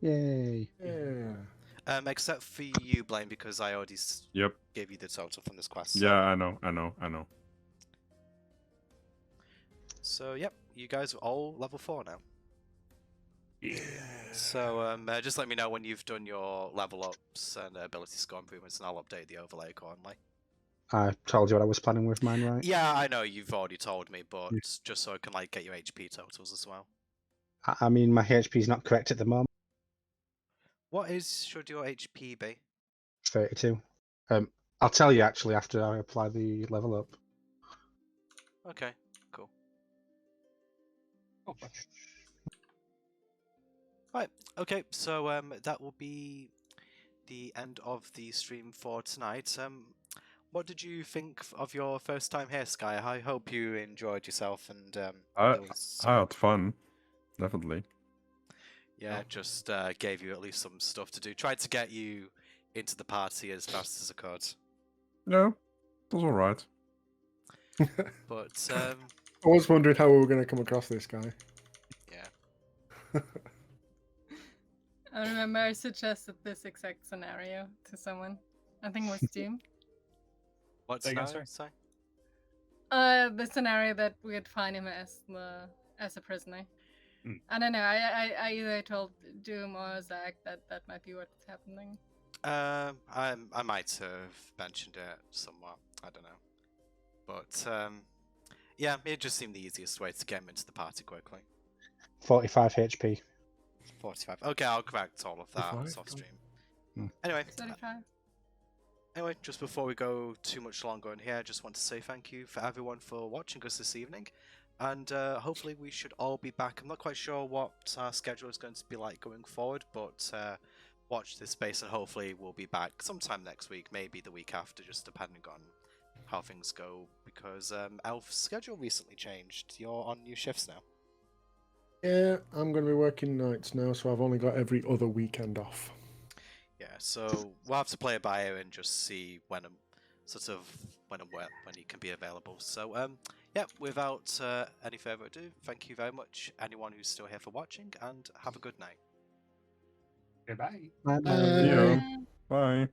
Yay. Yeah. Except for you, Blaine, because I already Yep. gave you the total from this quest. Yeah, I know. So, yep, you guys are all level 4 now. Yeah. So, just let me know when you've done your level ups and ability score improvements, and I'll update the overlay accordingly. I told you what I was planning with mine, right? Yeah, I know you've already told me, but just so I can like get your HP totals as well. I mean, my HP is not correct at the moment. What should your HP be? 32. I'll tell you actually after I apply the level up. Okay, cool. Oh, Right, okay, so that will be the end of the stream for tonight. What did you think of your first time here, Sky? I hope you enjoyed yourself and I there was, I had fun. Definitely. yeah, just gave you at least some stuff to do. Tried to get you into the party as fast as I could. No, it was alright. But I was wondering how we were going to come across this guy. yeah. I remember I suggested this exact scenario to someone. I think it was Doom. What's Say again, that? sorry? The scenario that we'd find him as a prisoner. Hmm. I don't know. I either told Doom or Zach that might be what's happening. I might have mentioned it somewhat. I don't know, but yeah, it just seemed the easiest way to get him into the party quickly. 45 HP. 45. Okay, I'll correct all of that 45, off cool. stream. Anyway, 35. Anyway, just before we go too much longer on here, I just want to say thank you for everyone for watching us this evening. And hopefully we should all be back. I'm not quite sure what our schedule is going to be like going forward, but watch this space and hopefully we'll be back sometime next week, maybe the week after, just depending on how things go. Because Elf's schedule recently changed. You're on new shifts now. Yeah, I'm going to be working nights now, so I've only got every other weekend off. Yeah, so we'll have to play it by ear and just see when and where when he can be available. So yeah, without any further ado, thank you very much anyone who's still here for watching, and have a good night. Goodbye. Bye Bye. See ya. Bye. Bye.